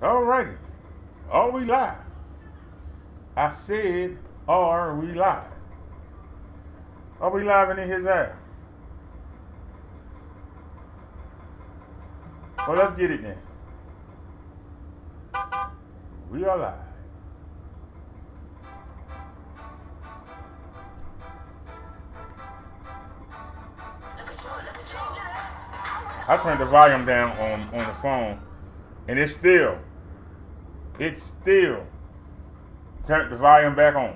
Alrighty. Are we live? I said, are we live? Are we live in his ass? Well, let's get it then. We are live. I turned the volume down on the phone, and it's still turned the volume back on.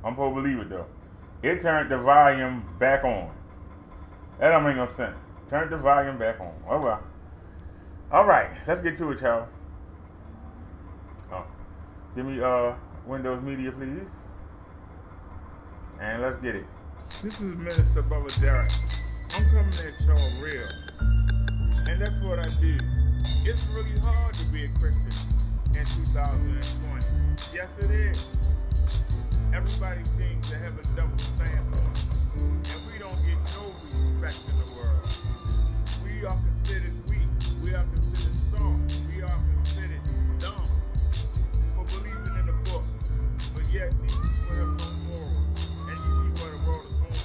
I'm supposed to believe it though. It turned the volume back on. That don't make no sense. Turned the volume back on. Oh well. All right, let's get to it, y'all. Give me Windows Media, please, and let's get it. This is Minister Brother Derek. I'm coming at y'all real, and that's what I do. It's really hard to be a Christian in 2020. Yes, it is. Everybody seems to have a double standard, and we don't get no respect in the world. We are considered weak. We are considered soft. We are considered dumb for believing in the book. But yet these people have no moral, and you see where the world is going to.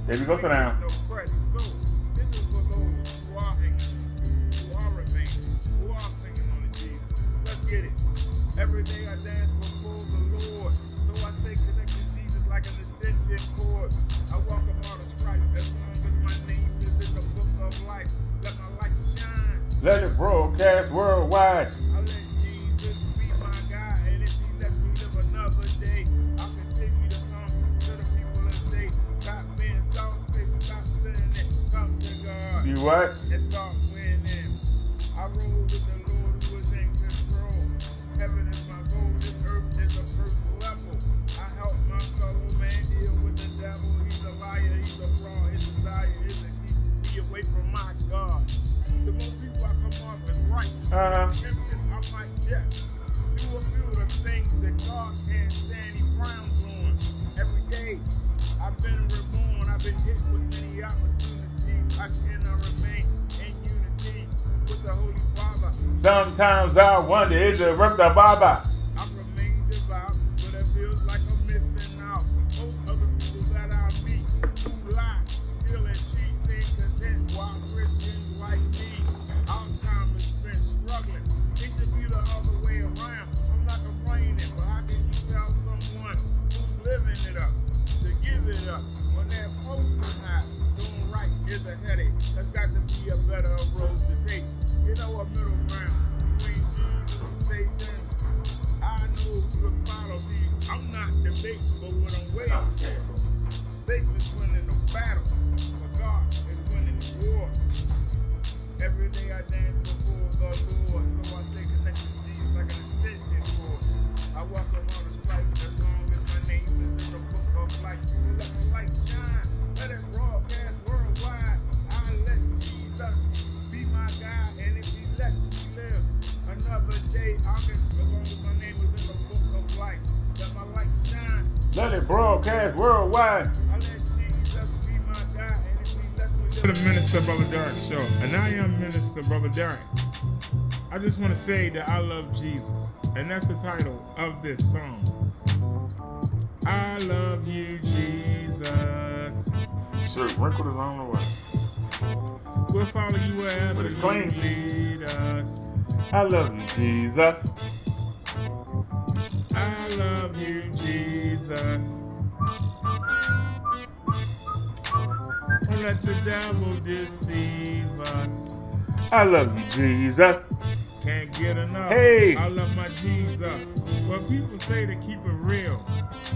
There we go, sit down. No credit. So this is for those who are hanging, who are remaining, who are clinging on to Jesus. Let's get it. Every day I dance before the Lord, so I stay connected to Jesus like an extension cord. I walk him out of strife as long as my name is in the book of life. Let my light shine. Let it broadcast worldwide. I let Jesus be my guide, and if he lets me live another day, I'll continue to come to the people and say, stop being selfish, stop sinning, come to God. You what? And start winning. I roll with the Lord who is in control. Heaven is my goal, this earth is a first level. I help my fellow man deal with the devil. He's a liar, he's a fraud, his desire is to keep me away from my God. The more people I come off as right, I might just do a few of the things that God can't stand, he frowns on. Every day, I've been reborn, I've been hit with many opportunities. I cannot remain in unity with the Holy Father. Sometimes I wonder, is it worth the baba? I remain devout, but it feels like I'm missing out. Most other people that I meet who lie, steal and cheat, seem content while Christians like me, our time is spent struggling. It should be the other way around. I'm not complaining, but how can you tell someone who's living it up to give it up when they're posting high? Doing right is a headache. There's got to be a better road to take. You know, a middle ground between Jesus and Satan. I know who to follow. See, I'm not debating, but what I'm waiting for. Satan is winning the battle, but God is winning the war. Every day I dance before the Lord, so I stay connected to Jesus like an extension cord. I walk around the stripe as long as my name is in the book of life. Let my light shine, let it broadcast worldwide. I let Jesus be my guide, and if he lets me live another day, I'll get as long as my name is in the book of life. Let my light shine. Let it broadcast worldwide. I let Jesus be my guide, and if he lets me live. To the Minister Brother Derek Show, and I am Minister Brother Derek. I just want to say that I love Jesus, and that's the title of this song. I love you, Jesus. Shirt wrinkled is on the way. We'll follow you wherever But it's you clean. lead us. I love you, Jesus. I love you, Jesus. Don't let the devil deceive us. I love you, Jesus. Can't get enough. Hey. I love my Jesus. Well, people say to keep it real.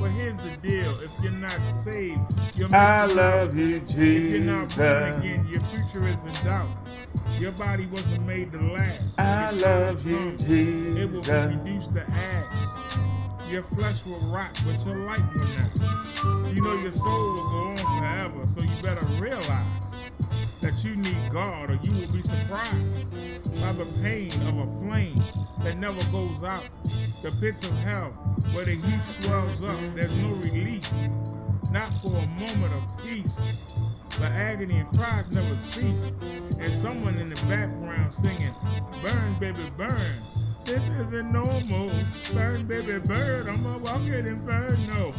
But here's the deal. If you're not saved, you're missing I out. love you, If you're not born Jesus. again, your future is in doubt. Your body wasn't made to last. I When your love time you, comes, Jesus. it will be reduced to ash. Your flesh will rot, but your light will not. You know your soul will go on forever, so you better realize that you need God, or you will be surprised by the pain of a flame that never goes out. The pits of hell, where the heat swells up, there's no relief, not for a moment of peace. The agony and cries never cease, and someone in the background singing, burn, baby, burn. This isn't normal. Burn, baby, bird. I'm a walking inferno.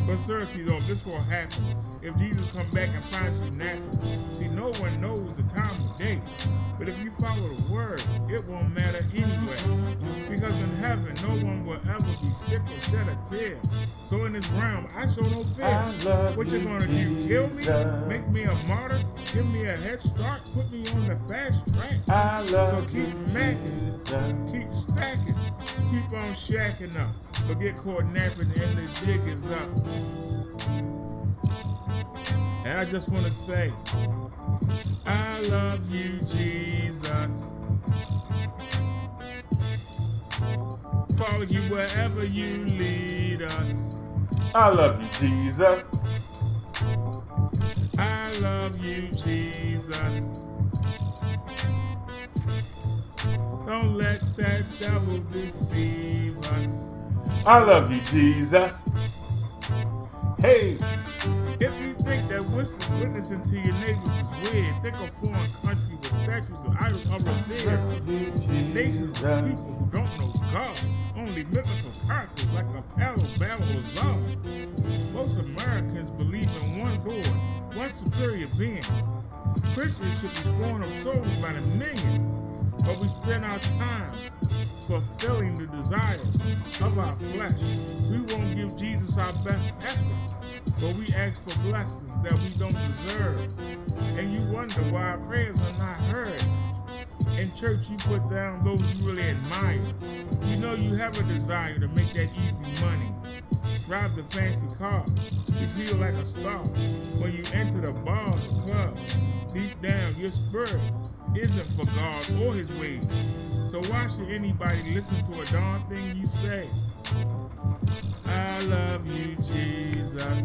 But seriously though, this will happen if Jesus come back and finds you napping. See, no one knows the time of day. But if you follow the word, it won't matter anyway. Because in heaven, no one will ever be sick or shed a tear. So in this realm, I show no fear. What you gonna do? Kill me? Make me a martyr? Give me a head start? Put me on the fast track? So keep macking, keep stacking, keep on shacking up. But get caught napping and the jig is up. And I just want to say, I love you, Jesus. Follow you wherever you lead us. I love you, Jesus. I love you, Jesus. Don't let that devil deceive us. I love you, Jesus. Hey. If you think that witnessing to your neighbors is weird, think of foreign countries with statues of idols are revered. Nations of people who don't know God, only mythical characters like a Palo, Battle, or Zara. Most Americans believe in one Lord, one superior being. Christians should be scorned of souls by the million, but we spend our time fulfilling the desires of our flesh. We won't give Jesus our best effort, but we ask for blessings that we don't deserve. And you wonder why our prayers are not heard. In church, you put down those you really admire. You know you have a desire to make that easy money, drive the fancy cars, you feel like a star. When you enter the bars or clubs, deep down your spirit isn't for God or his ways. So why should anybody listen to a darn thing you say? I love you, Jesus.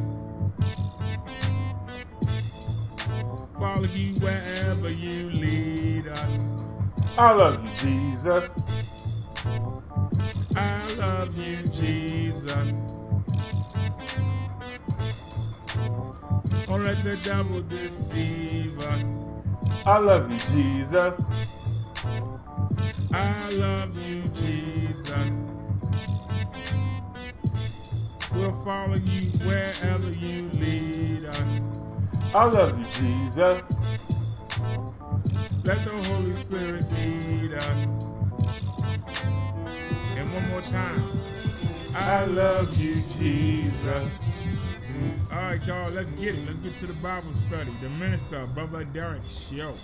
Follow you wherever you lead us. I love you, Jesus. I love you, Jesus. Don't let the devil deceive us. I love you, Jesus. I love you, Jesus. We'll follow you wherever you lead us. I love you, Jesus. Let the Holy Spirit feed us. And one more time. I love you, Jesus. All right, y'all, let's get it. Let's get to the Bible study. The minister, Brother Derek Show.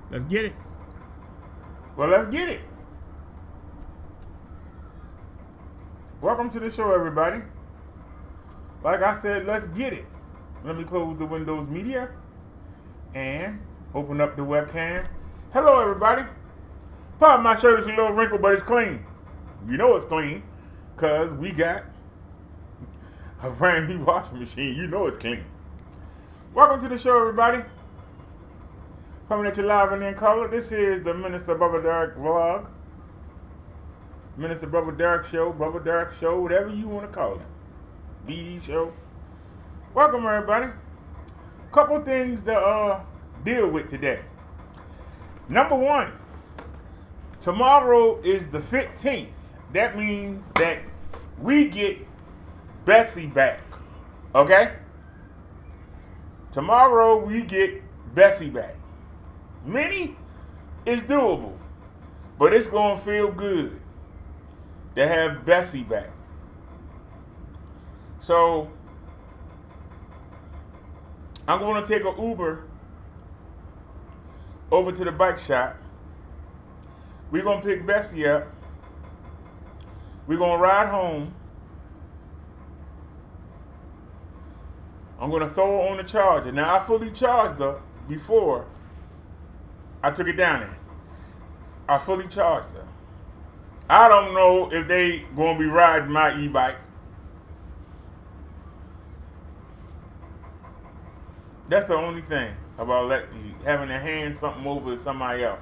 Let's get it. Well, let's get it. Welcome to the show, everybody. Like I said, let's get it. Let me close the Windows Media and open up the webcam. Hello, everybody. Pardon my shirt is a little wrinkled, but it's clean. You know it's clean because we got a brand new washing machine. You know it's clean. Welcome to the show, everybody. Coming at you live and in color. This is the Minister Brother Derek vlog. Minister Brother Derek Show, whatever you want to call it. BD Show. Welcome, everybody. Couple things to deal with today. Number one, tomorrow is the 15th. That means that we get Bessie back. Okay? Tomorrow we get Bessie back. Many is doable, but it's going to feel good to have Bessie back. So I'm going to take an Uber over to the bike shop. We're going to pick Bessie up. We're going to ride home. I'm going to throw her on the charger. Now, I fully charged her before I took it down there. I fully charged her. I don't know if they going to be riding my e-bike. That's the only thing about having to hand something over to somebody else.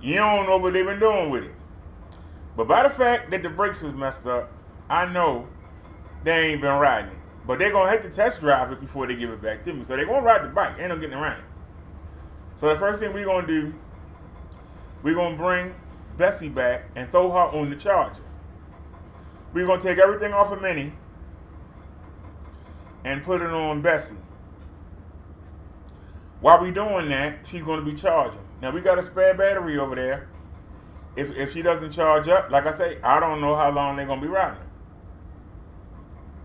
You don't know what they've been doing with it. But by the fact that the brakes was messed up, I know they ain't been riding it. But they're going to have to test drive it before they give it back to me. So they're going to ride the bike. Ain't no getting around it. So the first thing we're going to do, we're going to bring Bessie back and throw her on the charger. We're going to take everything off of Minnie and put it on Bessie. While we doing that, she's going to be charging. Now, we got a spare battery over there. If she doesn't charge up, like I say, I don't know how long they're going to be riding.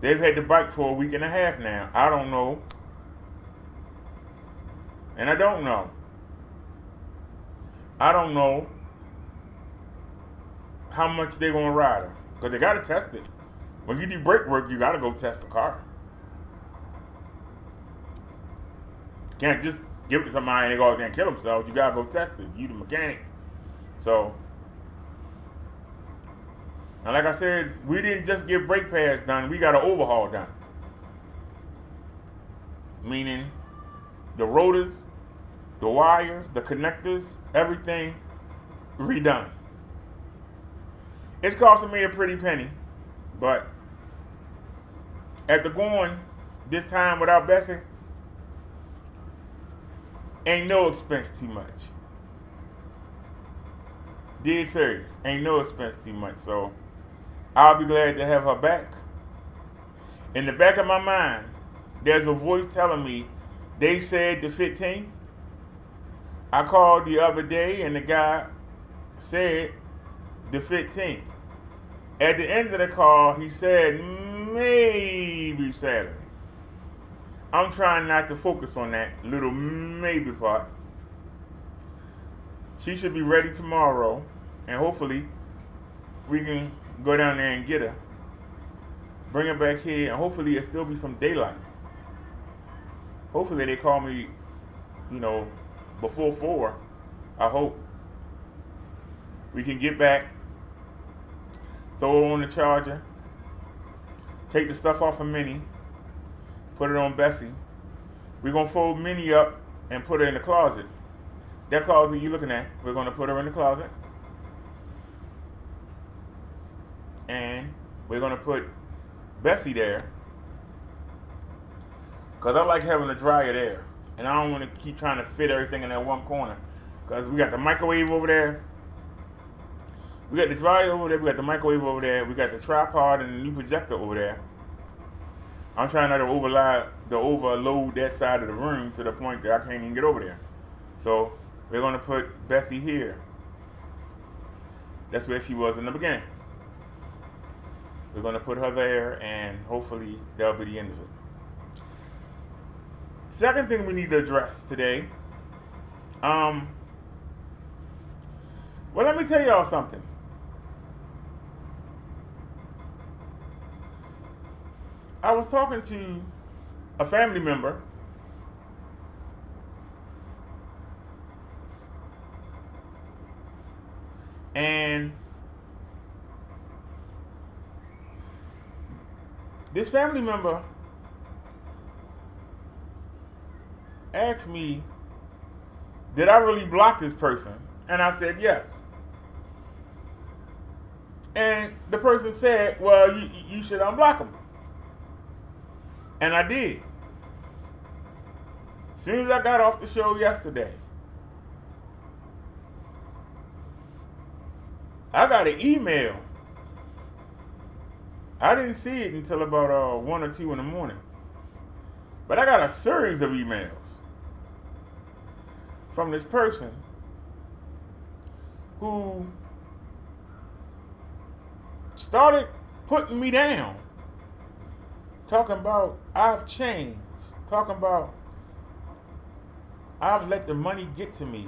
They've had the bike for a week and a half now. I don't know. And I don't know. I don't know how much they're going to ride her. Because they got to test it. When you do brake work, you got to go test the car. Can't just give it to somebody and they go out there and kill themselves. You got to go test it. You the mechanic. So, and like I said, we didn't just get brake pads done. We got an overhaul done. Meaning the rotors, the wires, the connectors, everything redone. It's costing me a pretty penny, but after going this time without Bessie, ain't no expense too much. Dead serious, ain't no expense too much. So I'll be glad to have her back. In the back of my mind, there's a voice telling me they said the 15th. I called the other day and the guy said the 15th. At the end of the call, he said maybe Saturday. I'm trying not to focus on that little maybe part. She should be ready tomorrow, and hopefully we can go down there and get her, bring her back here, and hopefully there'll still be some daylight. Hopefully they call me, before 4. I hope we can get back, throw her on the charger, take the stuff off of Minnie, put it on Bessie. We're going to fold Minnie up and put her in the closet. That closet you're looking at, we're going to put her in the closet. And we're going to put Bessie there. Because I like having a dryer there. And I don't want to keep trying to fit everything in that one corner. Because we got the microwave over there. We got the dryer over there. We got the microwave over there. We got the tripod and the new projector over there. I'm trying not to overload that side of the room to the point that I can't even get over there. So we're going to put Bessie here. That's where she was in the beginning. We're going to put her there, and hopefully that'll be the end of it. Second thing we need to address today. Well, let me tell y'all something. I was talking to a family member and this family member asked me, did I really block this person? And I said yes. And the person said, well, you should unblock him. And I did. As soon as I got off the show yesterday, I got an email. I didn't see it until about 1 or 2 in the morning. But I got a series of emails from this person who started putting me down, talking about I've changed, talking about I've let the money get to me,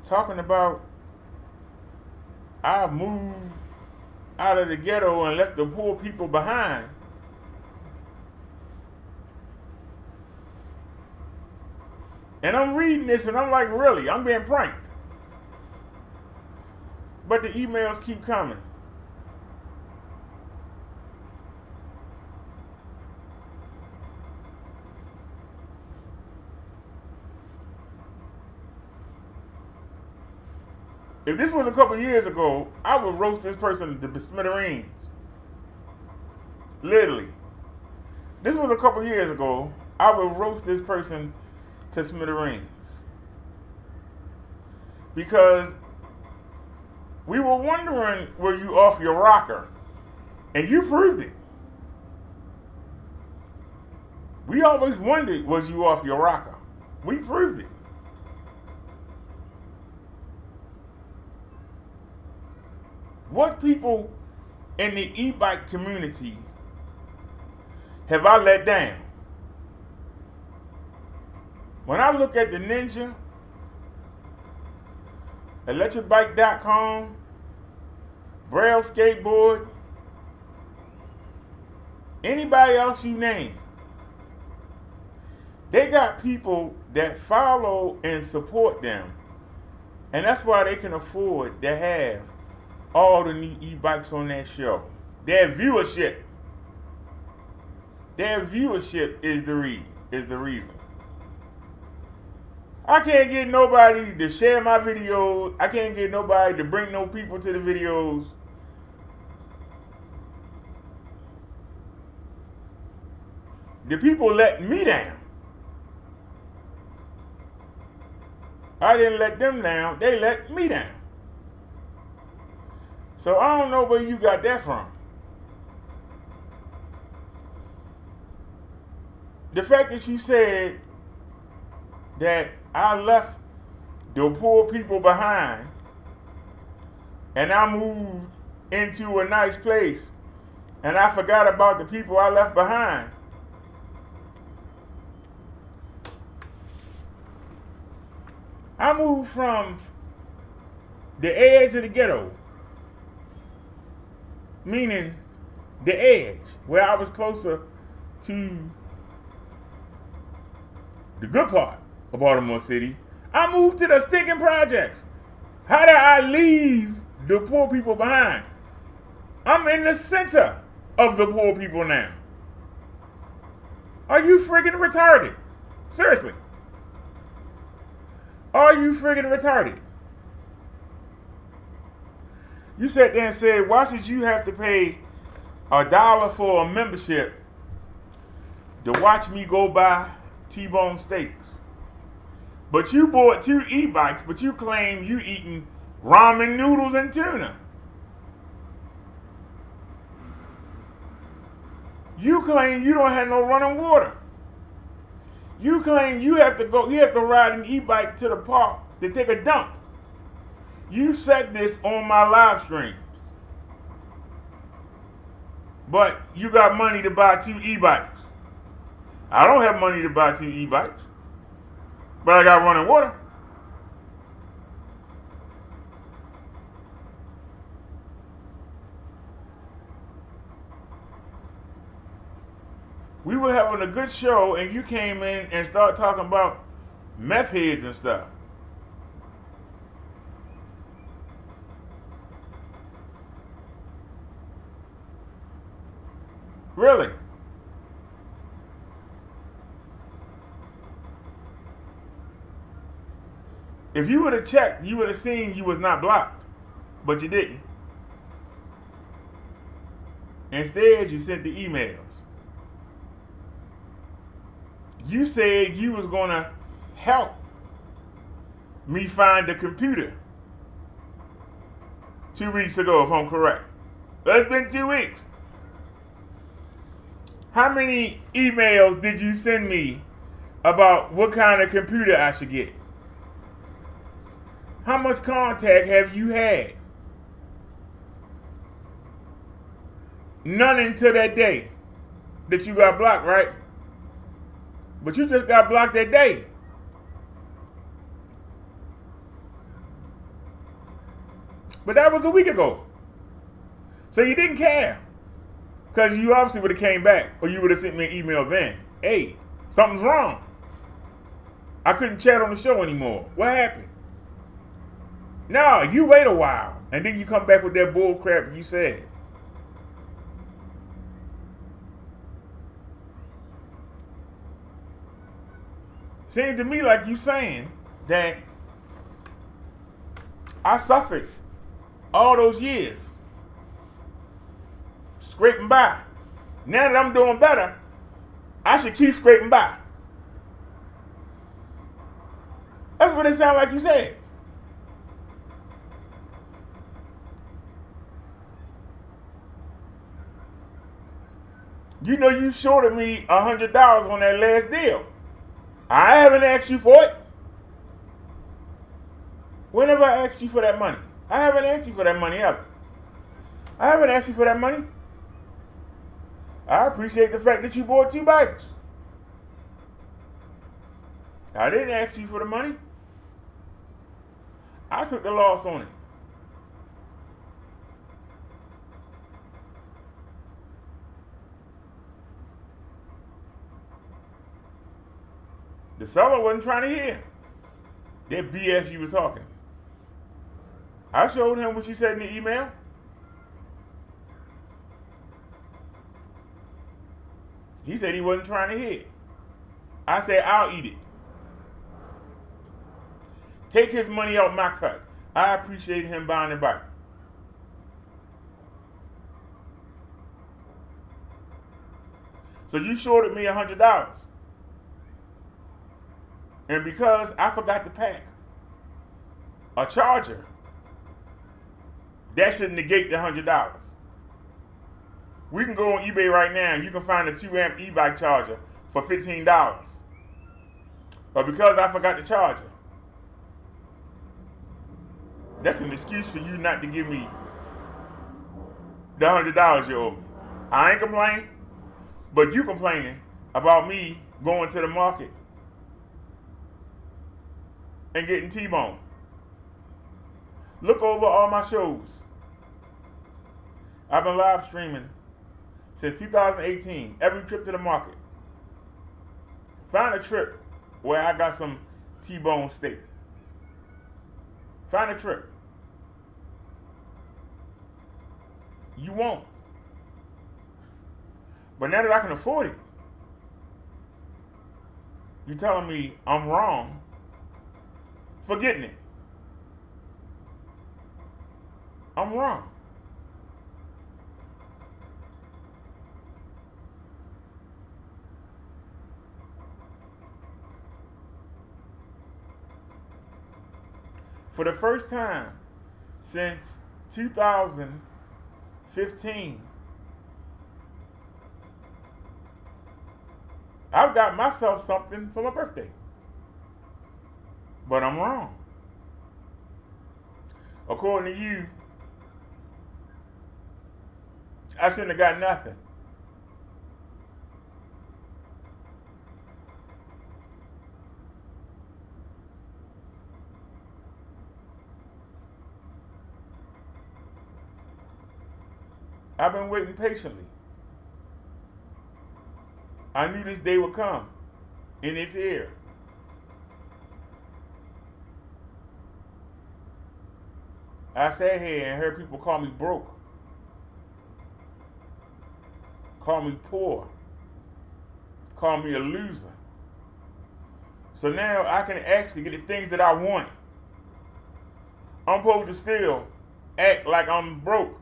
talking about I've moved out of the ghetto and left the poor people behind. And I'm reading this and I'm like, really? I'm being pranked. But the emails keep coming. If this was a couple years ago, I would roast this person to smithereens. Literally. This was a couple years ago, I would roast this person to smithereens. Because We were wondering, were you off your rocker? And you proved it. We always wondered, was you off your rocker? We proved it. What people in the e-bike community have I let down? When I look at the Ninja, electricbike.com, Braille Skateboard, anybody else you name, they got people that follow and support them. And that's why they can afford to have all the new e-bikes on that show. Their viewership is the reason. I can't get nobody to share my videos. I can't get nobody to bring no people to the videos. The people let me down. I didn't let them down. They let me down. So I don't know where you got that from. The fact that you said that I left the poor people behind and I moved into a nice place and I forgot about the people I left behind. I moved from the edge of the ghetto, meaning the edge, where I was closer to the good part of Baltimore City. I moved to the stinking projects. How did I leave the poor people behind? I'm in the center of the poor people now. Are you friggin' retarded? Seriously. Are you friggin' retarded? You sat there and said, why should you have to pay $1 for a membership to watch me go buy T-bone steaks? But you bought 2 e-bikes, but you claim you eating ramen noodles and tuna. You claim you don't have no running water. You claim you have to ride an e-bike to the park to take a dump. You said this on my live streams. But you got money to buy 2 e-bikes. I don't have money to buy 2 e-bikes. But I got running water. We were having a good show and you came in and started talking about meth heads and stuff. Really? If you would have checked, you would have seen you was not blocked. But you didn't. Instead, you sent the emails. You said you was going to help me find the computer 2 weeks ago, if I'm correct. It's been 2 weeks. How many emails did you send me about what kind of computer I should get? How much contact have you had? None until that day that you got blocked, right? But you just got blocked that day. But that was a week ago. So you didn't care. Because you obviously would have came back, or you would have sent me an email then. Hey, something's wrong. I couldn't chat on the show anymore. What happened? No, you wait a while, and then you come back with that bull crap you said. Seems to me like you saying that I suffered all those years scraping by. Now that I'm doing better, I should keep scraping by. That's what it sounds like you said. You know you shorted me $100 on that last deal. I haven't asked you for it. Whenever I asked you for that money, I haven't asked you for that money ever. I haven't asked you for that money. I appreciate the fact that you bought 2 bikes. I didn't ask you for the money. I took the loss on it. The seller wasn't trying to hear that BS you was talking. I showed him what you said in the email. He said he wasn't trying to hear it. I said, I'll eat it. Take his money out my cut. I appreciate him buying the bike. So you shorted me $100. And because I forgot to pack a charger, that should negate the $100. We can go on eBay right now and you can find a 2-amp e-bike charger for $15. But because I forgot the charger, that's an excuse for you not to give me the $100 you owe me. I ain't complaining, but you complaining about me going to the market and getting T-boned. Look over all my shows. I've been live streaming since 2018, every trip to the market. Find a trip where I got some T-bone steak. Find a trip. You won't. But now that I can afford it, you're telling me I'm wrong for getting it. I'm wrong. For the first time since 2015, I've got myself something for my birthday. But I'm wrong. According to you, I shouldn't have got nothing. I've been waiting patiently. I knew this day would come, and it's here. I sat here and heard people call me broke, call me poor, call me a loser. So now I can actually get the things that I want. I'm supposed to still act like I'm broke.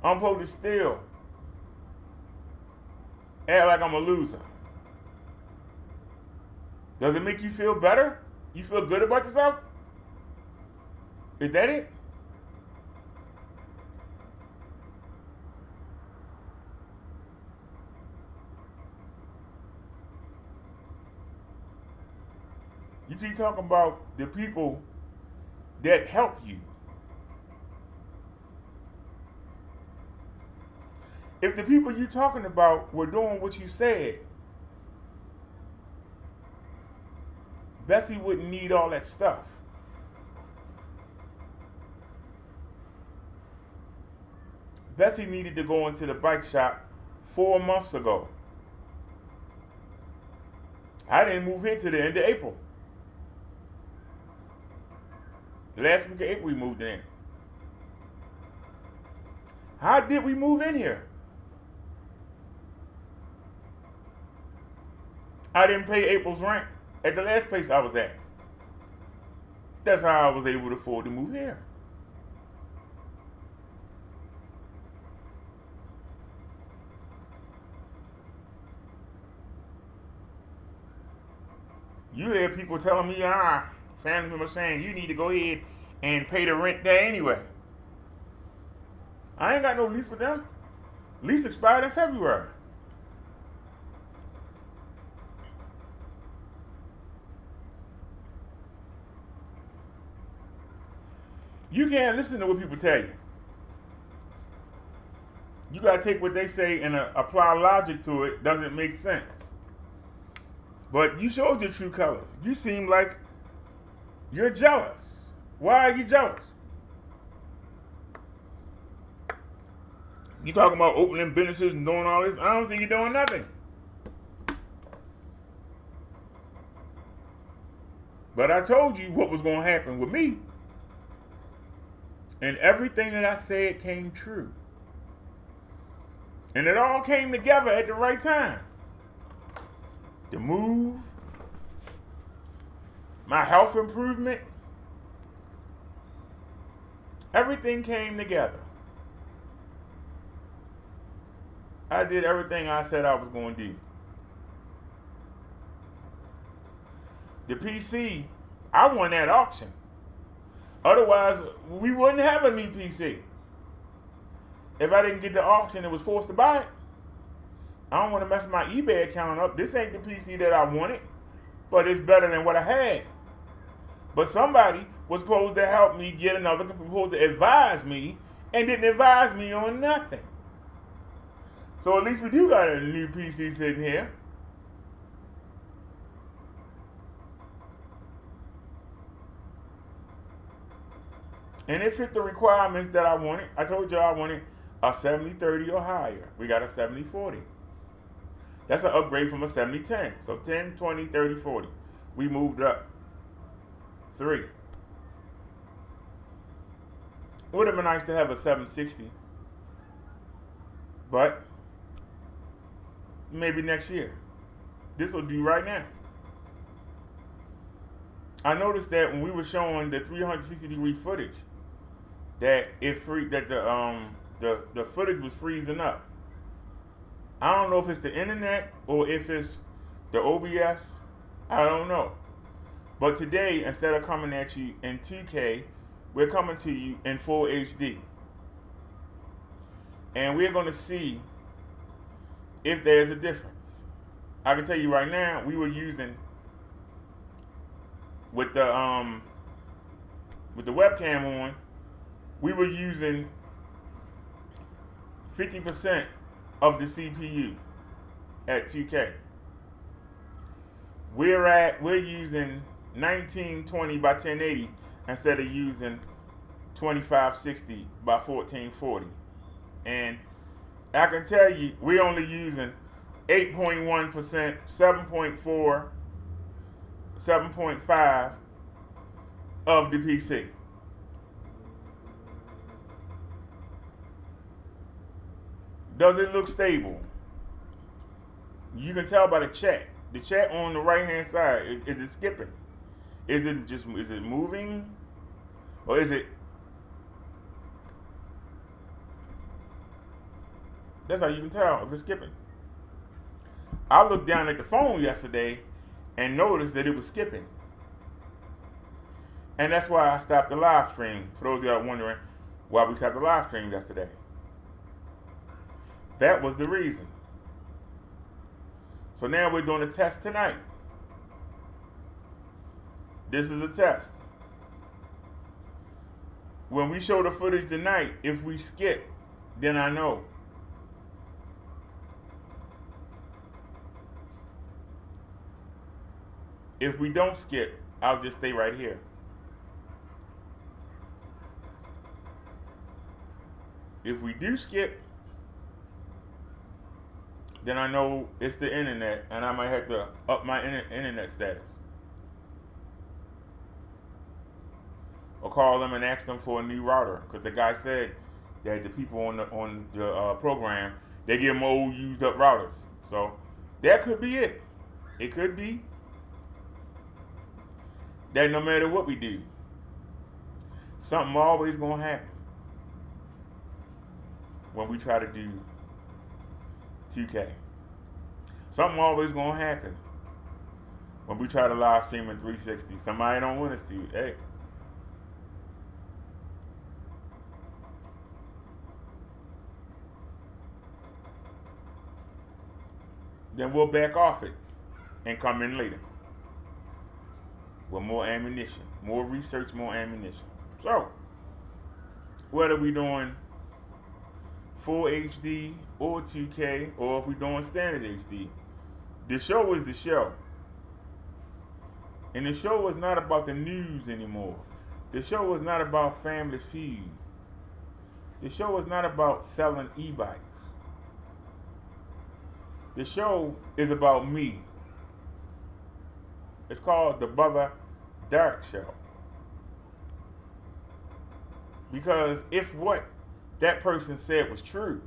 I'm supposed to still act like I'm a loser. Does it make you feel better? You feel good about yourself? Is that it? You keep talking about the people that help you. If the people you're talking about were doing what you said, Bessie wouldn't need all that stuff. Bessie needed to go into the bike shop 4 months ago. I didn't move here till the end of April. The last week of April we moved in. How did we move in here? I didn't pay April's rent at the last place I was at. That's how I was able to afford to move here. You hear people telling me, family members saying, you need to go ahead and pay the rent there anyway. I ain't got no lease with them. Lease expired in February. You can't listen to what people tell you. You gotta take what they say and apply logic to it. Doesn't make sense. But you showed your true colors. You seem like you're jealous. Why are you jealous? You talking about opening businesses and doing all this? I don't see you doing nothing. But I told you what was going to happen with me. And everything that I said came true. And it all came together at the right time. The move, my health improvement, everything came together. I did everything I said I was going to do. The PC, I won that auction. Otherwise, we wouldn't have a new PC. If I didn't get the auction and was forced to buy it, I don't want to mess my eBay account up. This ain't the PC that I wanted, but it's better than what I had. But somebody was supposed to help me get another, supposed to advise me, and didn't advise me on nothing. So at least we do got a new PC sitting here. And it fit the requirements that I wanted. I told you I wanted a 70-30 or higher. We got a 70-40. That's an upgrade from a 70-10. So 10, 20, 30, 40. We moved up 3. It would have been nice to have a 760. But maybe next year. This will do right now. I noticed that when we were showing the 360-degree footage, that the footage was freezing up. I don't know if it's the internet or if it's the OBS. I don't know. But today, instead of coming at you in 2K, we're coming to you in full HD. And we're going to see if there's a difference. I can tell you right now, we were using with the webcam on, we were using 50% of the CPU at 2K. We're using 1920 by 1080 instead of using 2560 by 1440. And I can tell you, we're only using 8.1%, 7.4, 7.5 of the PC. Does it look stable? You can tell by the chat. The chat on the right hand side, is it skipping? Is it moving? Or is it? That's how you can tell if it's skipping. I looked down at the phone yesterday and noticed that it was skipping. And that's why I stopped the live stream. For those of y'all wondering why we stopped the live stream yesterday. That was the reason. So now we're doing a test tonight. This is a test. When we show the footage tonight, if we skip, then I know. If we don't skip, I'll just stay right here. If we do skip, then I know it's the internet, and I might have to up my internet status. Or call them and ask them for a new router, because the guy said that the people on the program, they give them old used up routers. So that could be it. It could be that no matter what we do, something always gonna happen when we try to do 2K. Something always gonna happen when we try to live stream in 360. Somebody don't want us to. Hey. Then we'll back off it and come in later with more ammunition, more research, more ammunition. So whether we doing full HD or 2K, or if we doing standard HD. The show is the show. And the show is not about the news anymore. The show is not about Family Feud. The show is not about selling e-bikes. The show is about me. It's called The Brother Derek Show. Because if what that person said was true,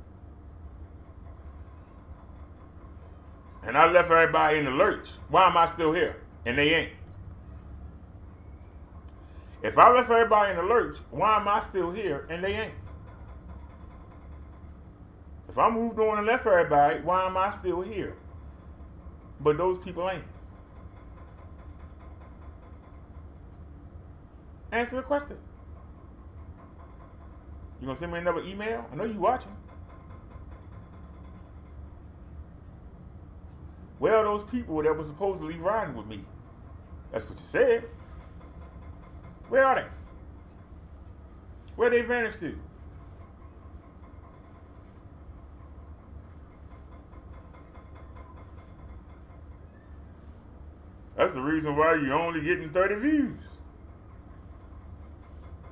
and I left everybody in the lurch, why am I still here? And they ain't. If I left everybody in the lurch, why am I still here and they ain't? If I moved on and left everybody, why am I still here? But those people ain't. Answer the question. You gonna send me another email? I know you watching. Where are those people that were supposedly riding with me? That's what you said. Where are they? Where they vanished to? That's the reason why you're only getting 30 views.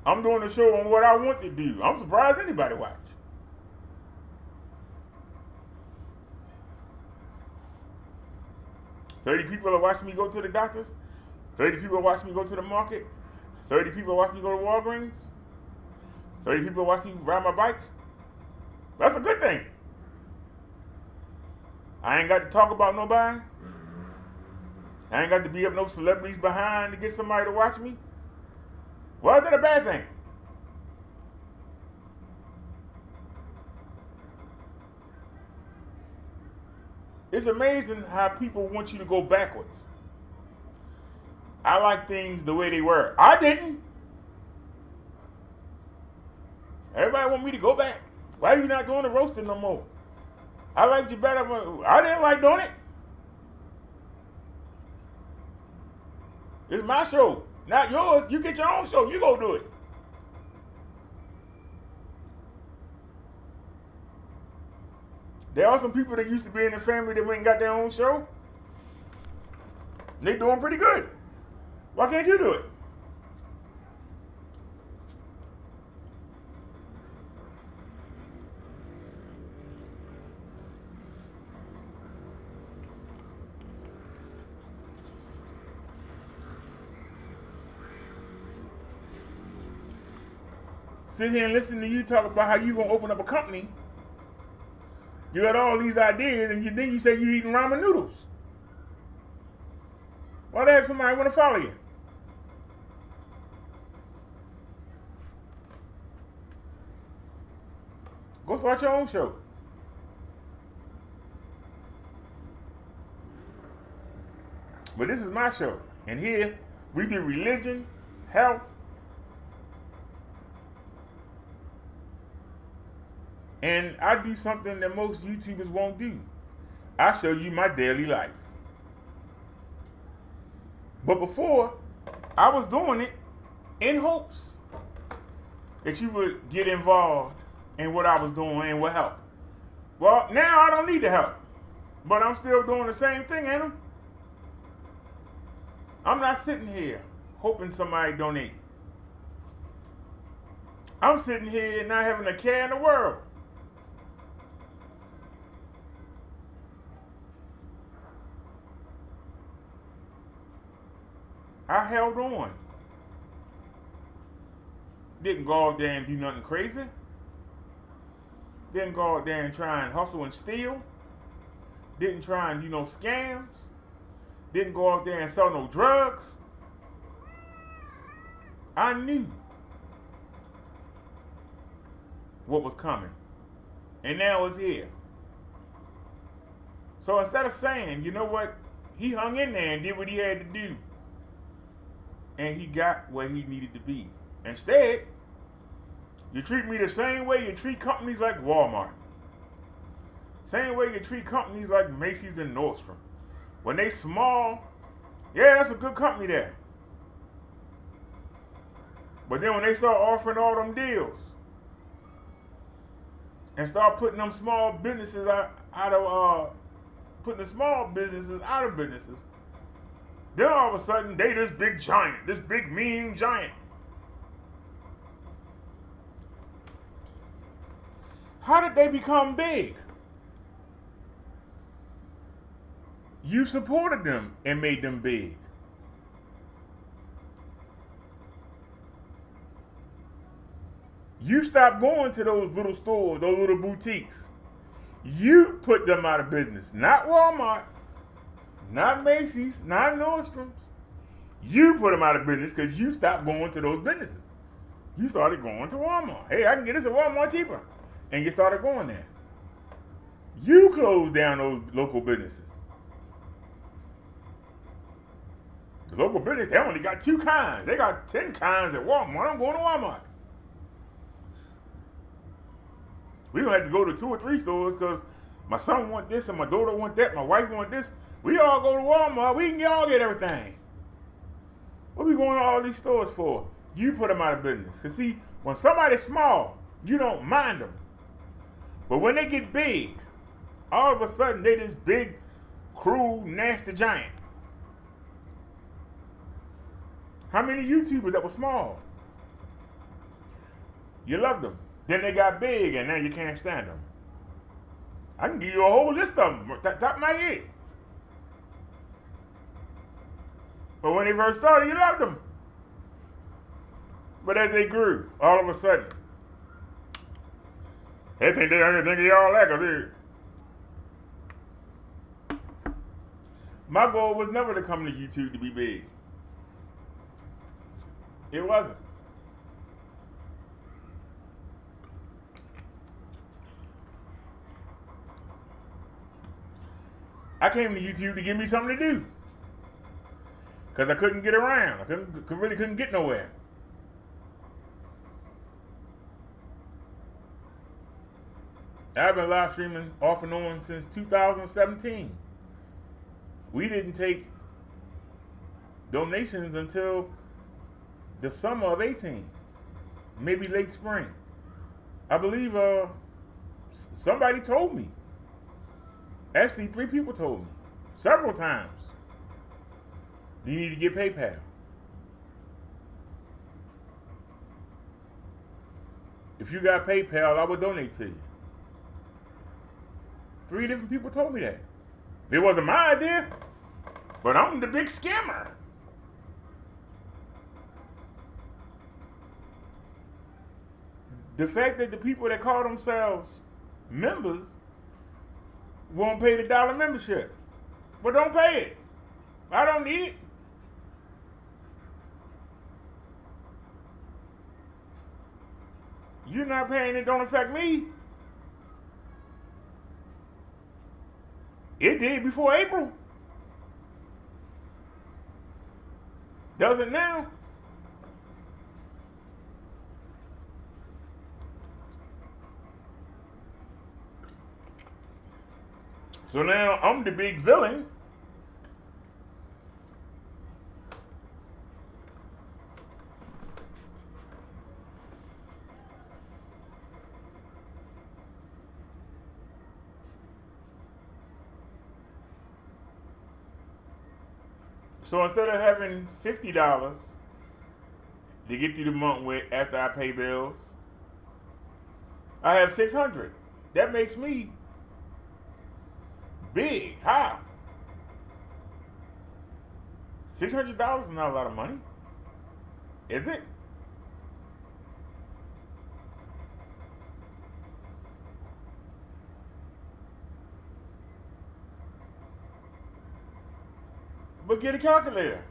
I'm doing the show on what I want to do. I'm surprised anybody watch. "30 people are watching me go to the doctors. 30 people are watching me go to the market. 30 people are watching me go to Walgreens. 30 people are watching me ride my bike." That's a good thing. I ain't got to talk about nobody. I ain't got to be up no celebrities behind to get somebody to watch me. Why is that a bad thing? It's amazing how people want you to go backwards. I like things the way they were. I didn't. Everybody want me to go back. Why are you not doing the roasting no more? I liked you better. I didn't like doing it. It's my show, not yours. You get your own show. You go do it. There are some people that used to be in the family that went and got their own show. They doing pretty good. Why can't you do it? Sit here and listen to you talk about how you gonna open up a company. You got all these ideas, and then you say you eating ramen noodles. Why the heck somebody want to follow you? Go start your own show. But this is my show, and here we do religion, health, and I do something that most YouTubers won't do. I show you my daily life. But before, I was doing it in hopes that you would get involved in what I was doing and would help. Well, now I don't need the help, but I'm still doing the same thing, ain't I? I'm not sitting here hoping somebody donate. I'm sitting here not having a care in the world. I held on. Didn't go out there and do nothing crazy. Didn't go out there and try and hustle and steal. Didn't try and do no scams. Didn't go out there and sell no drugs. I knew what was coming. And now it's here. So instead of saying, you know what, he hung in there and did what he had to do, and he got where he needed to be. Instead, you treat me the same way you treat companies like Walmart. Same way you treat companies like Macy's and Nordstrom. When they small, yeah, that's a good company there. But then when they start offering all them deals, and start putting them small businesses out of putting the small businesses out of businesses, then all of a sudden they this big giant, this big mean giant. How did they become big? You supported them and made them big. You stopped going to those little stores, those little boutiques. You put them out of business. Not Walmart, not Macy's, not Nordstrom's. You put them out of business because you stopped going to those businesses. You started going to Walmart. Hey, I can get this at Walmart cheaper. And you started going there. You closed down those local businesses. The local business, they only got 2 kinds. They got 10 kinds at Walmart. I'm going to Walmart. We don't have to go to 2 or 3 stores because my son want this and my daughter want that, my wife want this. We all go to Walmart. We can all get everything. What are we going to all these stores for? You put them out of business. Because see, when somebody's small, you don't mind them. But when they get big, all of a sudden they this big, cruel, nasty giant. How many YouTubers that were small? You loved them. Then they got big and now you can't stand them. I can give you a whole list of them, top of my head. But when they first started, you loved them. But as they grew, all of a sudden, they think they all that because my goal was never to come to YouTube to be big. It wasn't. I came to YouTube to give me something to do. Because I couldn't get around. I really couldn't get nowhere. I've been live streaming off and on since 2017. We didn't take donations until the summer of 18. Maybe late spring. I believe somebody told me. Actually, 3 people told me. Several times. You need to get PayPal. If you got PayPal, I would donate to you. 3 different people told me that. It wasn't my idea, but I'm the big scammer. The fact that the people that call themselves members won't pay the $1 membership. But don't pay it. I don't need it. You're not paying it, don't affect me. It did before April. Does it now? So now I'm the big villain. So instead of having $50 to get through the month with after I pay bills, I have $600. That makes me big. How? $600 is not a lot of money. Is it? But get a calculator.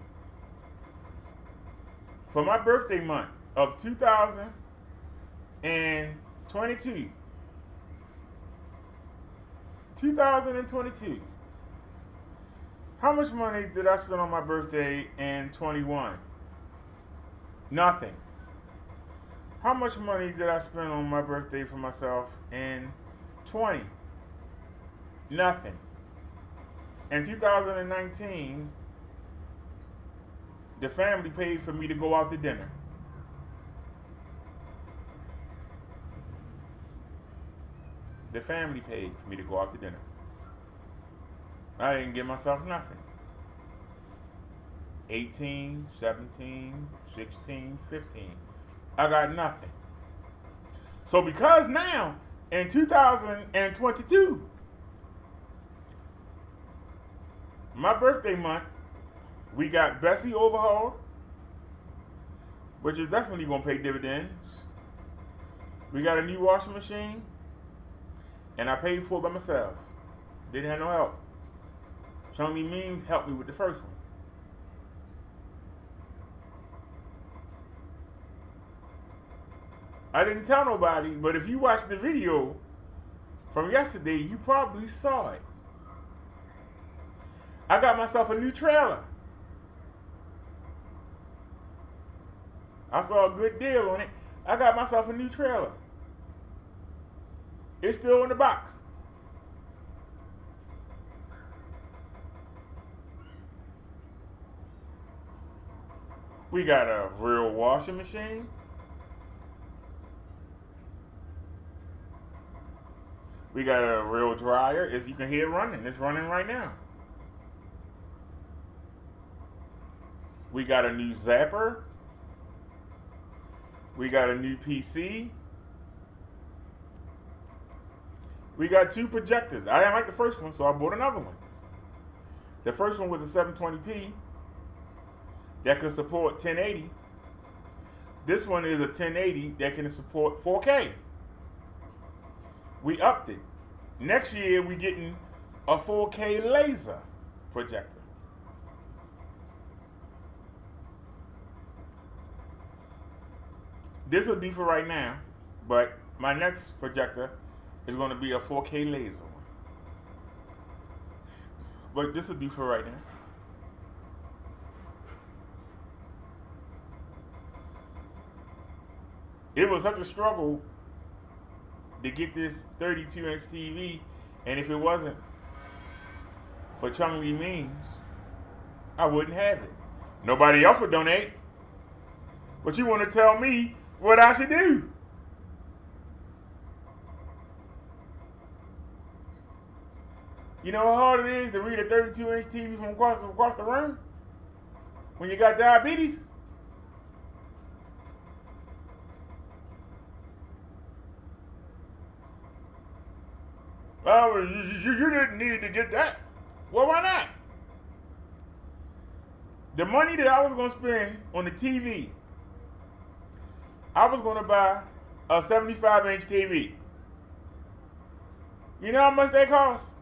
For my birthday month of 2022. 2022. How much money did I spend on my birthday in 21? Nothing. How much money did I spend on my birthday for myself in 20? Nothing. In 2019, the family paid for me to go out to dinner. The family paid for me to go out to dinner. I didn't give myself nothing. 18, 17, 16, 15. I got nothing. So because now, in 2022, my birthday month, we got Bessie overhauled, which is definitely going to pay dividends. We got a new washing machine, and I paid for it by myself. Didn't have no help. Chunky Memes helped me with the first one. I didn't tell nobody, but if you watched the video from yesterday, you probably saw it. I got myself a new trailer. I saw a good deal on it. I got myself a new trailer. It's still in the box. We got a real washing machine. We got a real dryer. As you can hear it running. It's running right now. We got a new zapper. We got a new PC. We got 2 projectors. I didn't like the first one, so I bought another one. The first one was a 720p that could support 1080. This one is a 1080 that can support 4K. We upped it. Next year, we getting a 4K laser projector. This will do for right now, but my next projector is going to be a 4K laser one. But this will do for right now. It was such a struggle to get this 32-inch TV, and if it wasn't for Chunky Memes, I wouldn't have it. Nobody else would donate. But you want to tell me what I should do? You know how hard it is to read a 32-inch TV from across the room when you got diabetes? Oh, you didn't need to get that. Well, why not? The money that I was going to spend on the TV, I was going to buy a 75-inch TV. You know how much that costs?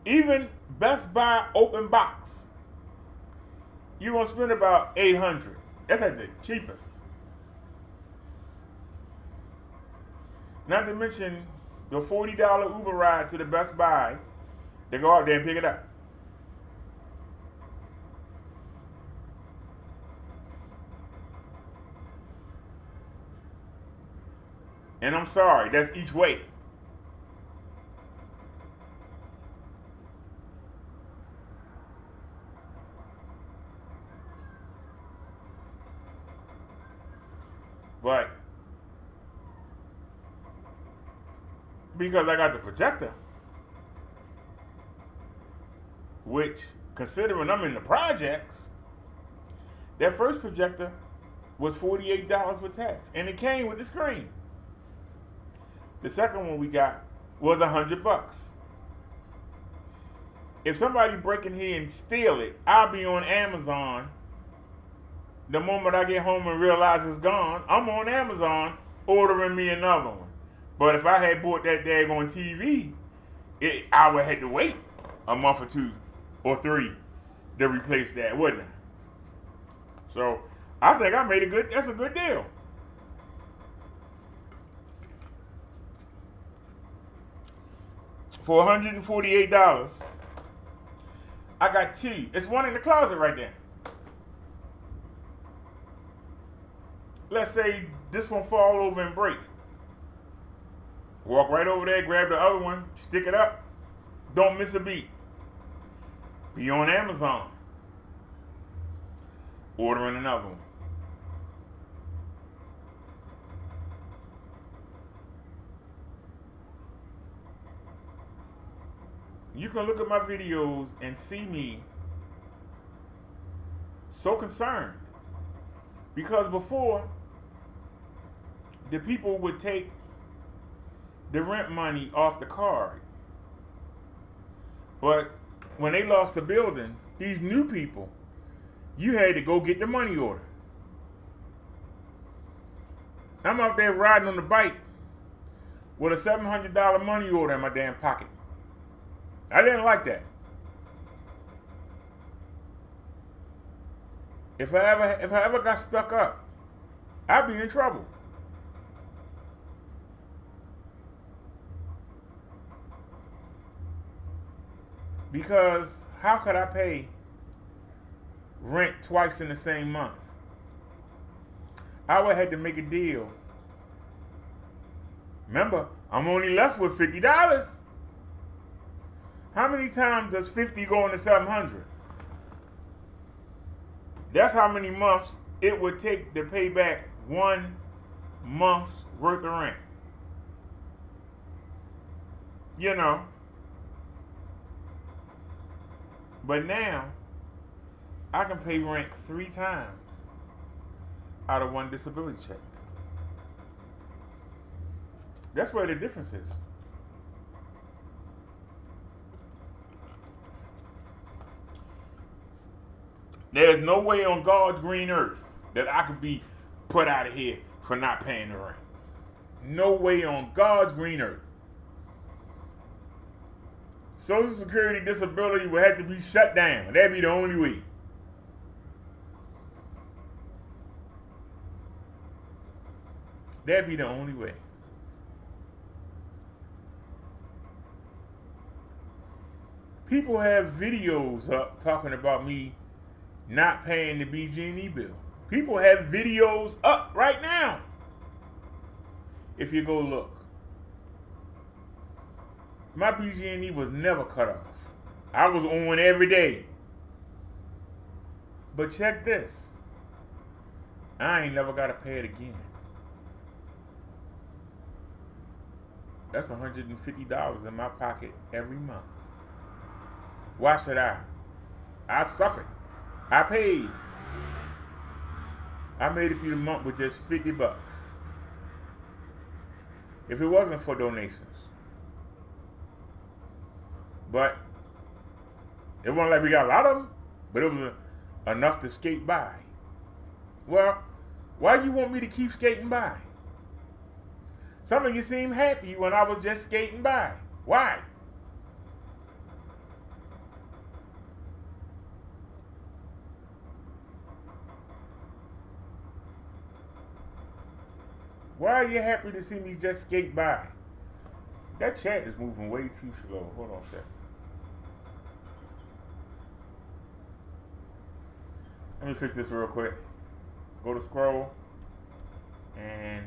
Even Best Buy open box, you're going to spend about $800. That's at the cheapest. Not to mention the $40 Uber ride to the Best Buy to go out there and pick it up. And I'm sorry, that's each way. But because I got the projector, which, considering I'm in the projects, that first projector was $48 with tax, and it came with the screen. The second one we got was $100. If somebody break in here and steal it, I'll be on Amazon. The moment I get home and realize it's gone, I'm on Amazon ordering me another one. But if I had bought that daggone TV, I would have to wait a month or 2 or 3 to replace that, wouldn't I? So I think I made that's a good deal. For $148, I got 2. It's one in the closet right there. Let's say this one fall over and break. Walk right over there, grab the other one, stick it up. Don't miss a beat. Be on Amazon. Ordering another one. you can look at my videos and see me so concerned. Because before, the people would take the rent money off the card. But when they lost the building, these new people, you had to go get the money order. I'm out there riding on the bike with a $700 money order in my damn pocket. I didn't like that. If I ever got stuck up, I'd be in trouble. Because how could I pay rent twice in the same month? I would have to make a deal. Remember, I'm only left with $50. How many times does 50 go into 700? That's how many months it would take to pay back 1 month's worth of rent. You know. But now, I can pay rent 3 times out of 1 disability check. That's where the difference is. There's no way on God's green earth that I could be put out of here for not paying the rent. No way on God's green earth. Social Security disability would have to be shut down. That'd be the only way. That'd be the only way. People have videos up talking about me not paying the BG&E bill. People have videos up right now. If you go look. My BG&E was never cut off. I was on every day. But check this. I ain't never got to pay it again. That's $150 in my pocket every month. Why should I? I suffered. I paid. I made it through the month with just $50. If it wasn't for donations. But it wasn't like we got a lot of them, but it was enough to skate by. Well, why do you want me to keep skating by? Some of you seem happy when I was just skating by. Why? Why are you happy to see me just skate by? That chat is moving way too slow. Hold on a second. Let me fix this real quick. Go to scroll. And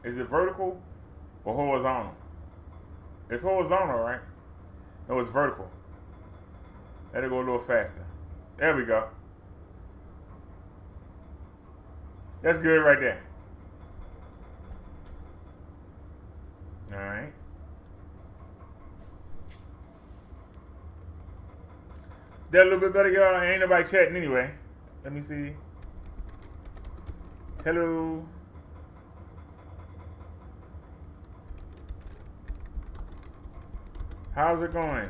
is it vertical or horizontal? It's horizontal, right? No, it's vertical. Let it go a little faster. There we go. That's good right there. All right. That a little bit better, y'all. Ain't nobody chatting anyway. Let me see. Hello. How's it going?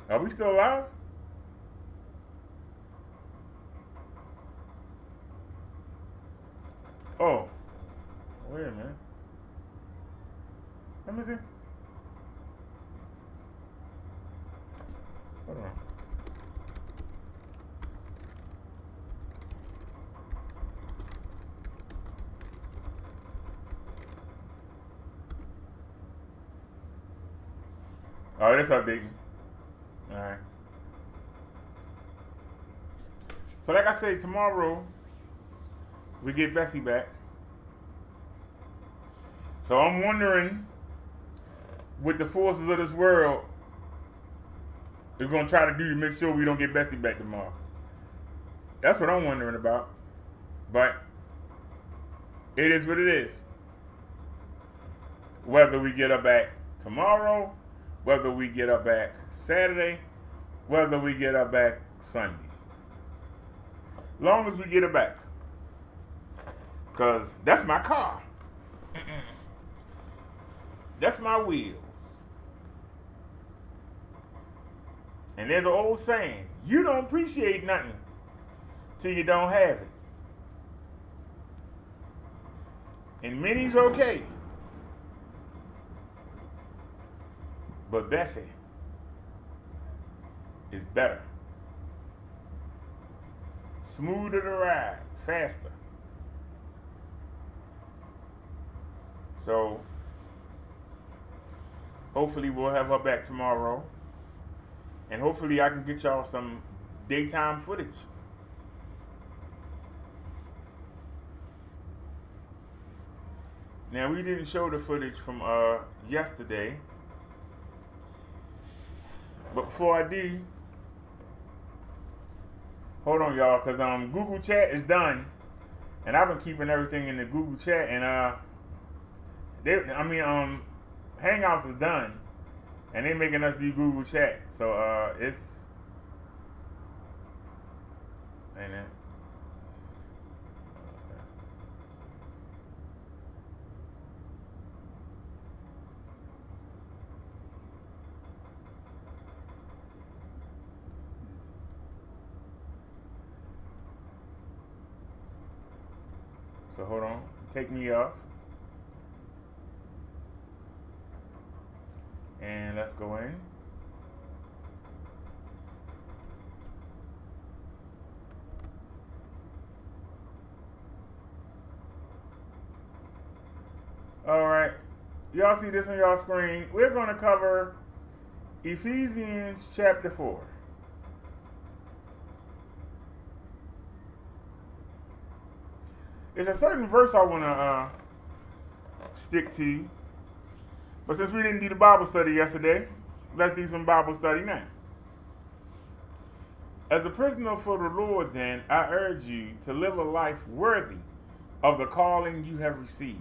Are we still live? Oh. Wait a minute. Let me see. Hold on. Oh, it's updating. Alright. So like I said, tomorrow we get Bessie back. So I'm wondering what the forces of this world is going to try to do to make sure we don't get Bessie back tomorrow. That's what I'm wondering about. But it is what it is. Whether we get her back tomorrow, whether we get her back Saturday, whether we get her back Sunday. Long as we get her back. Because that's my car. That's my wheels. And there's an old saying, you don't appreciate nothing till you don't have it. And many's okay. But Bessie is better. Smoother to ride, faster. So, hopefully we'll have her back tomorrow. And hopefully I can get y'all some daytime footage. Now, we didn't show the footage from yesterday. But before I do, hold on, y'all, because Google Chat is done. And I've been keeping everything in the Google Chat. And, Hangouts is done. And they're making us do Google Chat. So, it's... And then... So hold on, take me off. And let's go in. All right, y'all see this on y'all screen. We're going to cover Ephesians chapter 4. There's a certain verse I want to stick to. But since we didn't do the Bible study yesterday, let's do some Bible study now. As a prisoner for the Lord, then, I urge you to live a life worthy of the calling you have received.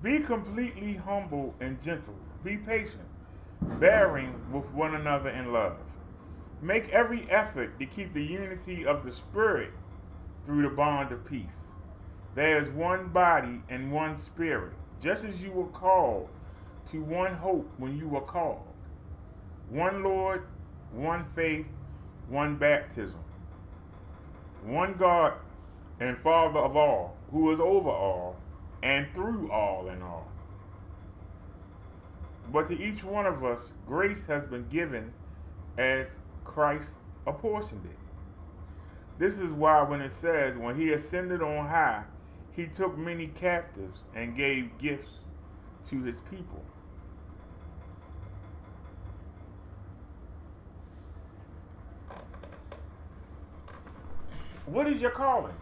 Be completely humble and gentle. Be patient, bearing with one another in love. Make every effort to keep the unity of the Spirit through the bond of peace. There is one body and one Spirit, just as you were called to one hope when you were called. One Lord, one faith, one baptism. One God and Father of all, who is over all and through all and all. But to each one of us, grace has been given as Christ apportioned it. This is why when it says, when he ascended on high, he took many captives and gave gifts to his people. What is your calling?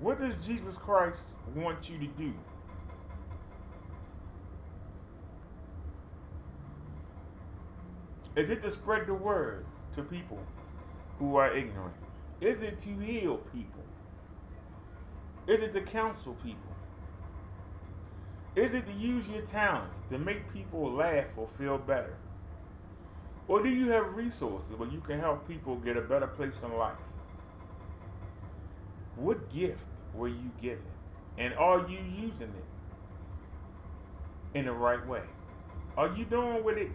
What does Jesus Christ want you to do? Is it to spread the word to people who are ignorant? Is it to heal people? Is it to counsel people? Is it to use your talents to make people laugh or feel better? Or do you have resources where you can help people get a better place in life? What gift were you given? And are you using it in the right way? Are you doing with it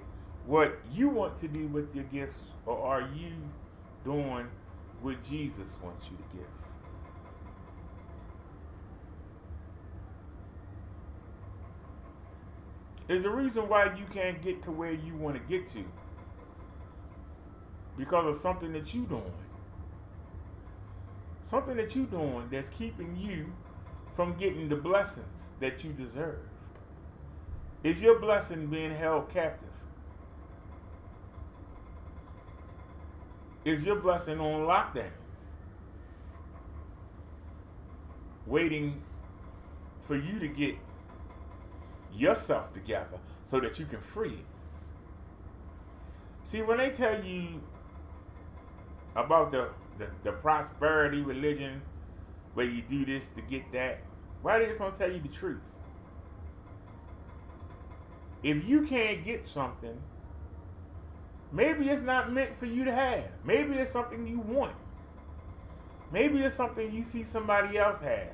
what you want to do with your gifts? Or are you doing what Jesus wants you to give? Is the reason why you can't get to where you want to get to because of something that you're doing. Something that you're doing that's keeping you from getting the blessings that you deserve. Is your blessing being held captive? Is your blessing on lockdown? Waiting for you to get yourself together so that you can free it. See, when they tell you about the prosperity religion, where you do this to get that, why they just don't tell you the truth? If you can't get something, maybe it's not meant for you to have. Maybe it's something you want. Maybe it's something you see somebody else have.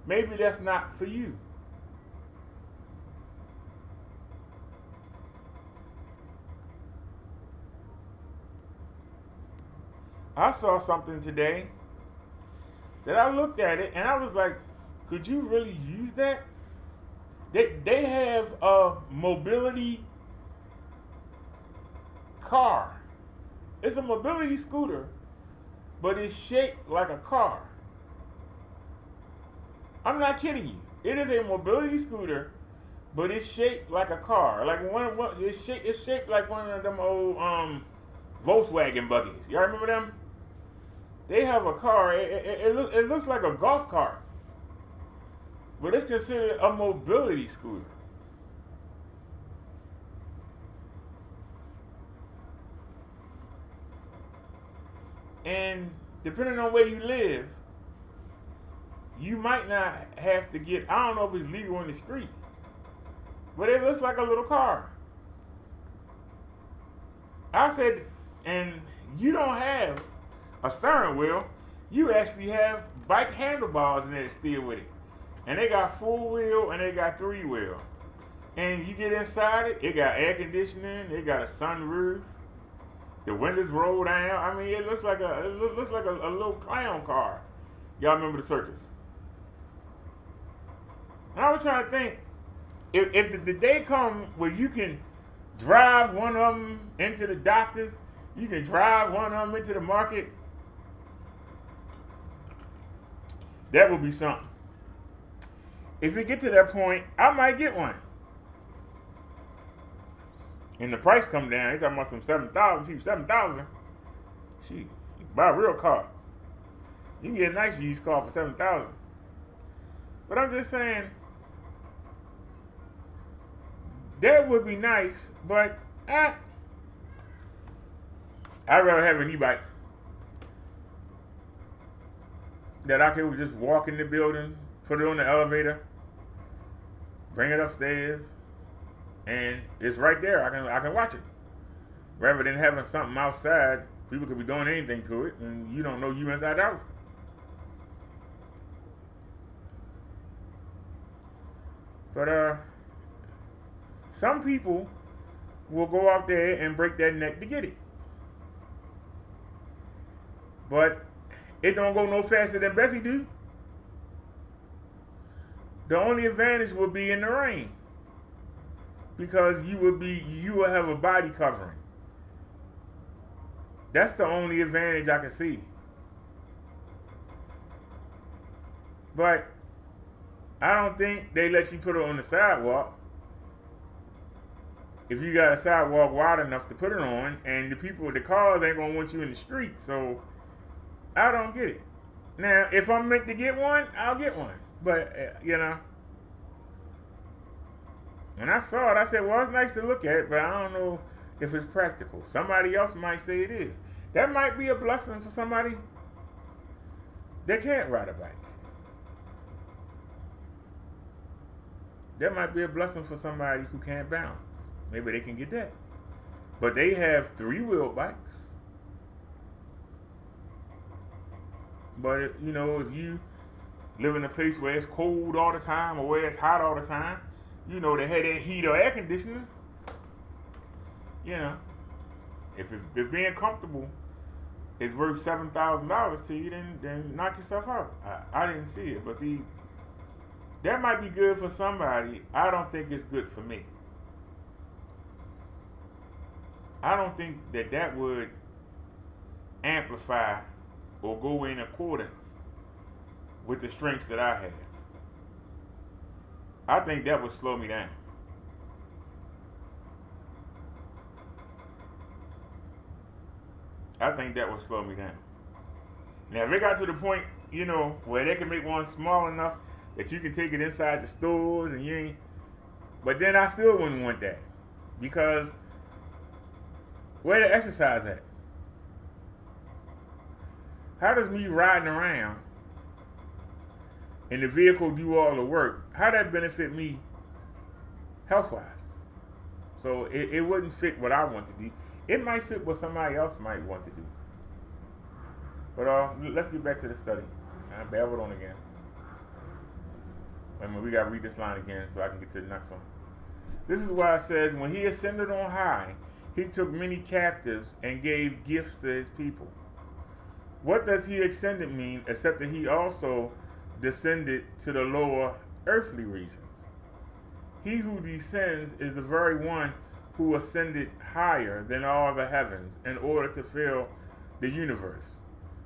Maybe that's not for you. I saw something today that I looked at it and I was like, could you really use that? They have a mobility car. It's a mobility scooter, but it's shaped like a car. I'm not kidding you. It is a mobility scooter, but it's shaped like a car. Like it's shaped like one of them old Volkswagen buggies. Y'all remember them? They have a car. It looks like a golf cart, but it's considered a mobility scooter. And depending on where you live, you might not have to get, I don't know if it's legal in the street, but it looks like a little car. I said, and you don't have a steering wheel, you actually have bike handlebars in there to steer with it. And they got 4-wheel and they got 3-wheel. And you get inside it, it got air conditioning, it got a sunroof, the windows roll down. I mean, it looks like a little clown car. Y'all remember the circus? And I was trying to think, if the day come where you can drive one of them into the doctors, you can drive one of them into the market, that would be something. If we get to that point, I might get one. And the price come down. They talking about some $7,000. See, $7,000. She, you can buy a real car. You can get a nice used car for $7,000. But I'm just saying, that would be nice. But I'd rather have an e-bike that I could just walk in the building, put it on the elevator, bring it upstairs, and it's right there. I can watch it. Rather than having something outside, people could be doing anything to it, and you don't know you inside out. But some people will go out there and break their neck to get it. But it don't go no faster than Bessie do. The only advantage would be in the rain, because you will have a body covering. That's the only advantage I can see. But I don't think they let you put it on the sidewalk. If you got a sidewalk wide enough to put it on, and the cars ain't gonna want you in the street, so I don't get it. Now, if I'm meant to get one, I'll get one. But, when I saw it, I said, well, it's nice to look at, but I don't know if it's practical. Somebody else might say it is. That might be a blessing for somebody that can't ride a bike. That might be a blessing for somebody who can't balance. Maybe they can get that. But they have 3-wheel bikes. But, if you live in a place where it's cold all the time or where it's hot all the time, they have that heat or air conditioning. If being comfortable is worth $7,000 to you, then knock yourself out. I didn't see it. But see, that might be good for somebody. I don't think it's good for me. I don't think that would amplify or go in accordance with the strengths that I have. I think that would slow me down. I think that would slow me down. Now, if it got to the point, where they can make one small enough that you can take it inside the stores and you ain't, but then I still wouldn't want that, because Where the exercise at? How does me riding around and the vehicle do all the work, how that benefit me health-wise? So it wouldn't fit what I want to do. It might fit what somebody else might want to do. But let's get back to the study. I babbled on again. And we got to read this line again so I can get to the next one. This is why it says, when he ascended on high, he took many captives and gave gifts to his people. What does he ascended mean except that he also descended to the lower earthly regions? He who descends is the very one who ascended higher than all the heavens in order to fill the universe.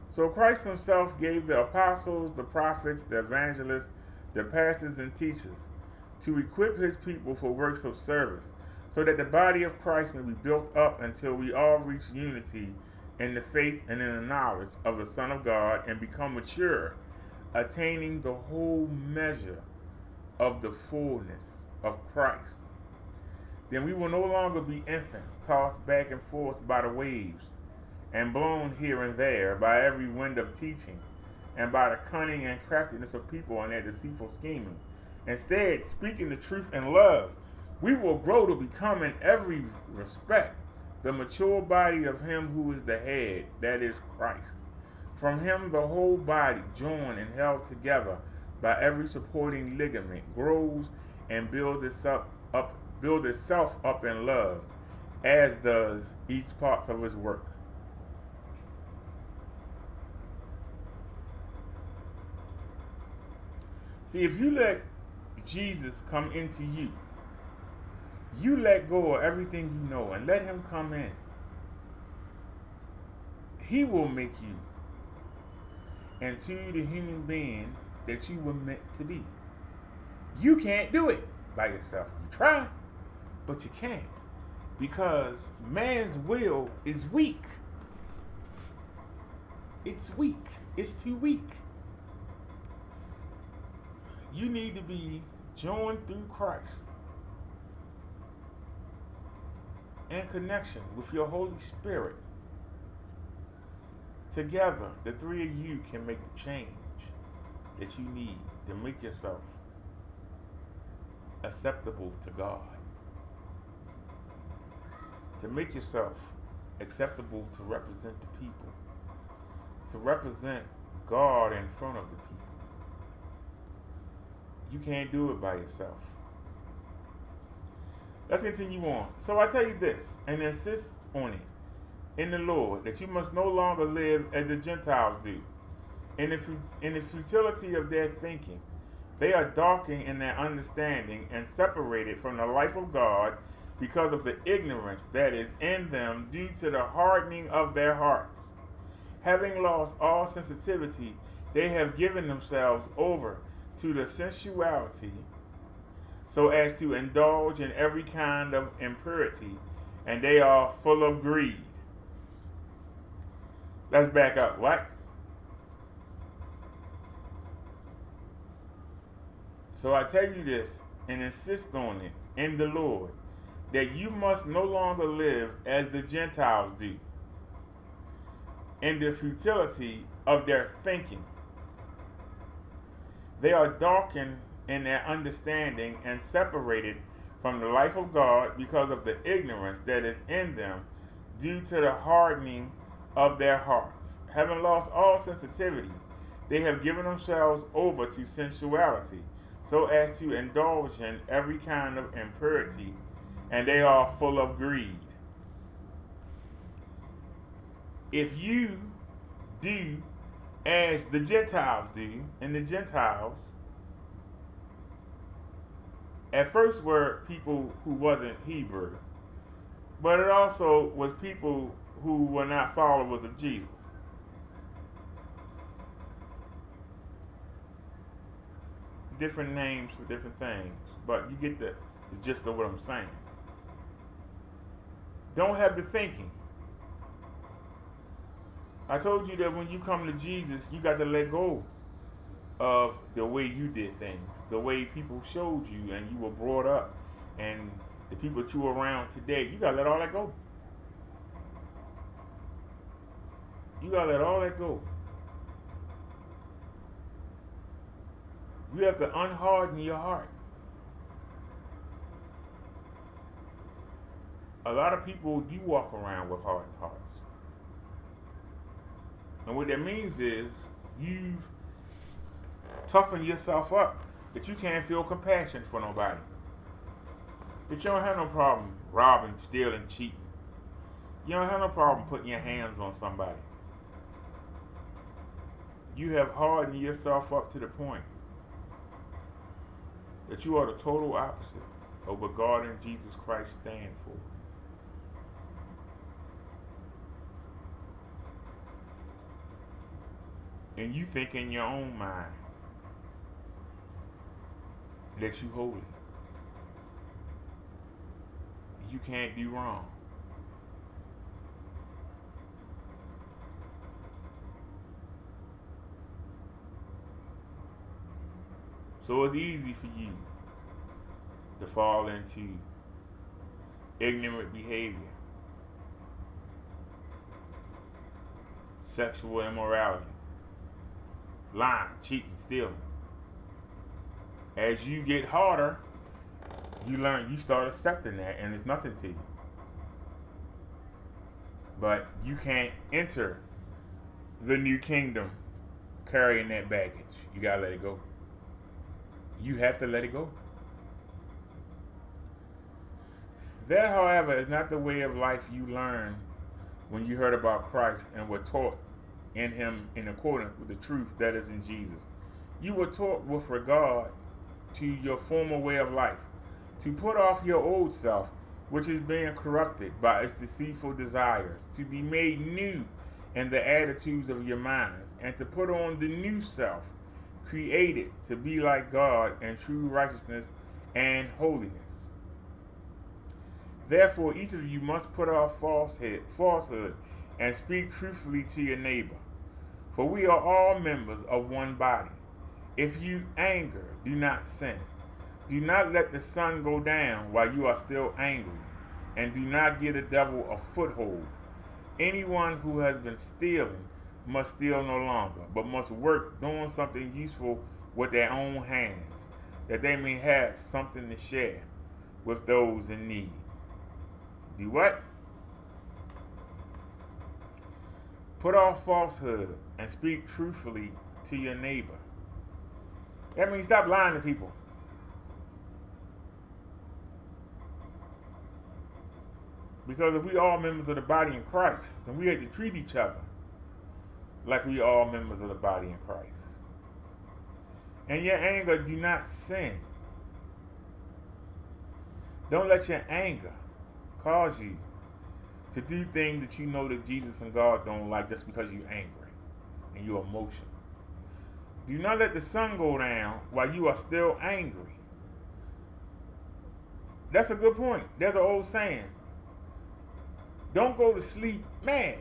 So Christ himself gave the apostles, the prophets, the evangelists, the pastors and teachers to equip his people for works of service, so that the body of Christ may be built up until we all reach unity in the faith and in the knowledge of the Son of God and become mature, attaining the whole measure of the fullness of Christ. Then we will no longer be infants, tossed back and forth by the waves, and blown here and there by every wind of teaching, and by the cunning and craftiness of people and their deceitful scheming. Instead, speaking the truth in love, we will grow to become in every respect the mature body of him who is the head, that is Christ. From him the whole body, joined and held together by every supporting ligament, grows and builds itself up in love, as does each part of his work. See, if you let Jesus come into you, you let go of everything you know and let him come in. He will make you into the human being that you were meant to be. You can't do it by yourself. You try, but you can't, because man's will is weak. It's weak. It's too weak. You need to be joined through Christ in connection with your Holy Spirit. Together, the three of you can make the change that you need to make yourself acceptable to God. To make yourself acceptable to represent the people. To represent God in front of the people. You can't do it by yourself. Let's continue on. So I tell you this, and insist on it in the Lord, that you must no longer live as the Gentiles do, in the futility of their thinking. They are darkened in their understanding and separated from the life of God because of the ignorance that is in them due to the hardening of their hearts. Having lost all sensitivity, they have given themselves over to the sensuality, so as to indulge in every kind of impurity, and they are full of greed. Let's back up. What? So I tell you this, and insist on it in the Lord, that you must no longer live as the Gentiles do, in the futility of their thinking. They are darkened in their understanding and separated from the life of God because of the ignorance that is in them due to the hardening of their hearts. Having lost all sensitivity, they have given themselves over to sensuality, so as to indulge in every kind of impurity, and they are full of greed. If you do as the Gentiles do, and the Gentiles at first were people who wasn't Hebrew, but it also was people who were not followers of Jesus. Different names for different things, but you get the gist of what I'm saying. Don't have the thinking. I told you that when you come to Jesus, you got to let go of the way you did things, the way people showed you and you were brought up, and the people that you were around today. You got to let all that go. You gotta let all that go. You have to unharden your heart. A lot of people do walk around with hardened hearts. And what that means is you've toughened yourself up that you can't feel compassion for nobody. That you don't have no problem robbing, stealing, cheating. You don't have no problem putting your hands on somebody. You have hardened yourself up to the point that you are the total opposite of what God and Jesus Christ stand for. And you think in your own mind that you holy. You can't do wrong. So it's easy for you to fall into ignorant behavior, sexual immorality, lying, cheating, stealing. As you get harder, you start accepting that, and it's nothing to you. But you can't enter the new kingdom carrying that baggage. You gotta let it go. You have to let it go. That, however, is not the way of life you learned when you heard about Christ and were taught in him in accordance with the truth that is in Jesus. You were taught with regard to your former way of life, to put off your old self, which is being corrupted by its deceitful desires, to be made new in the attitudes of your minds, and to put on the new self, created to be like God in true righteousness and holiness. Therefore, each of you must put off falsehood and speak truthfully to your neighbor. For we are all members of one body. If you anger, do not sin. Do not let the sun go down while you are still angry, and do not give the devil a foothold. Anyone who has been stealing must steal no longer, but must work doing something useful with their own hands, that they may have something to share with those in need. Do what? Put off falsehood and speak truthfully to your neighbor. That means stop lying to people. Because if we all members of the body in Christ, then we have to treat each other like we all members of the body in Christ. And your anger, do not sin. Don't let your anger cause you to do things that you know that Jesus and God don't like just because you're angry and you're emotional. Do not let the sun go down while you are still angry. That's a good point. There's an old saying. Don't go to sleep mad.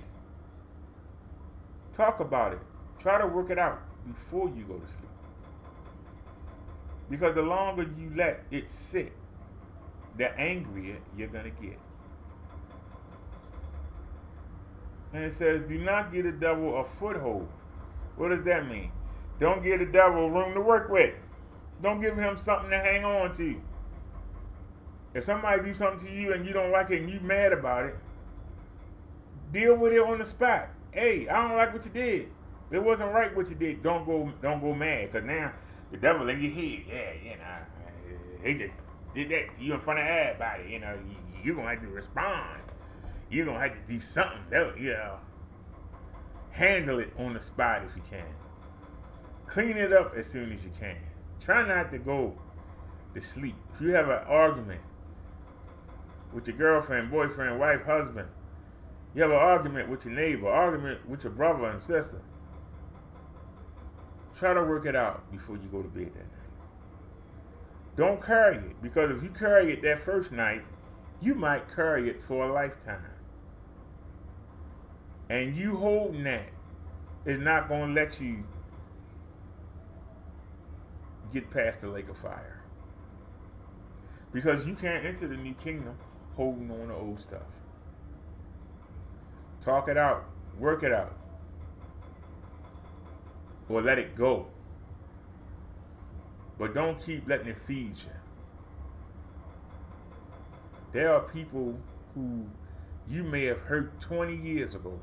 Talk about it. Try to work it out before you go to sleep. Because the longer you let it sit, the angrier you're going to get. And it says, do not give the devil a foothold. What does that mean? Don't give the devil room to work with. Don't give him something to hang on to. If somebody do something to you and you don't like it and you mad about it, deal with it on the spot. Hey, I don't like what you did. It wasn't right what you did. Don't go mad, because now the devil in your head. Yeah, he just did that to you in front of everybody. You're gonna have to respond. You're gonna have to do something. Handle it on the spot if you can. Clean it up as soon as you can. Try not to go to sleep. If you have an argument with your girlfriend, boyfriend, wife, husband, you have an argument with your neighbor, argument with your brother and sister, try to work it out before you go to bed that night. Don't carry it, because if you carry it that first night, you might carry it for a lifetime. And you holding that is not going to let you get past the lake of fire. Because you can't enter the new kingdom holding on to old stuff. Talk it out. Work it out. or let it go. But don't keep letting it feed you. There are people who you may have hurt 20 years ago.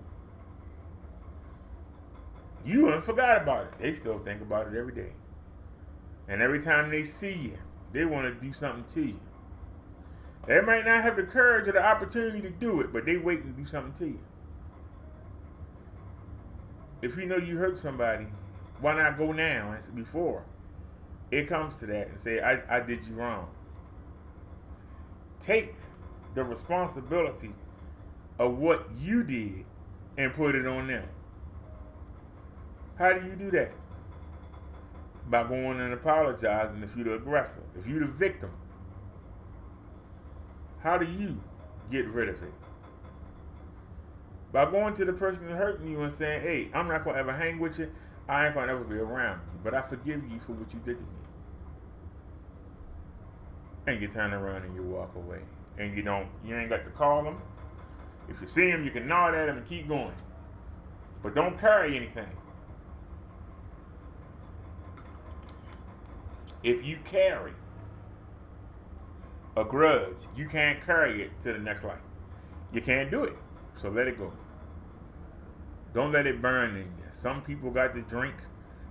You ain't forgot about it. They still think about it every day. And every time they see you, they want to do something to you. They might not have the courage or the opportunity to do it, but they wait to do something to you. If you know you hurt somebody, why not go now and before it comes to that and say, I did you wrong. Take the responsibility of what you did and put it on them. How do you do that? By going and apologizing if you're the aggressor, if you're the victim. How do you get rid of it? By going to the person that's hurting you and saying, hey, I'm not going to ever hang with you. I ain't going to ever be around you. But I forgive you for what you did to me. And you turn around and you walk away. And you ain't got to call them. If you see them, you can nod at them and keep going. But don't carry anything. If you carry a grudge, you can't carry it to the next life. You can't do it. So let it go. Don't let it burn in you. Some people got to drink.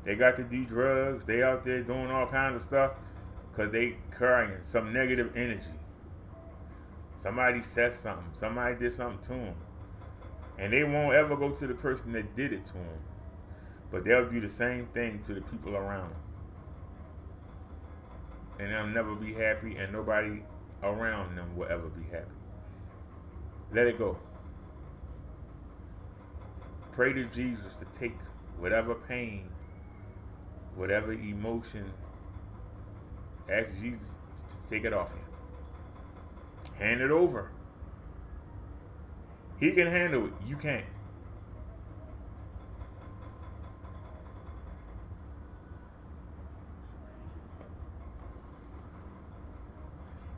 They got to do drugs. They out there doing all kinds of stuff because they carrying some negative energy. Somebody said something. Somebody did something to them. And they won't ever go to the person that did it to them. But they'll do the same thing to the people around them. And they'll never be happy, and nobody around them will ever be happy. Let it go. Pray to Jesus to take whatever pain, whatever emotions. Ask Jesus to take it off you. Hand it over. He can handle it. You can't.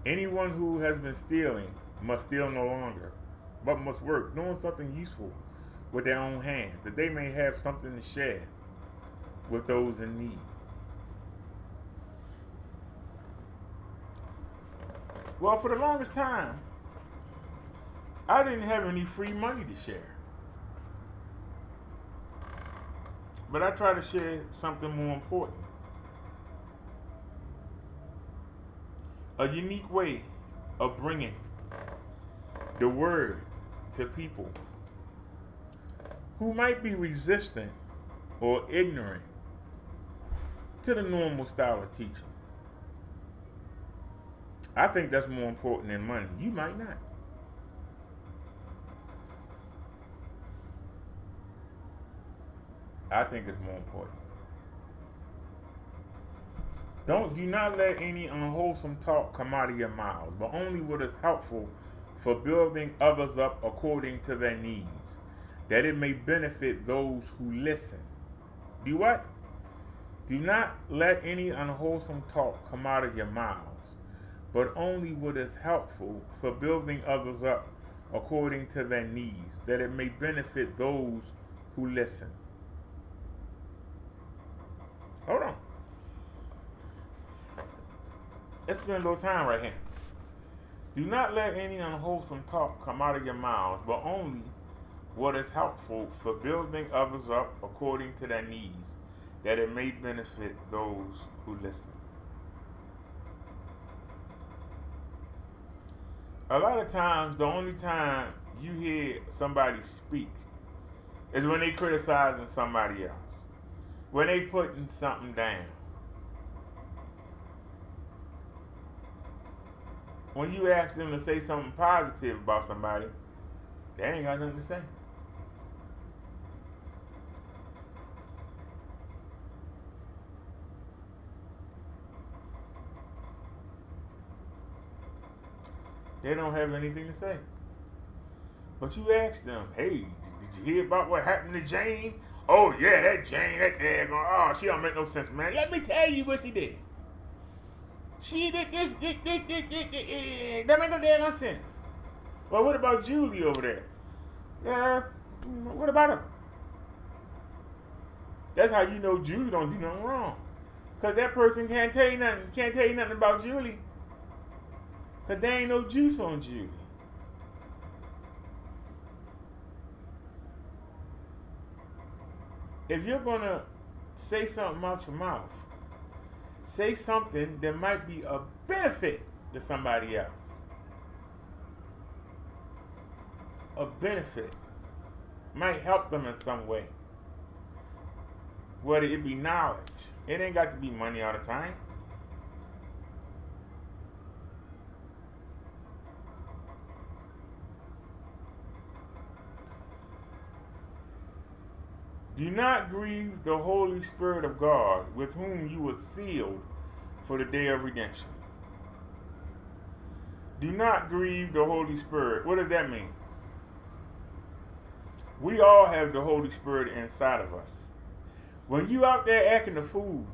Anyone who has been stealing must steal no longer, but must work, doing something useful with their own hands, that they may have something to share with those in need. Well, for the longest time, I didn't have any free money to share. But I try to share something more important. A unique way of bringing the word to people who might be resistant or ignorant to the normal style of teaching. I think that's more important than money. You might not. I think it's more important. Do not let any unwholesome talk come out of your mouths, but only what is helpful for building others up according to their needs, that it may benefit those who listen. Do what? Do not let any unwholesome talk come out of your mouths, but only what is helpful for building others up according to their needs, that it may benefit those who listen. Hold on. Let's spend a little time right here. Do not let any unwholesome talk come out of your mouths, but only what is helpful for building others up according to their needs, that it may benefit those who listen. A lot of times, the only time you hear somebody speak is when they criticizing somebody else, when they putting something down. When you ask them to say something positive about somebody, they ain't got nothing to say. They don't have anything to say. But you ask them, hey, did you hear about what happened to Jane? Oh yeah, that Jane, that there going, oh, she don't make no sense, man. Let me tell you what she did. She did this, that make no damn sense. Well, what about Julie over there? Yeah, what about her? That's how you know Julie don't do nothing wrong. Because that person can't tell you nothing about Julie. Because there ain't no juice on Julie. If you're going to say something out your mouth, say something that might be a benefit to somebody else. A benefit. Might help them in some way. Whether it be knowledge. It ain't got to be money all the time. Do not grieve the Holy Spirit of God, with whom you were sealed for the day of redemption. Do not grieve the Holy Spirit. What does that mean? We all have the Holy Spirit inside of us. When you out there acting a fool,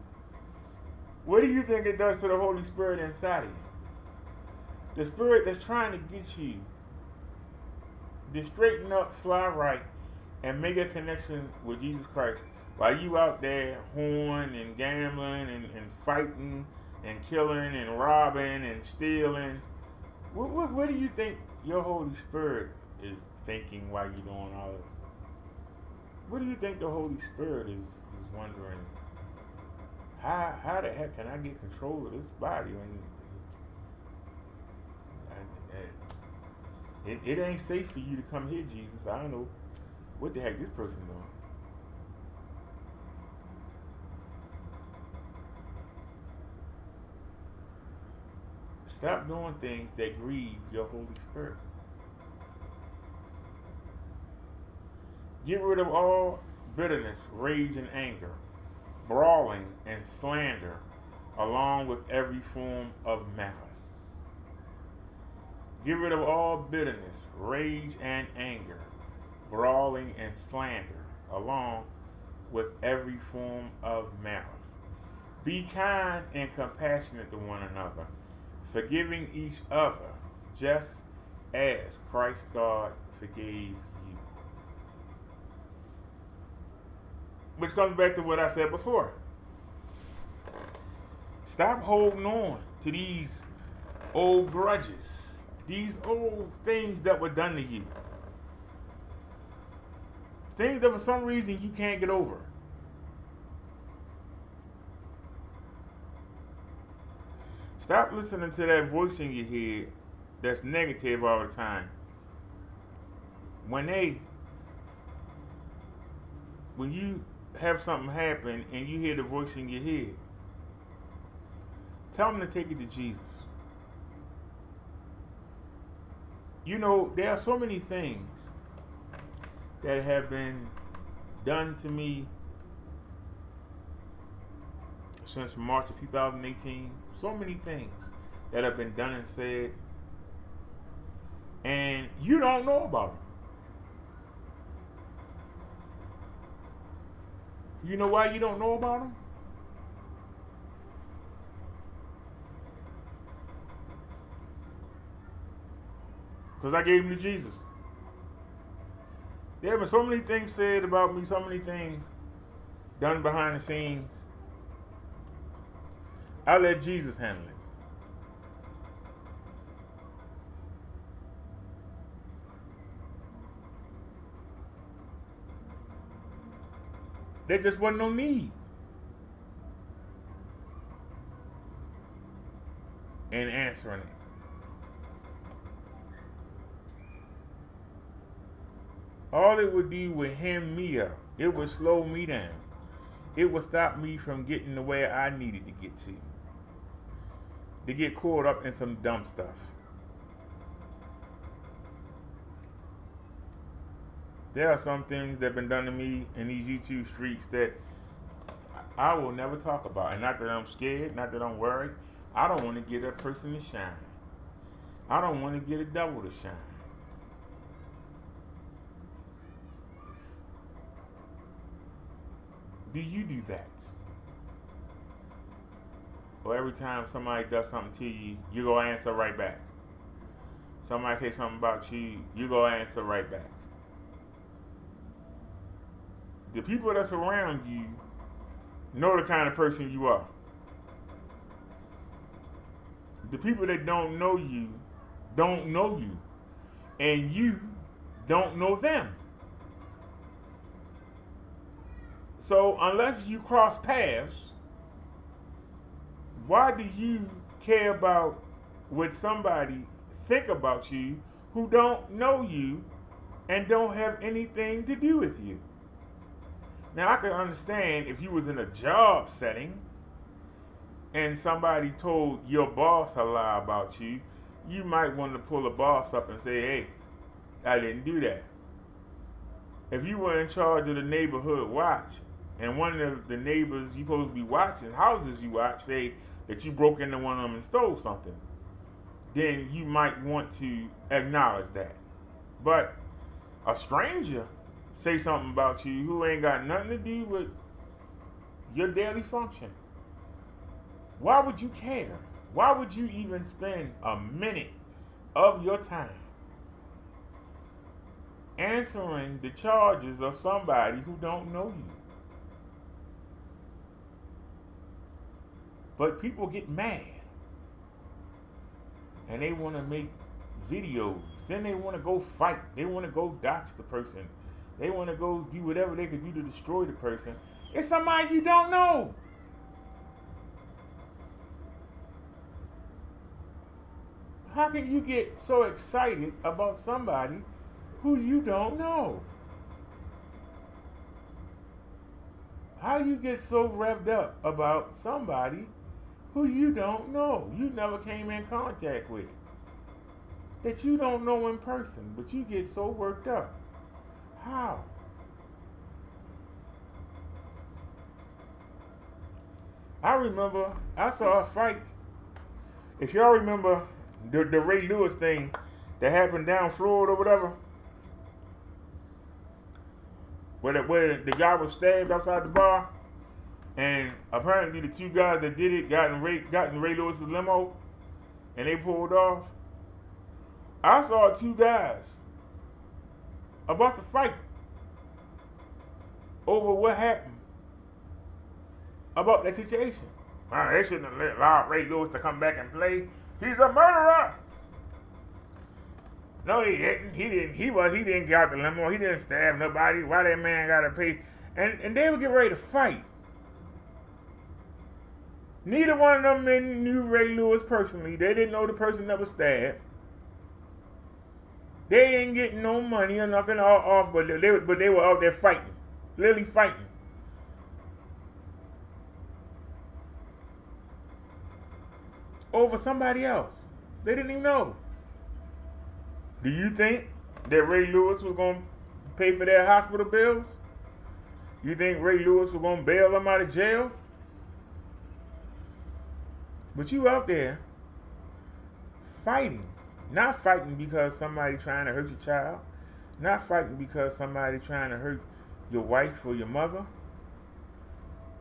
what do you think it does to the Holy Spirit inside of you? The Spirit that's trying to get you to straighten up, fly right, and make a connection with Jesus Christ. While you out there whoring and gambling and fighting and killing and robbing and stealing, what do you think your Holy Spirit is thinking while you're doing all this? What do you think the Holy Spirit is wondering? How the heck can I get control of this body when it ain't safe for you to come here, Jesus? I don't know what the heck this person doing. Stop doing things that grieve your Holy Spirit. Get rid of all bitterness, rage, and anger, brawling and slander, along with every form of malice. Get rid of all bitterness, rage, and anger, brawling and slander, along with every form of malice. Be kind and compassionate to one another, forgiving each other, just as Christ God forgave you. Which comes back to what I said before. Stop holding on to these old grudges, these old things that were done to you. Things that for some reason you can't get over. Stop listening to that voice in your head that's negative all the time. When you have something happen and you hear the voice in your head, tell them to take it to Jesus. You know, there are so many things that have been done to me since March of 2018. So many things that have been done and said, and you don't know about them. You know why you don't know about them? Because I gave them to Jesus. There have been so many things said about me, so many things done behind the scenes. I let Jesus handle it. There just wasn't no need in answering it. All it would do would hem me up. It would slow me down. It would stop me from getting to where I needed to get to get caught up in some dumb stuff. There are some things that have been done to me in these YouTube streets that I will never talk about. And not that I'm scared, not that I'm worried. I don't want to get a person to shine. I don't want to get a devil to shine. Do you do that? Or every time somebody does something to you, you go answer right back. Somebody say something about you, you go answer right back. The people that's around you know the kind of person you are. The people that don't know you, and you don't know them. So unless you cross paths, why do you care about what somebody think about you who don't know you and don't have anything to do with you? Now I can understand if you was in a job setting and somebody told your boss a lie about you, you might want to pull the boss up and say, hey, I didn't do that. If you were in charge of the neighborhood watch and one of the neighbors you supposed to be watching, houses you watch, say that you broke into one of them and stole something, then you might want to acknowledge that. But a stranger say something about you who ain't got nothing to do with your daily function. Why would you care? Why would you even spend a minute of your time answering the charges of somebody who don't know you? But people get mad and they want to make videos. Then they want to go fight. They want to go dox the person. They want to go do whatever they could do to destroy the person. It's somebody you don't know. How can you get so excited about somebody who you don't know? How you get so revved up about somebody who you don't know, you never came in contact with, that you don't know in person, but you get so worked up? How? I remember I saw a fight. If y'all remember the Ray Lewis thing that happened down Florida or whatever, where the guy was stabbed outside the bar, and apparently the two guys that did it got in Ray Lewis's limo, and they pulled off. I saw two guys about to fight over what happened about that situation. Man, they shouldn't have allowed Ray Lewis to come back and play. He's a murderer. No, he didn't. He didn't get out the limo. He didn't stab nobody. Why that man gotta pay? And they would get ready to fight. Neither one of them men knew Ray Lewis personally. They didn't know the person that was stabbed. They ain't getting no money or nothing off, but they were out there fighting, literally fighting. Over somebody else. They didn't even know. Do you think that Ray Lewis was going to pay for their hospital bills? You think Ray Lewis was going to bail them out of jail? But you out there fighting. Not fighting because somebody trying to hurt your child. Not fighting because somebody trying to hurt your wife or your mother.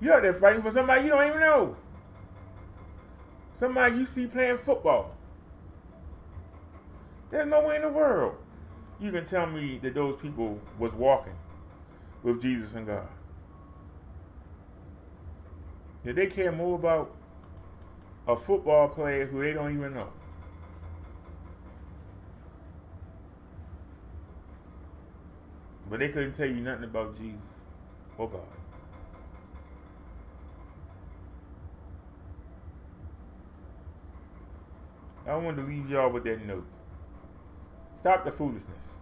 You out there fighting for somebody you don't even know. Somebody you see playing football. There's no way in the world you can tell me that those people was walking with Jesus and God. That they care more about a football player who they don't even know. But they couldn't tell you nothing about Jesus or God. I wanted to leave y'all with that note. Stop the foolishness.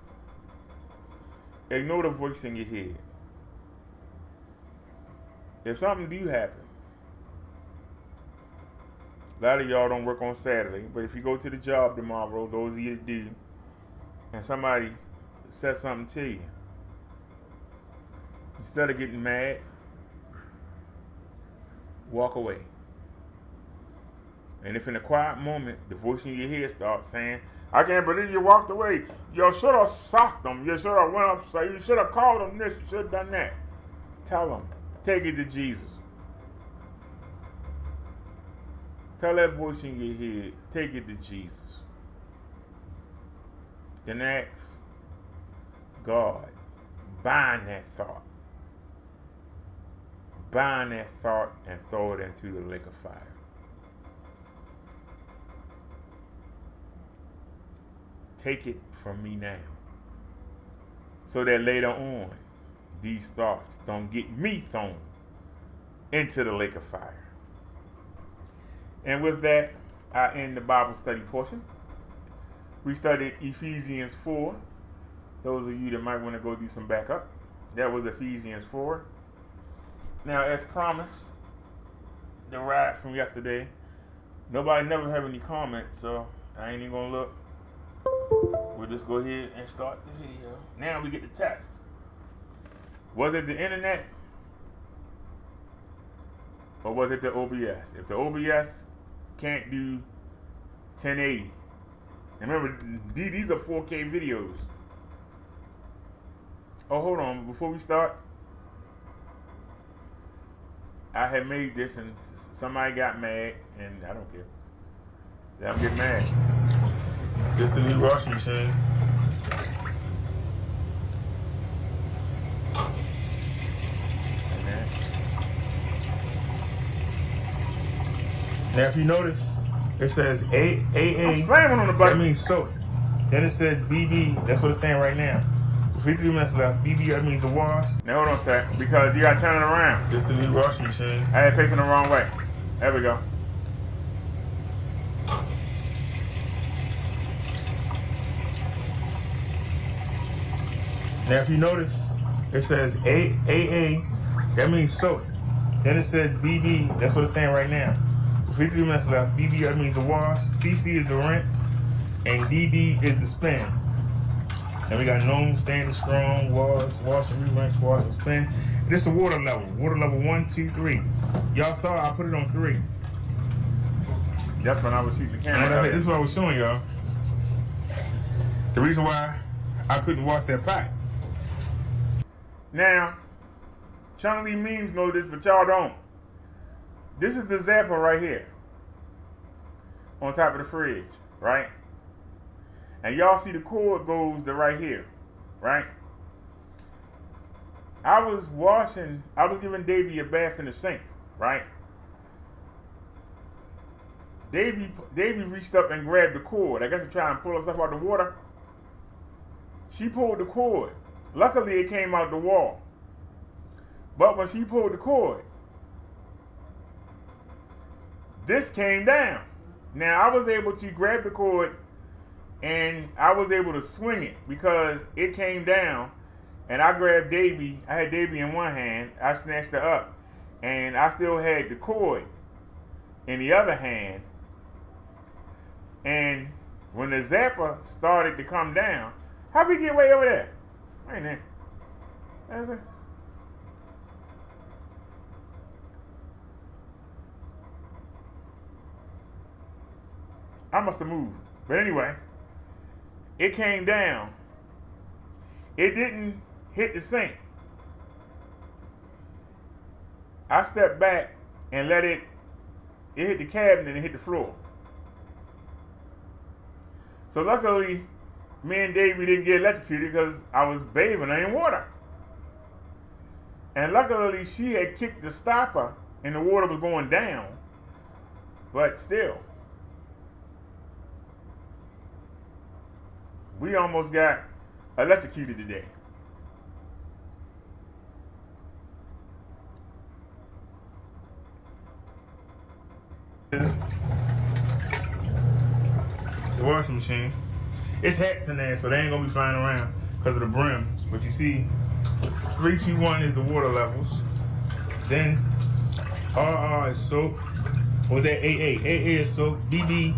Ignore the voice in your head. If something do happen, a lot of y'all don't work on Saturday, but if you go to the job tomorrow, those of you that do, and somebody says something to you, instead of getting mad, walk away. And if in a quiet moment, the voice in your head starts saying, I can't believe you walked away. You should have socked them. You should have went upside. You should have called them this. You should have done that. Tell them. Take it to Jesus. Tell that voice in your head, take it to Jesus. Then ask God, bind that thought. bind that thought and throw it into the lake of fire. Take it from me now, so that later on, these thoughts don't get me thrown into the lake of fire. And with that, I end the Bible study portion. We studied Ephesians 4. Those of you that might want to go do some backup, that was Ephesians 4. Now, as promised, the ride from yesterday, nobody never have any comments, so I ain't even going to look. We'll just go ahead and start the video. Now we get the test. Was it the internet? Or was it the OBS? If the OBS can't do 1080, and remember, these are 4K videos. Oh, hold on. Before we start, I had made this and somebody got mad, and I don't care. I'm getting mad. This the new washing machine. Now, if you notice, it says AA. I'm slamming on the button. That means soak. Then it says BB. That's what it's saying right now. 53 minutes left. BB, that means the wash. Now, hold on a sec, because you got to turn it around. This the new washing machine. I had facing the wrong way. There we go. Now, if you notice, it says AA. That means soak. Then it says BB. That's what it's saying right now. 53 minutes left. BB, that means the wash. CC is the rinse. And DD is the spin. And we got known, standing, strong, wash and re-rinse, wash and spin. This is the water level. Water level 1, 2, 3. Y'all saw I put it on 3. That's when I was shooting the camera. This is what I was showing y'all. The reason why I couldn't wash that pot. Now, Chung Lee memes know this, but y'all don't. This is the zapper right here. On top of the fridge, right? And y'all see the cord goes to right here, right? I was giving Davey a bath in the sink, right? Davey reached up and grabbed the cord. I guess to try and pull herself out of the water. She pulled the cord. Luckily, it came out the wall. But when she pulled the cord, this came down. Now, I was able to grab the cord and I was able to swing it because it came down and I grabbed Davey. I had Davey in one hand. I snatched her up and I still had the cord in the other hand. And when the zapper started to come down, how'd we get way over there? Right there. That's it. I must have moved. But anyway, it came down. It didn't hit the sink. I stepped back and let it hit the cabinet and it hit the floor. So luckily, me and Davey didn't get electrocuted because I was bathing her in water. And luckily, she had kicked the stopper and the water was going down. But still, we almost got electrocuted today. The washing machine. It's hats in there, so they ain't gonna be flying around because of the brims. But you see, 3, 2, 1 is the water levels. Then RR is soap. Or that AA? AA is soap. BB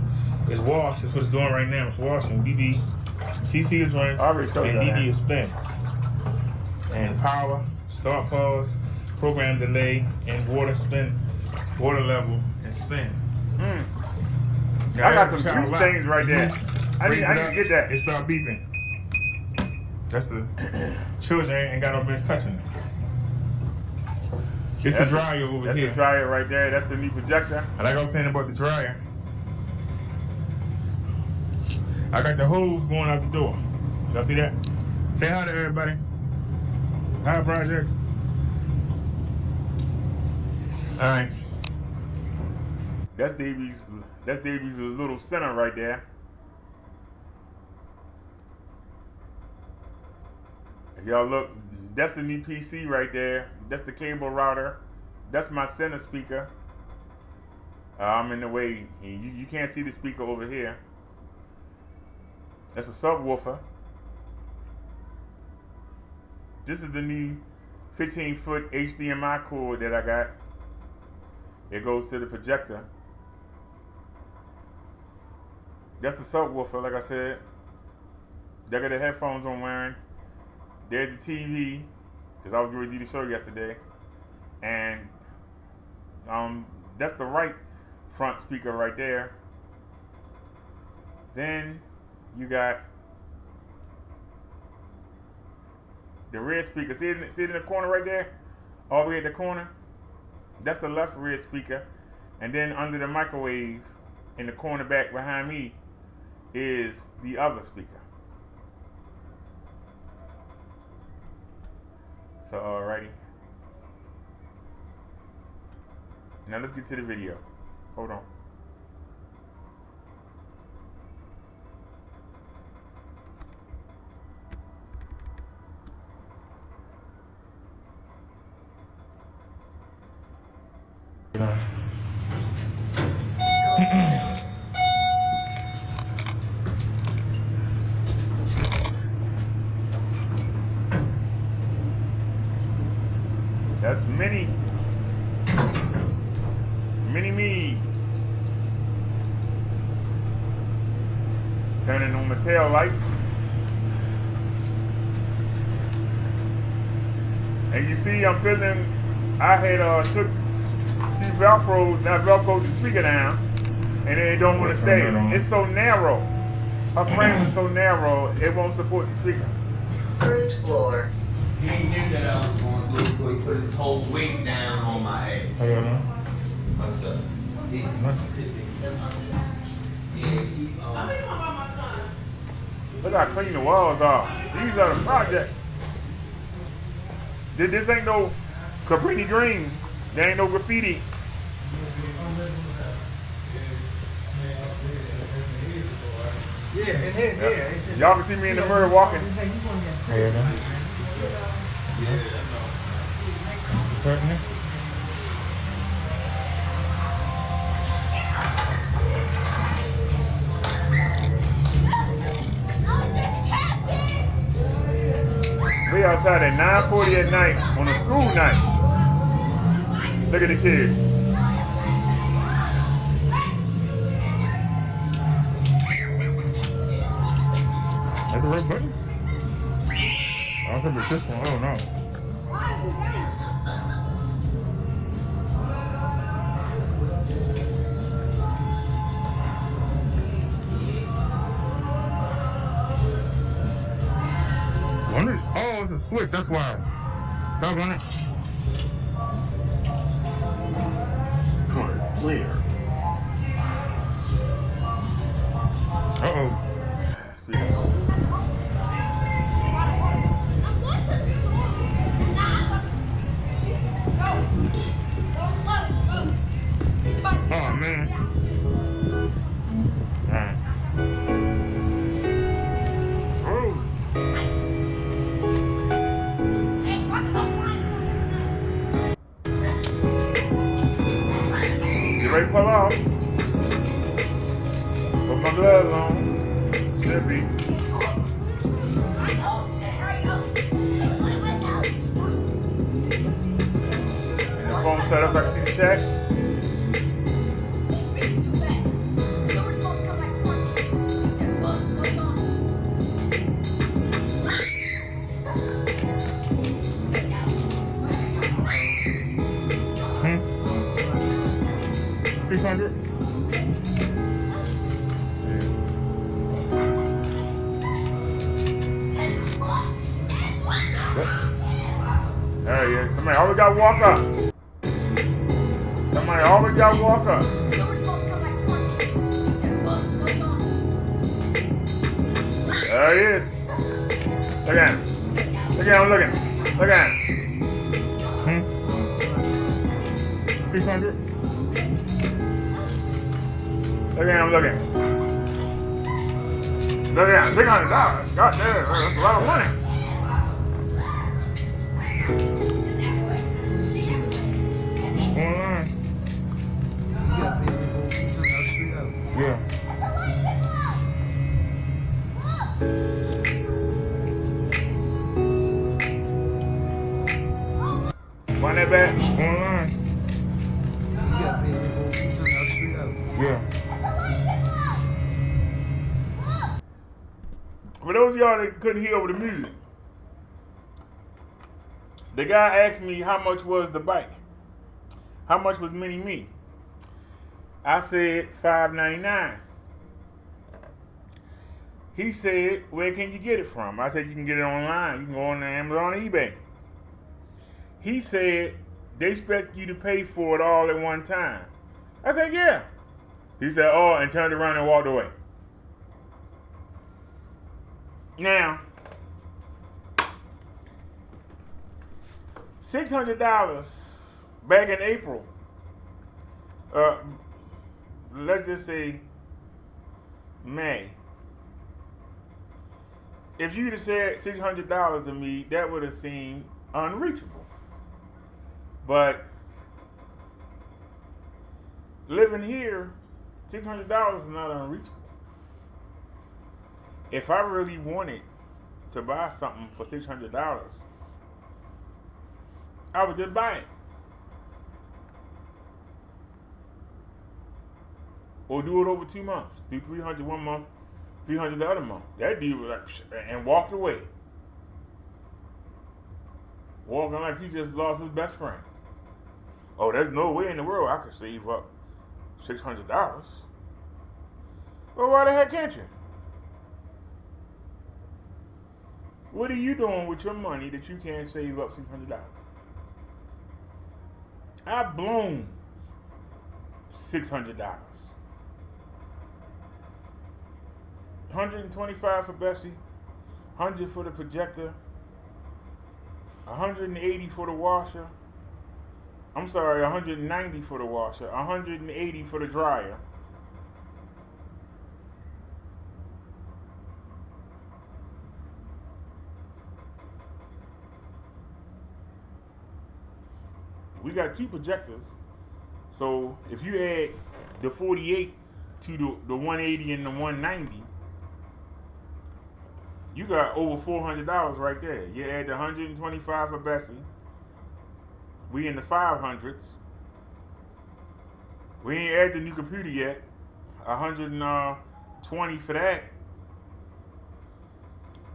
is wash. That's what it's doing right now. It's washing. BB. CC is rinse. And DD is spin. And power, start, pause, program delay, and water spin, water level, and spin. Now, I got some juice things right there. I need to get that. It start beeping. That's the children ain't got no business touching it. It's the dryer over here. That's the dryer right there. That's the new projector. And like I was saying about the dryer, I got the hose going out the door. Y'all see that? Say hi to everybody. Hi, projects. Alright. That's Davy's little center right there. If y'all look, that's the new PC right there. That's the cable router. That's my center speaker. I'm in the way. You can't see the speaker over here. That's a subwoofer. This is the new 15-foot HDMI cord that I got. It goes to the projector. That's the subwoofer, like I said. They got the headphones I'm wearing. There's the TV, because I was going to do the show yesterday. And that's the right front speaker right there. Then you got the rear speaker. See it in the corner right there? All the way at the corner? That's the left rear speaker. And then under the microwave in the corner back behind me is the other speaker. So alrighty. Now let's get to the video. Hold on. That's mini me. Turning on the tail light. And you see I had took two Velcros, now Velcroed the speaker down, and it don't want to stay. It's so narrow. Her frame is so narrow, it won't support the speaker. First floor. He knew that I was going to do it, so he put his whole weight down on my ass. How you doing? What's up? Look how clean the walls are. These are the projects. This ain't no Cabrini Green. There ain't no graffiti. Yeah, and then, yeah. It's just, y'all can see me in the mirror walking. Certainly. We outside at 9:40 at night on a school night. Look at the kids. That's the right button? I don't think it's this one. Oh no. Oh, it's a switch, that's why. Stop on it. Clear. Uh-oh. Oh, man. Alright. You ready to pull off? Put my gloves on. Should be. And the phone set up, I can see the chat. $600. There he is. Somebody always got to walk up. Somebody always got to walk up. There he is. Look at him. Look at him looking. Look at him. 600? Look at him looking. Look at him, $600. God damn, that's a lot of money. Online. You gotta pay that whole $600 straight out. Yeah. Run that back online. You gotta pay that whole $600 straight out. Yeah. For those of y'all that couldn't hear over the music, the guy asked me how much was the bike. How much was Mini Me? I said $5.99. He said, where can you get it from? I said, you can get it online. You can go on Amazon or eBay. He said, they expect you to pay for it all at one time. I said, yeah. He said, oh, and turned around and walked away. Now, $600 back in April. Let's just say May. If you'd have said $600 to me, that would have seemed unreachable. But living here, $600 is not unreachable. If I really wanted to buy something for $600, I would just buy it. Or do it over 2 months. Do $300 one month, $300 the other month. That dude was like, and walked away. Walking like he just lost his best friend. Oh, there's no way in the world I could save up $600. Well, why the heck can't you? What are you doing with your money that you can't save up $600? I've blown $600. $125 for Bessie, $100 for the projector, $180 for the washer. I'm sorry, $190 for the washer, $180 for the dryer. We got 2 projectors, so if you add the 48 to the 180 and the 190, you got over $400 right there. You add the 125 for Bessie. We in the 500s. We ain't add the new computer yet. 120 for that.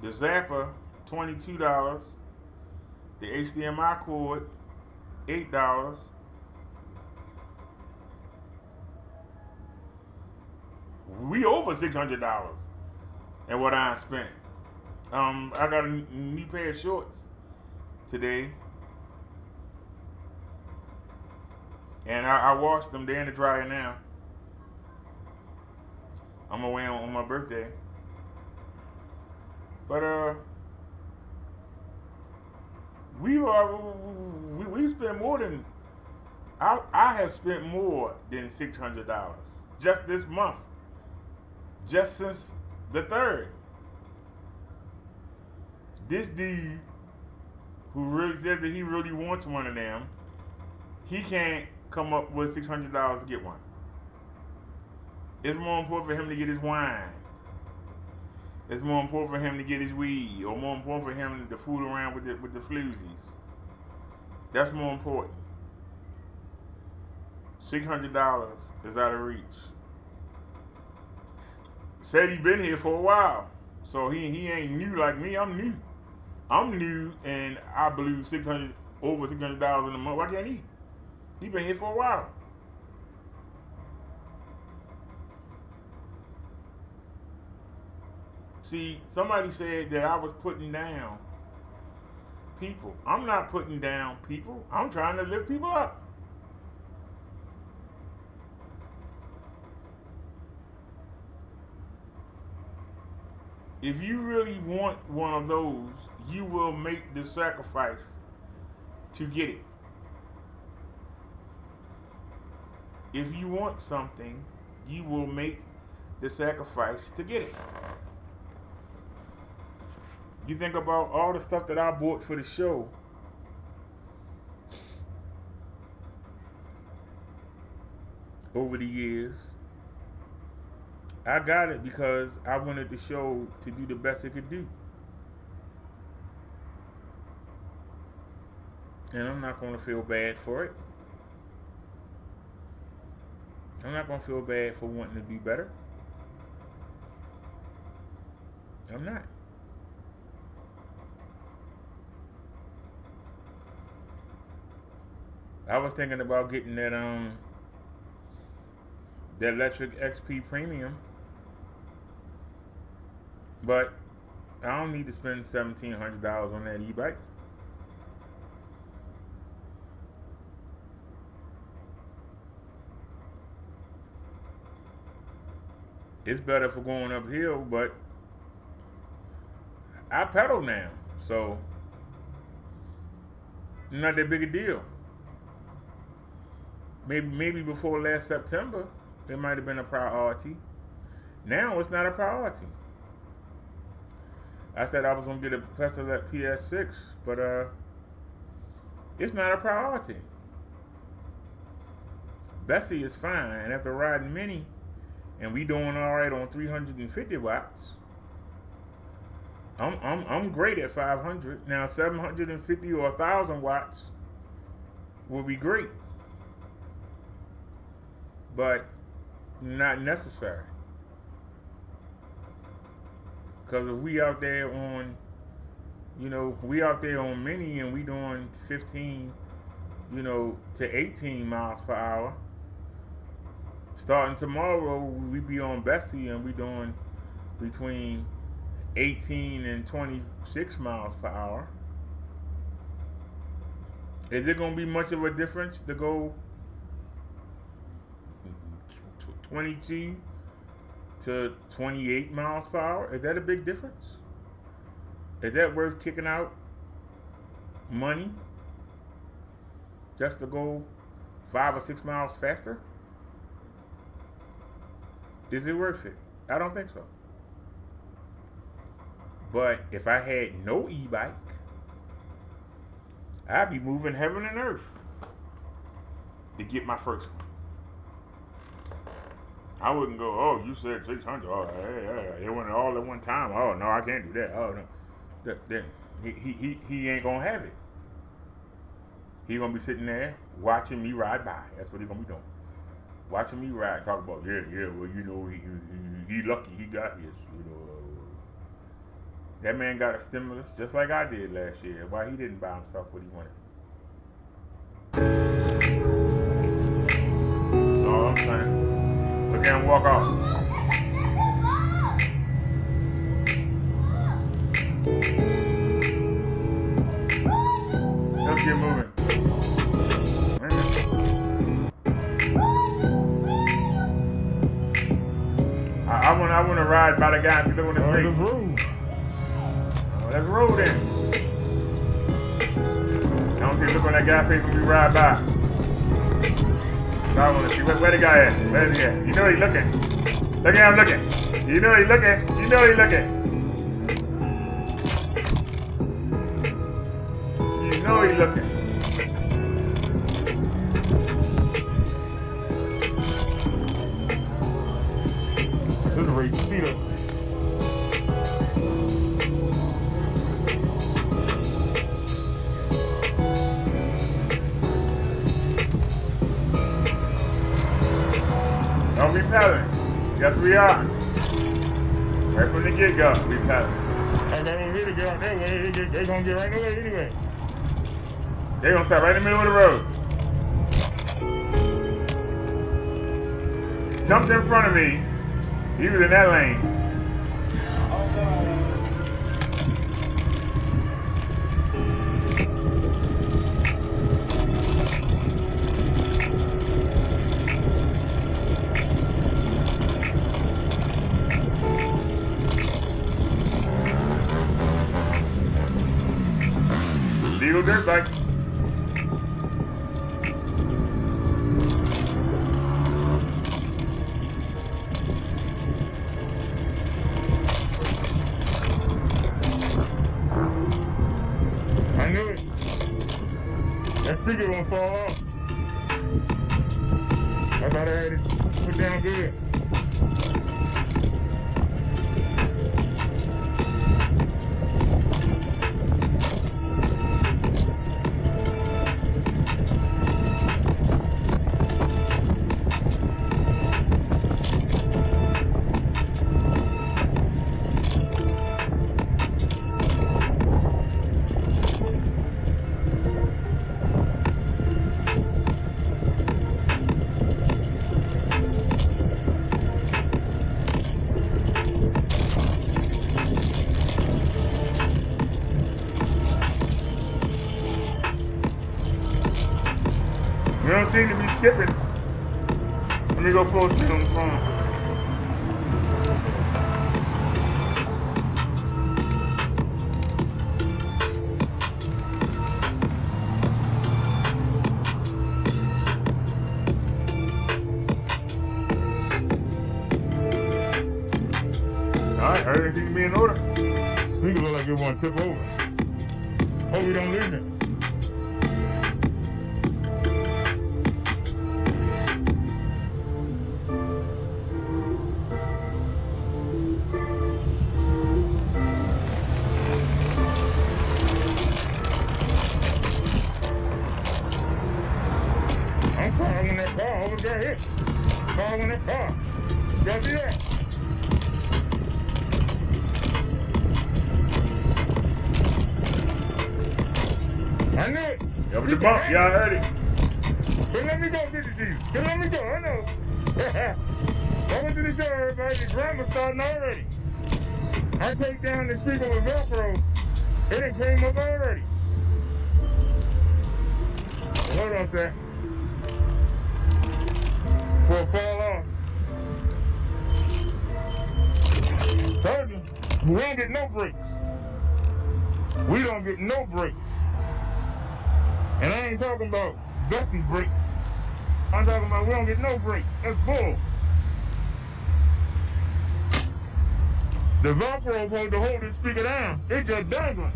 The Zapper, $22. The HDMI cord, $8. We over $600 and what I spent. I got a new pair of shorts today, and I washed them. They're in the dryer now. I'm gonna wear them on my birthday. But we spent more than I have spent more than $600 just this month, just since the 3rd. This dude who really says that he really wants one of them, he can't come up with $600 to get one. It's more important for him to get his wine. It's more important for him to get his weed, or more important for him to fool around with the floozies. That's more important. $600 is out of reach. Said he been here for a while, so he ain't new like me. I'm new. I'm new, and I blew over $600 in a month. Why can't he? He been here for a while. See, somebody said that I was putting down people. I'm not putting down people. I'm trying to lift people up. If you really want one of those, you will make the sacrifice to get it. if you want something, you will make the sacrifice to get it. You think about all the stuff that I bought for the show. Over the years, I got it because I wanted the show to do the best it could do. And I'm not going to feel bad for it. I'm not going to feel bad for wanting to do better. I'm not. I was thinking about getting that electric XP Premium, but I don't need to spend $1,700 on that e-bike. It's better for going uphill, but I pedal now, so not that big a deal. Maybe before last September, it might have been a priority. Now it's not a priority. I said I was going to get a Pestilent PS6, but it's not a priority. Bessie is fine, and after riding Mini, and we doing all right on 350 watts. I'm great at 500. Now 750 or 1,000 watts will be great, but not necessary. Because if we out there on, we out there on Mini and we doing 15, to 18 miles per hour. Starting tomorrow, we be on Bessie and we doing between 18 and 26 miles per hour. Is it going to be much of a difference to go 22 to 28 miles per hour? Is that a big difference? Is that worth kicking out money just to go 5 or 6 miles faster? Is it worth it? I don't think so. But if I had no e-bike, I'd be moving heaven and earth to get my first one. I wouldn't go, oh, you said 600. Oh, it went all at one time. Oh, no, I can't do that. Oh, no. Then he ain't going to have it. He going to be sitting there watching me ride by. That's what he going to be doing. Watching me ride, talk about, well, he lucky he got his, That man got a stimulus just like I did last year. Why he didn't buy himself what he wanted. That's all I'm saying. Look at him walk off. Let's get moving. I want to ride by the guys who live on the street. Let's roll then. I don't see look on that guy face when we ride by. So I want to see where the guy at. Where's he at? You know he's looking. Look at him looking. You know he's looking. You know he's looking. You know he's looking. This is a race speeder. Don't be paddling. Yes, we are. Right from the get-go, we paddling. And they don't really get out that way. They're going to get right away anyway. They're going to stop right in the middle of the road. Jumped in front of me. He was in that lane. Legal dirt bike. speaker won't fall off. I thought I had it put down good. We don't seem to be skipping. Let me go full speed on the phone. Alright, everything seems to be in order. Speaker look like it want to tip over. Hope we don't lose it. Car when that car almost got hit. Car when that car. Y'all see that? I knew it. That was the bump. Y'all heard it. Don't let me go, 50G. Don't let me go. I know. Welcome to the show, everybody. The drama's starting already. I take down the speaker with Velcro. It done came up already. Hold on a sec. Before it fall off. Told you, we don't get no breaks. We don't get no breaks. And I ain't talking about Bessie breaks. I'm talking about we don't get no breaks. That's bull. The Velcro supposed to hold this speaker down. It's just dangling.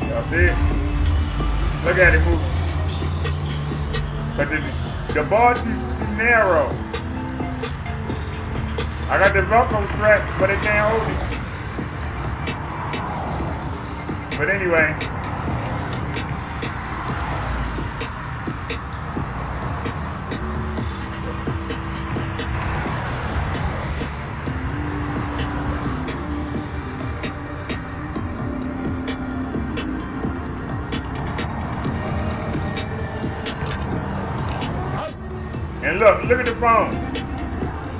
Y'all see it? Look at it moving. But the bar too narrow. I got the Velcro strap, but it can't hold it. But anyway. And look at the phone.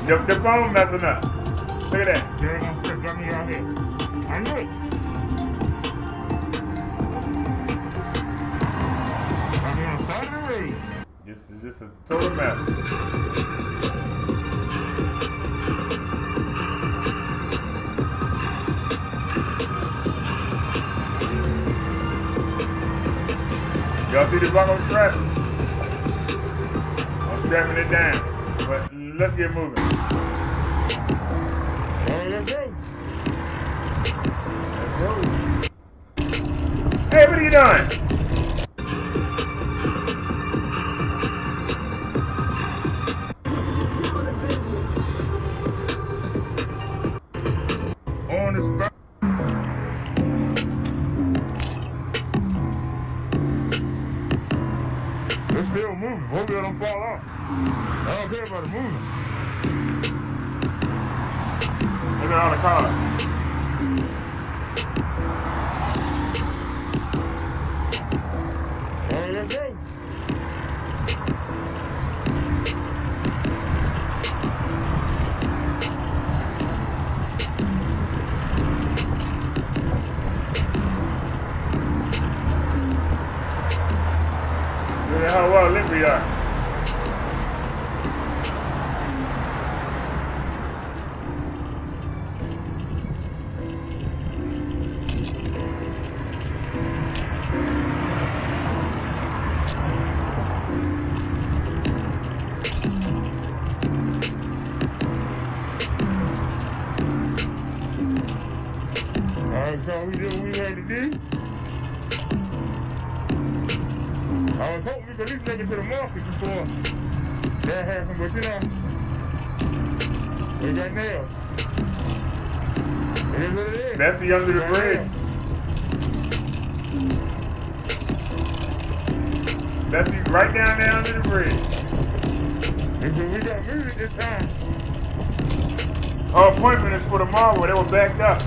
The phone messing up. Look at that. Jerry gonna strip got me out here. I knew it. I'm on the side of the road. This is just a total mess. Y'all see the buckle straps? Strapping it down, but let's get moving. Oh, let's go. Let's go. Hey, what are you doing? On the spot. It's still moving. Hope it don't fall off. I don't care about it moving. Look at all the cars. Oh, let's go. Look at how well lit we are. Alright, so we did what we had to do. I was hoping we could at least make it to the market before that happened, but you know, we got nailed. It is what it is. Bessie under the bridge. Bessie's right down there under the bridge. And we got music this time. Our appointment is for tomorrow. They were backed up.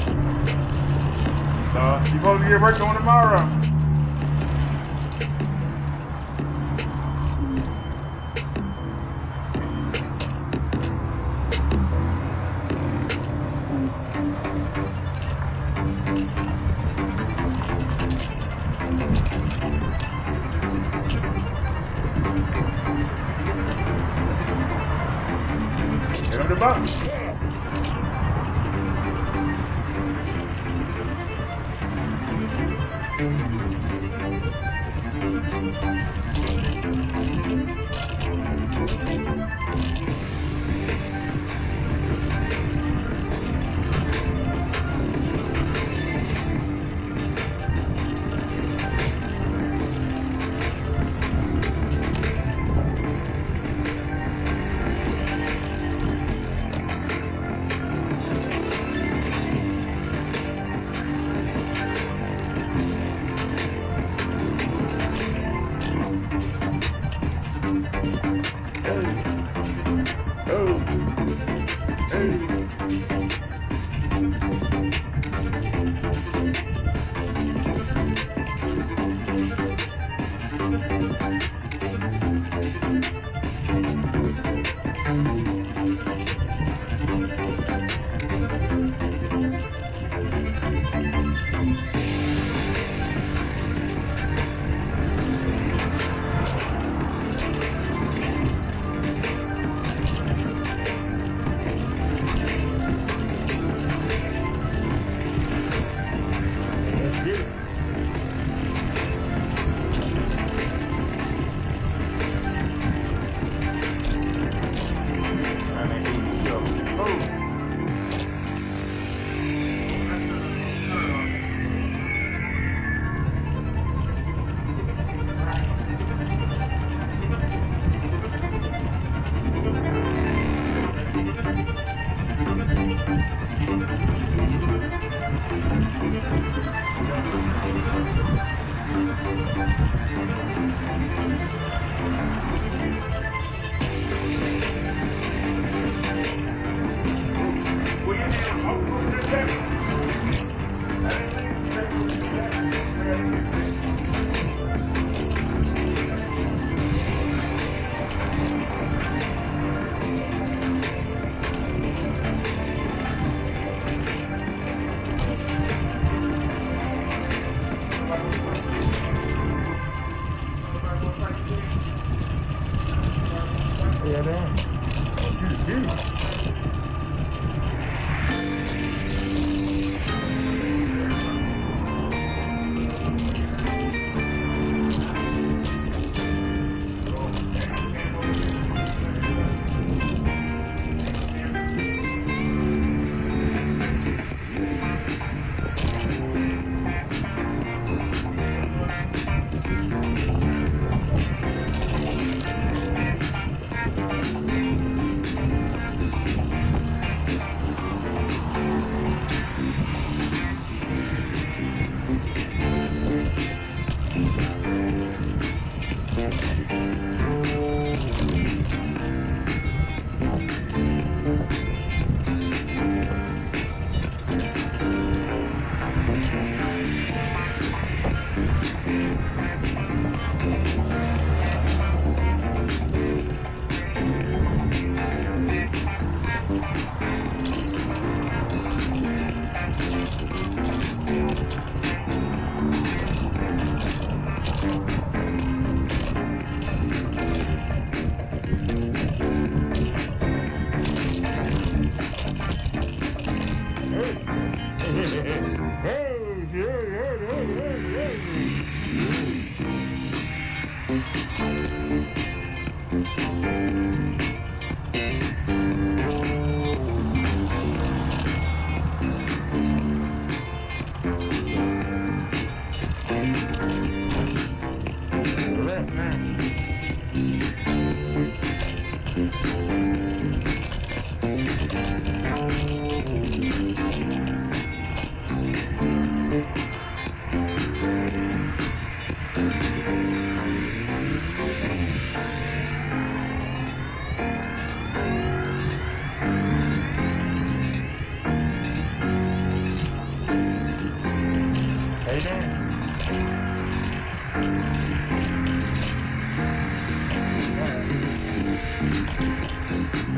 So she's supposed to get work on tomorrow. Get on the bus.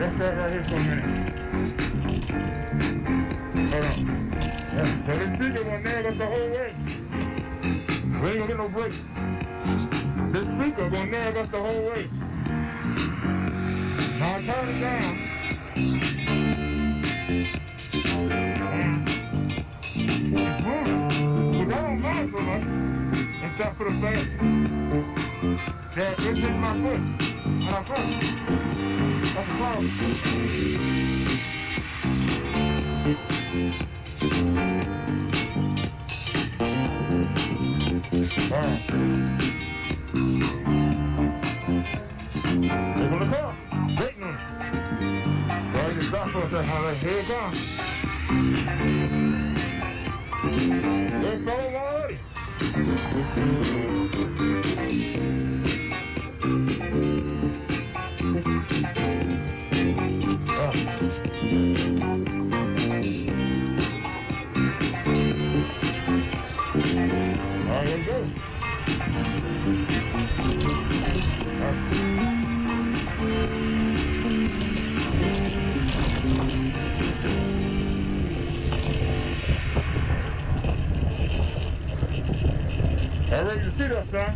Let's start right here for a minute. Hold on. Yeah. So this speaker gonna nag us the whole way. We ain't gonna get no break. This speaker gonna nag us the whole way. Now I turn it down. Because I don't mind so much. Except for the fact that it hit my foot when I fell. That's the problem. They're gonna come. Waiting on it. So I just stop for a second. I'm like, here it comes. They're sold already. There you go. I'm ready to see that, son.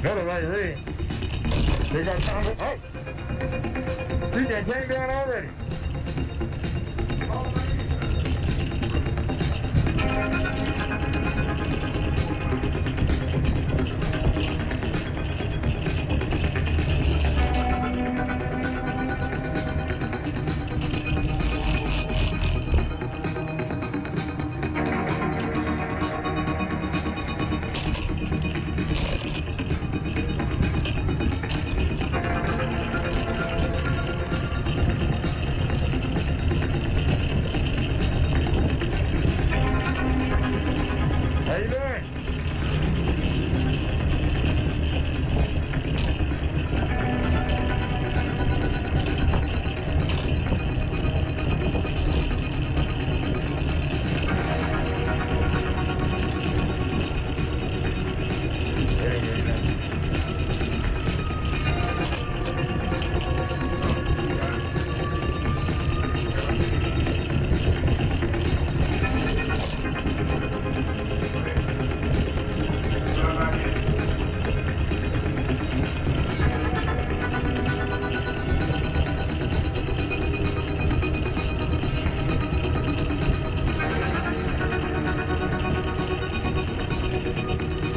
Another right red. They got time to. Oh! He got came down already. How you doing?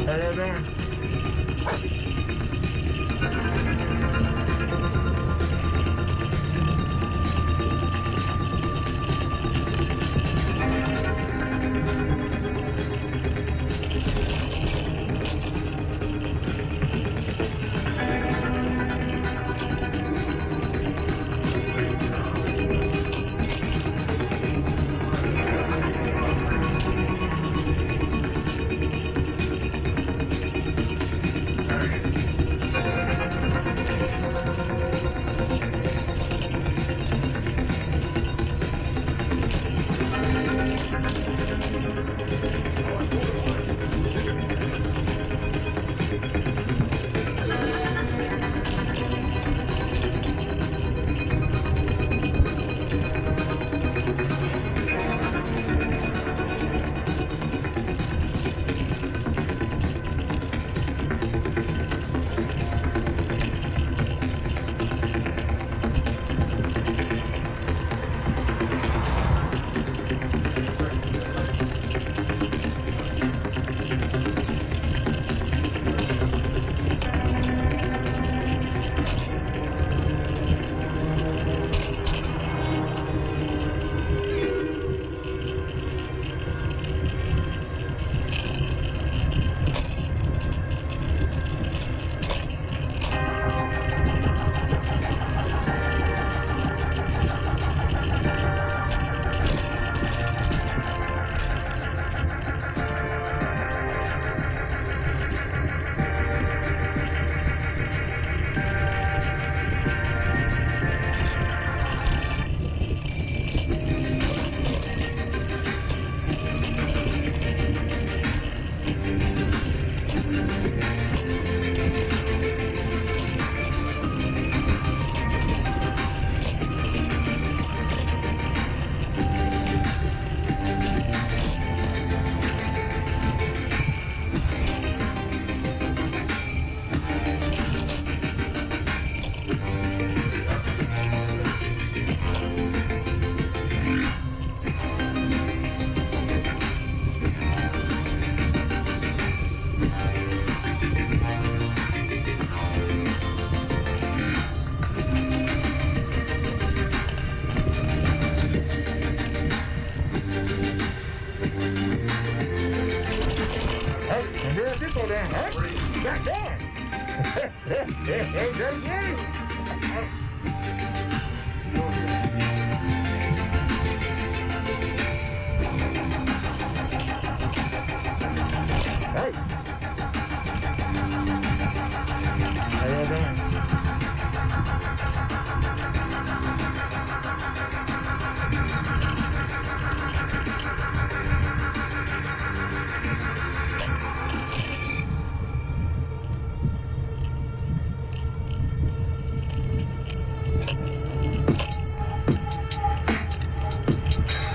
How y'all doing?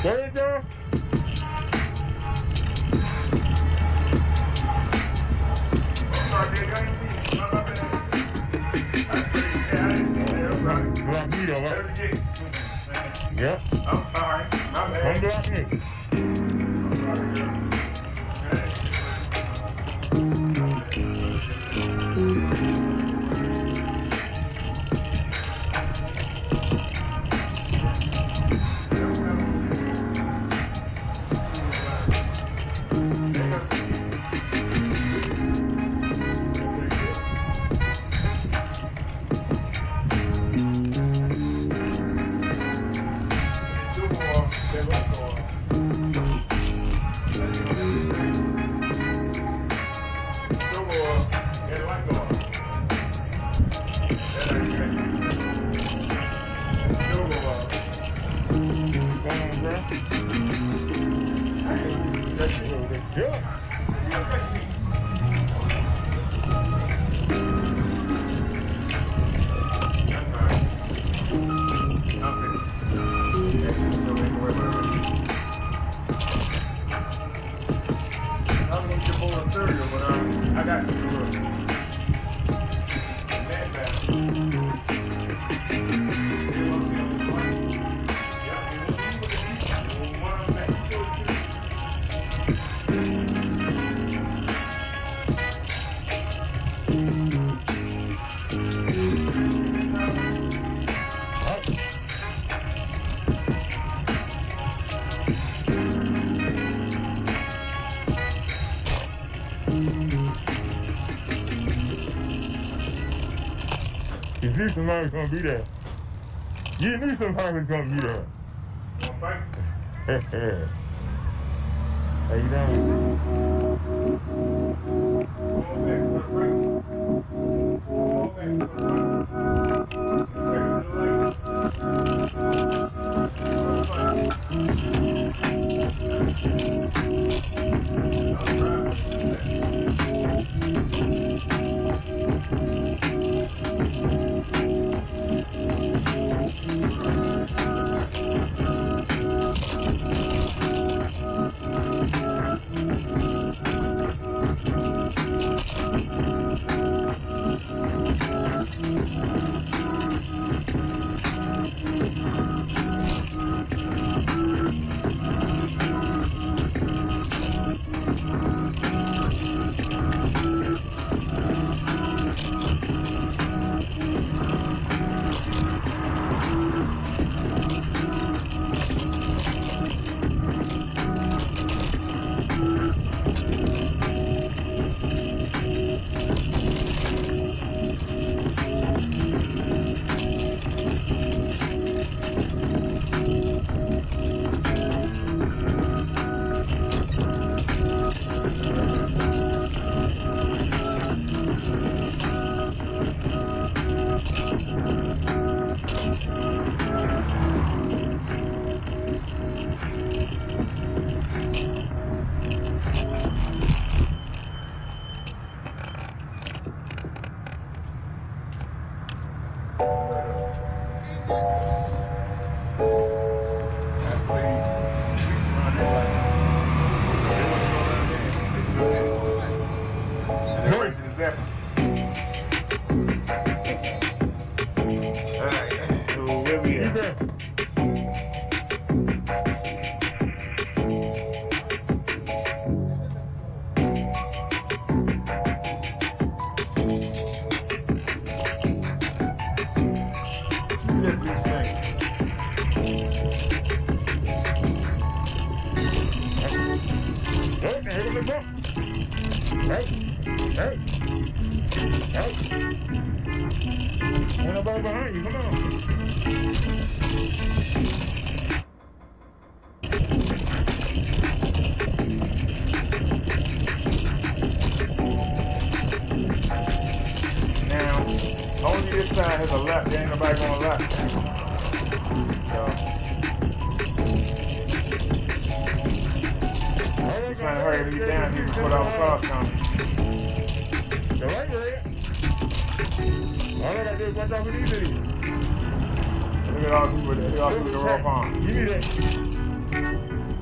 There you go. Yep. I'm sorry. My bad. Block me. I got you. You knew somebody was gonna be there. You knew somebody was gonna be there. Wanna fight? How you doing? Come on back for the break. Come on back for the break. That's the way he streets around there like. They want to go around there. And they're right to the Zeppelin. Alright, so where we at? Look at this thing. Hey, here we go. Hey. Ain't nobody behind you, come on. Now, only this side has a left, there ain't nobody going left. So, I'm trying to hurry to get down here before all the cars come. The right red. All I gotta do is watch out for these idiots. Look at all the people there. Look at all the people with the raw palm. You need that.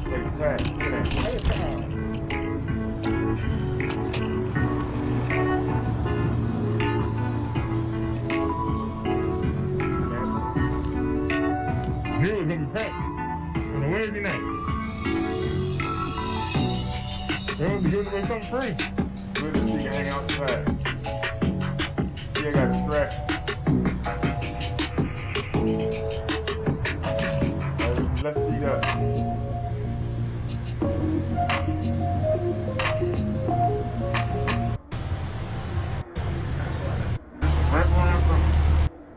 Take the tag. Look at that. Knew it was gonna be packed on a Wednesday night. They must be giving away something free. We'll just be hanging outside. See, I got distracted. Let's speed up.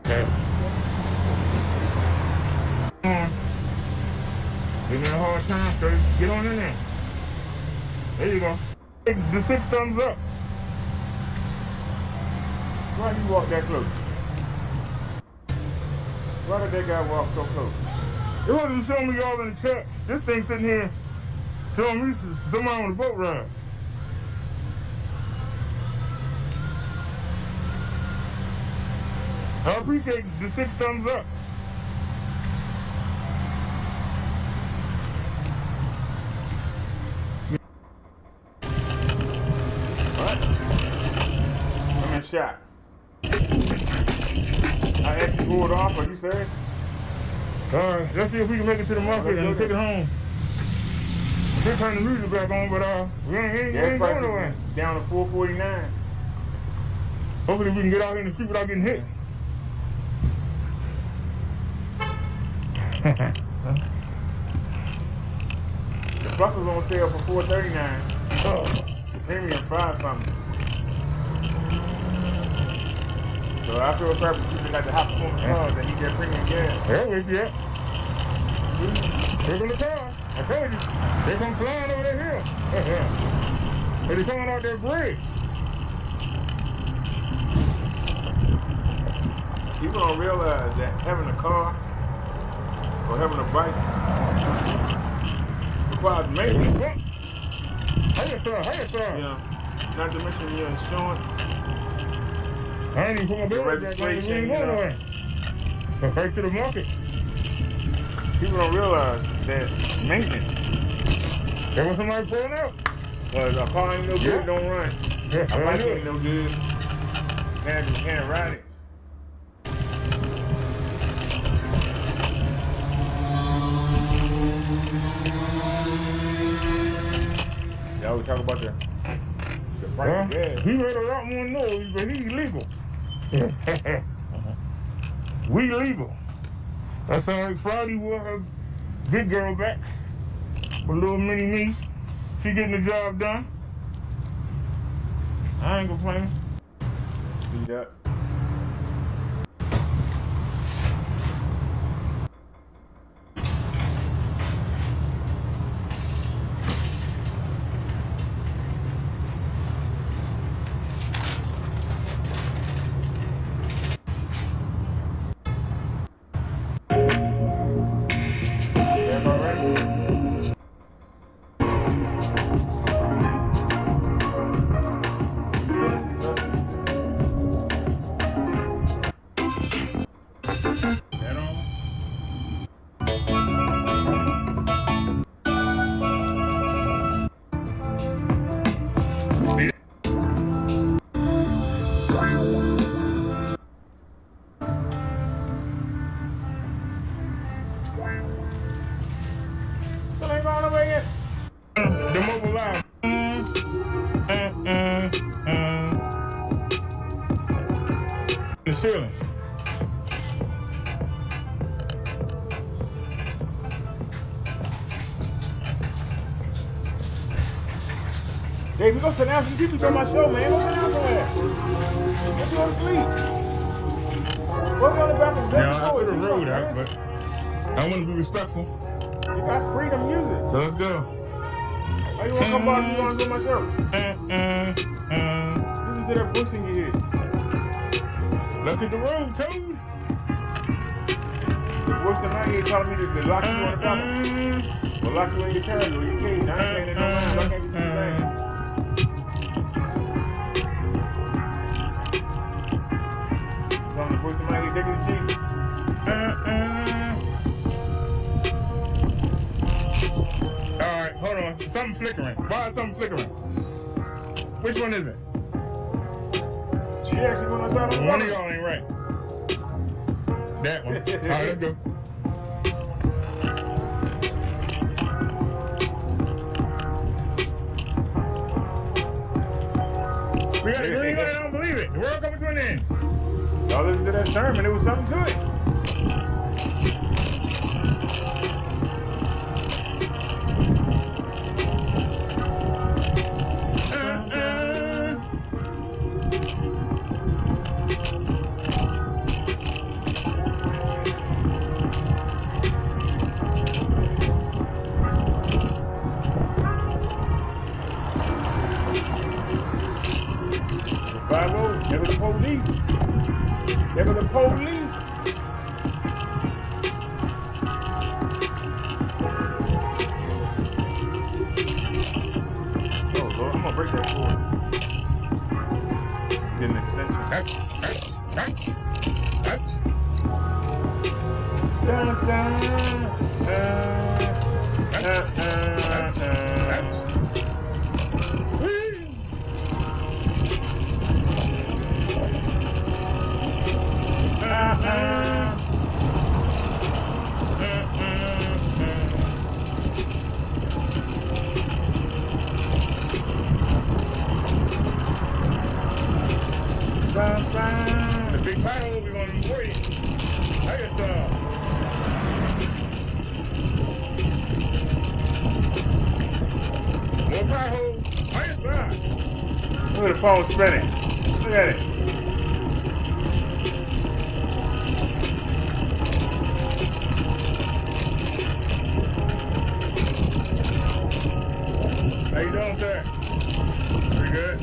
Okay. Give me a hard time, so get on in there. There you go. The 6 thumbs up. Why you walk that close? Why did that guy walk so close? It wasn't showing me all in the chat. This thing sitting here showing me somebody on the boat ride. I appreciate the 6 thumbs up. What? I'm in shot. I actually pulled off, are you serious? Alright, let's see if we can make it to the market and take it home. Just turn the music back on, but we ain't going nowhere. Down to 449. Hopefully we can get out here in the street without getting hit. The bus is on sale for $4.39. Oh, the premium $5 something. So after a purpose, people got the high performance cars that need their premium gas. Hell with you. Look on the car. I told you. They come flying over that hill. They're coming out that bridge. People don't realize that having a car or having a bike requires maintenance. Hey, sir. Yeah. Not to mention your insurance. I ain't even put my bill registration, you know. Right to the market. People don't realize that maintenance. There was somebody pulling out. Well, a car ain't no good, don't run. Yeah, a bike ain't no good. Can't ride it. They always talk about the price of gas. He made a lot more noise, but he's legal. We legal. That's all right. Friday we'll have big girl back for little mini me. She getting the job done. I ain't complaining. Speed up. His feelings. Hey, we gonna sit down some people on my show, man. Go sit down somewhere. Let's go to sleep. We'll be on the back of the bed. I put the road out, but I want to be respectful. You got freedom music. So let's go. Why you wanna come by and you wanna do my show? Listen to that voice in your head. Let's hit the road, Toad. The voice in my head telling me to lock you on the cover. Or lock you in your carriage or your cage. I ain't saying it no mind. Why can't you do the same? Telling the voice in my head, take it to Jesus. Alright, hold on. Something flickering. Why is something flickering? Which one is it? She actually went outside on the One of water. y'all ain't right. That one. Alright, let's go. We got a green light, I don't believe it. The world coming to an end. Y'all listen to that sermon, there was something to it. They were the police. They were the police. Oh Lord, I'm gonna break that cord. Get an extension. Dun, dun, The big pothole we're gonna be waiting. I guess more pothole. I guess look at the phone spinning. Look at it. How you doing, sir? Pretty good.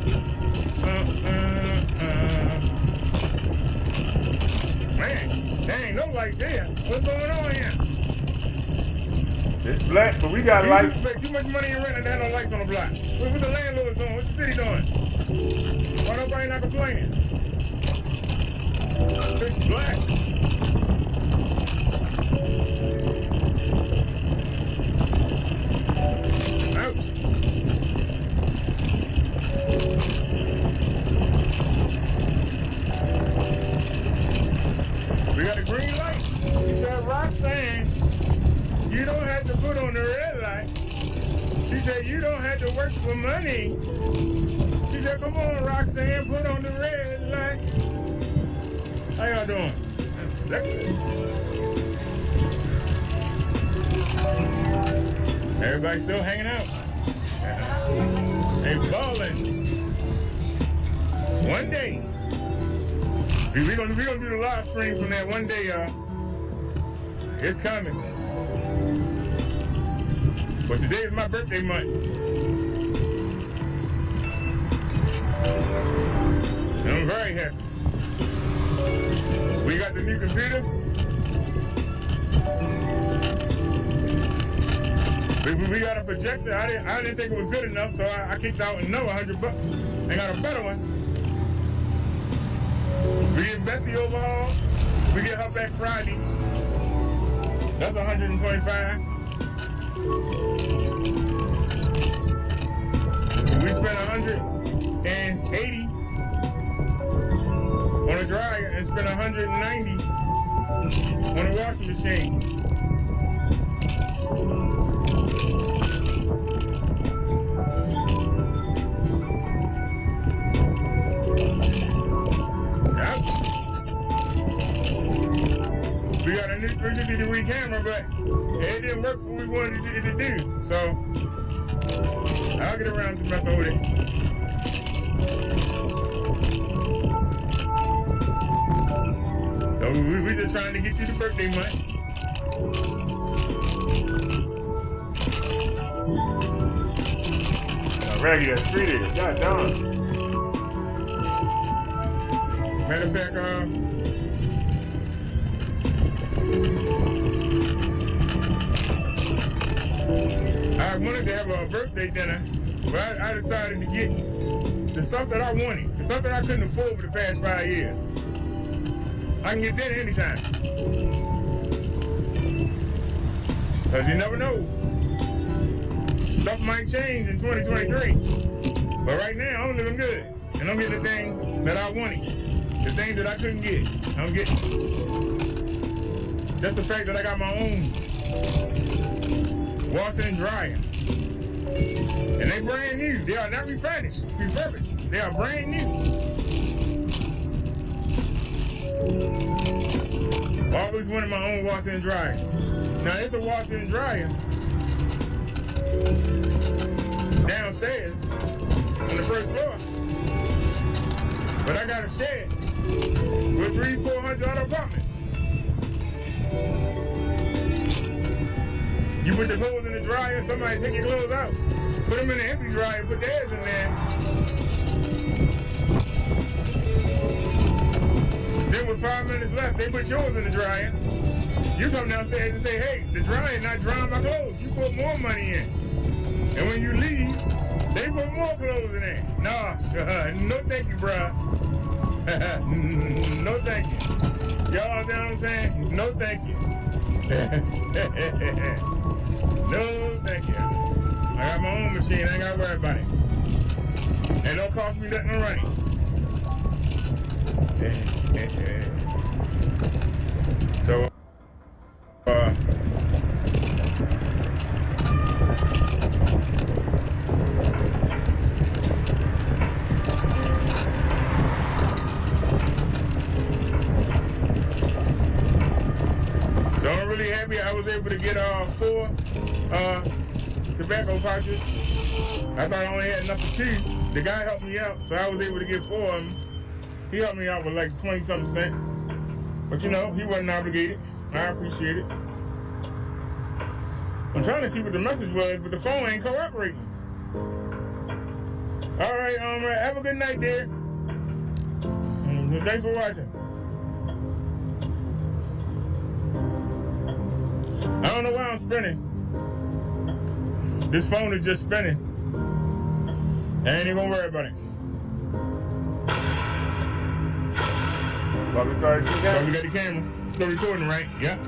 Man, there ain't no light there. What's going on here? It's black, but we got lights. You spend too much money in rent and there no lights on the block. What the landlord doing? What the city doing? Why nobody not complaining? It's black. Ouch. We got a green light. She said, Roxanne, you don't have to put on the red light. She said, you don't have to work for money. She said, come on, Roxanne, put on the red light. How y'all doing? That's sexy. Everybody still hanging out. They balling. One day. We're gonna do the live stream from that one day, y'all. It's coming. But today is my birthday month. And I'm very happy. We got the new computer. We got a projector. I didn't think it was good enough, so I kicked out another $100 and got a better one. We get Bessie overhauled. We get her back Friday. That's $125. We spent $180 on a dryer and spent $190 on a washing machine. new 360-degree camera, but it didn't work for what we wanted it to do. So I'll get around to messing with it. So we just trying to get you the birthday money. Raggy, that street is. God darn. Matter of fact, I wanted to have a birthday dinner, but I decided to get the stuff that I wanted, the stuff that I couldn't afford for the past 5 years. I can get dinner anytime. Because you never know. Stuff might change in 2023. But right now, I'm living good. And I'm getting the things that I wanted. The things that I couldn't get. I'm getting. Just the fact that I got my own washer and dryer. And they brand new. They are not refurbished. They are brand new. Always wanted my own washer and dryer. Now it's a washer and dryer downstairs on the first floor. But I got a shed with 300-400 other apartments. You put your clothes in the dryer, somebody take your clothes out. Put them in the empty dryer, put theirs in there. Then with 5 minutes left, they put yours in the dryer. You come downstairs and say, hey, the dryer not drying my clothes. You put more money in. And when you leave, they put more clothes in there. Nah, no thank you, bruh. No thank you. Y'all know what I'm saying? No thank you. No thank you. I got my own machine. I ain't got to worry about it. And don't cost me nothing to run it. So, I'm really happy I was able to get 4 tobacco pouches. I thought I only had enough for 2. The guy helped me out, so I was able to get 4 of them. He helped me out with like 20-something cents. But you know, he wasn't obligated. I appreciate it. I'm trying to see what the message was, but the phone ain't cooperating. All right, have a good night, dear. Thanks for watching. I don't know why I'm spinning. This phone is just spinning. I ain't even gonna worry about it. Well, we got the camera. Still recording, right? Yeah.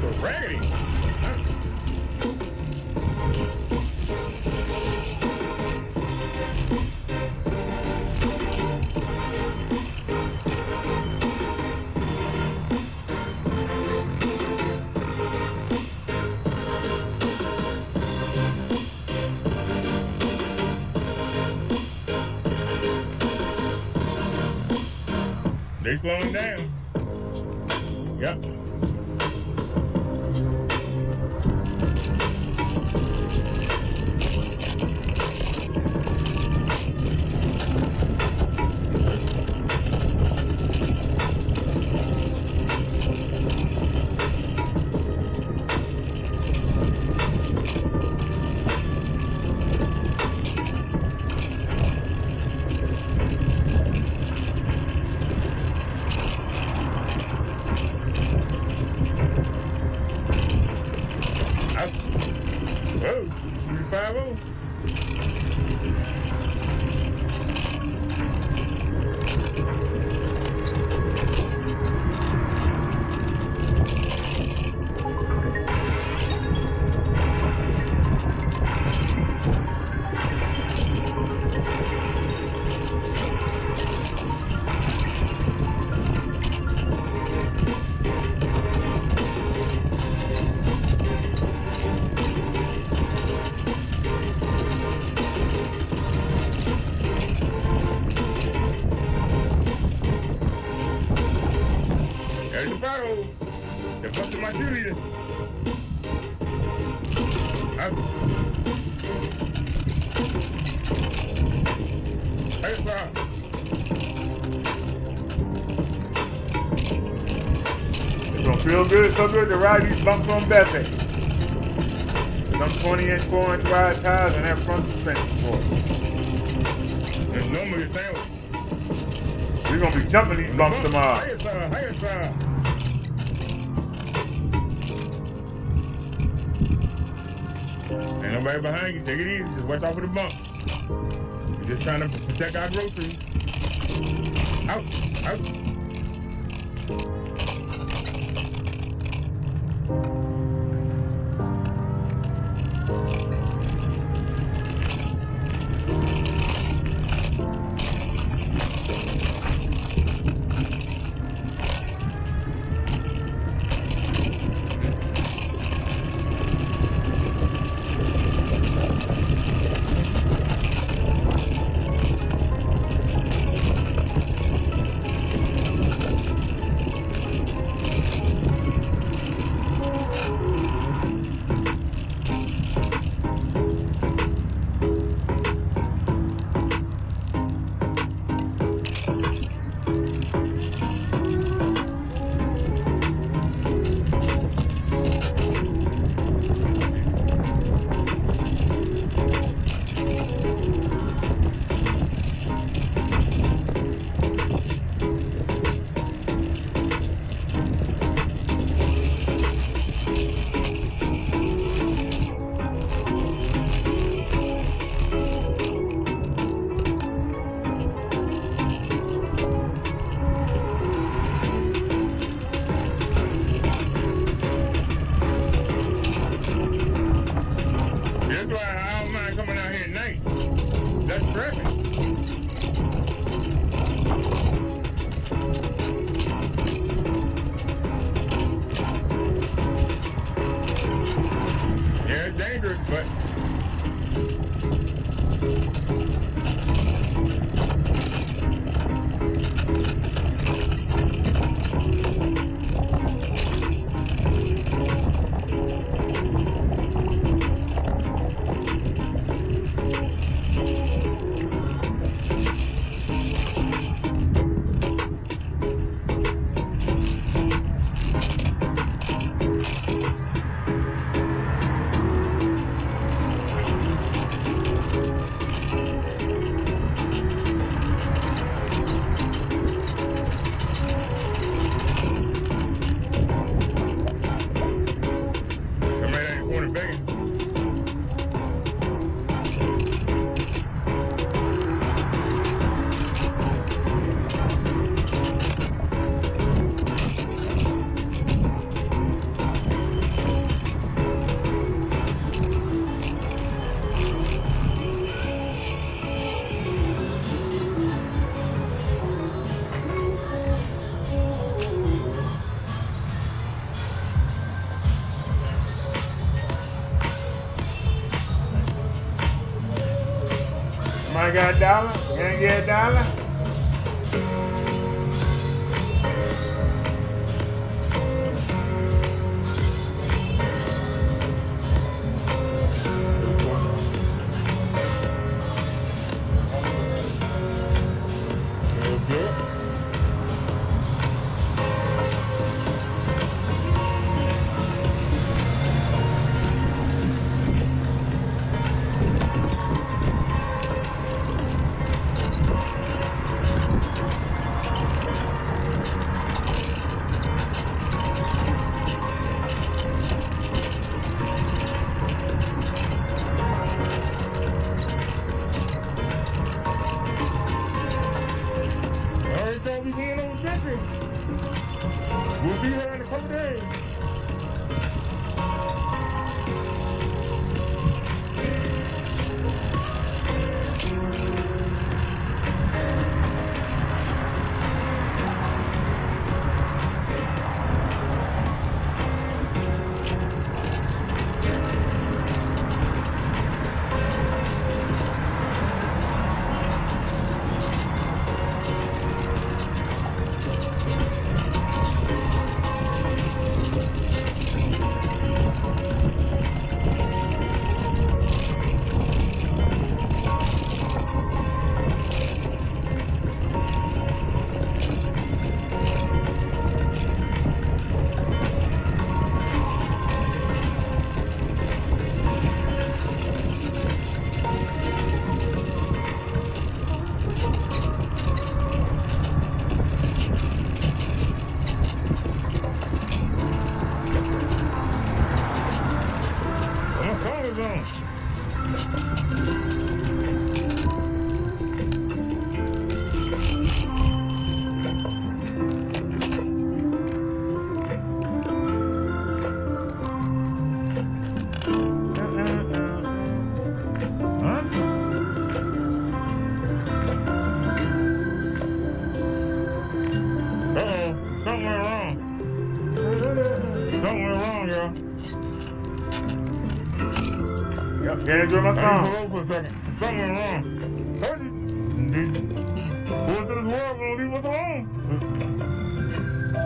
So raggedy. They slowing down. Yep. There's the bottle. They're busting my cheerleader. Hey, sir. It's gonna feel good, so good to ride these bumps on Bessie. Them 20-inch, 4-inch wide tires and that front suspension for it. It's normally sandwich. We're gonna be jumping these bumps tomorrow. Hey, sir. Ain't nobody behind you. Take it easy. Just watch out for the bump. We're just trying to protect our groceries. Out. I got $1. You ain't get $1? We'll be here in a couple days. Something went wrong, y'all. Yep, can't enjoy my I need to song. pull over for a second. Something went wrong. Told you. Boys to this world gonna leave us alone.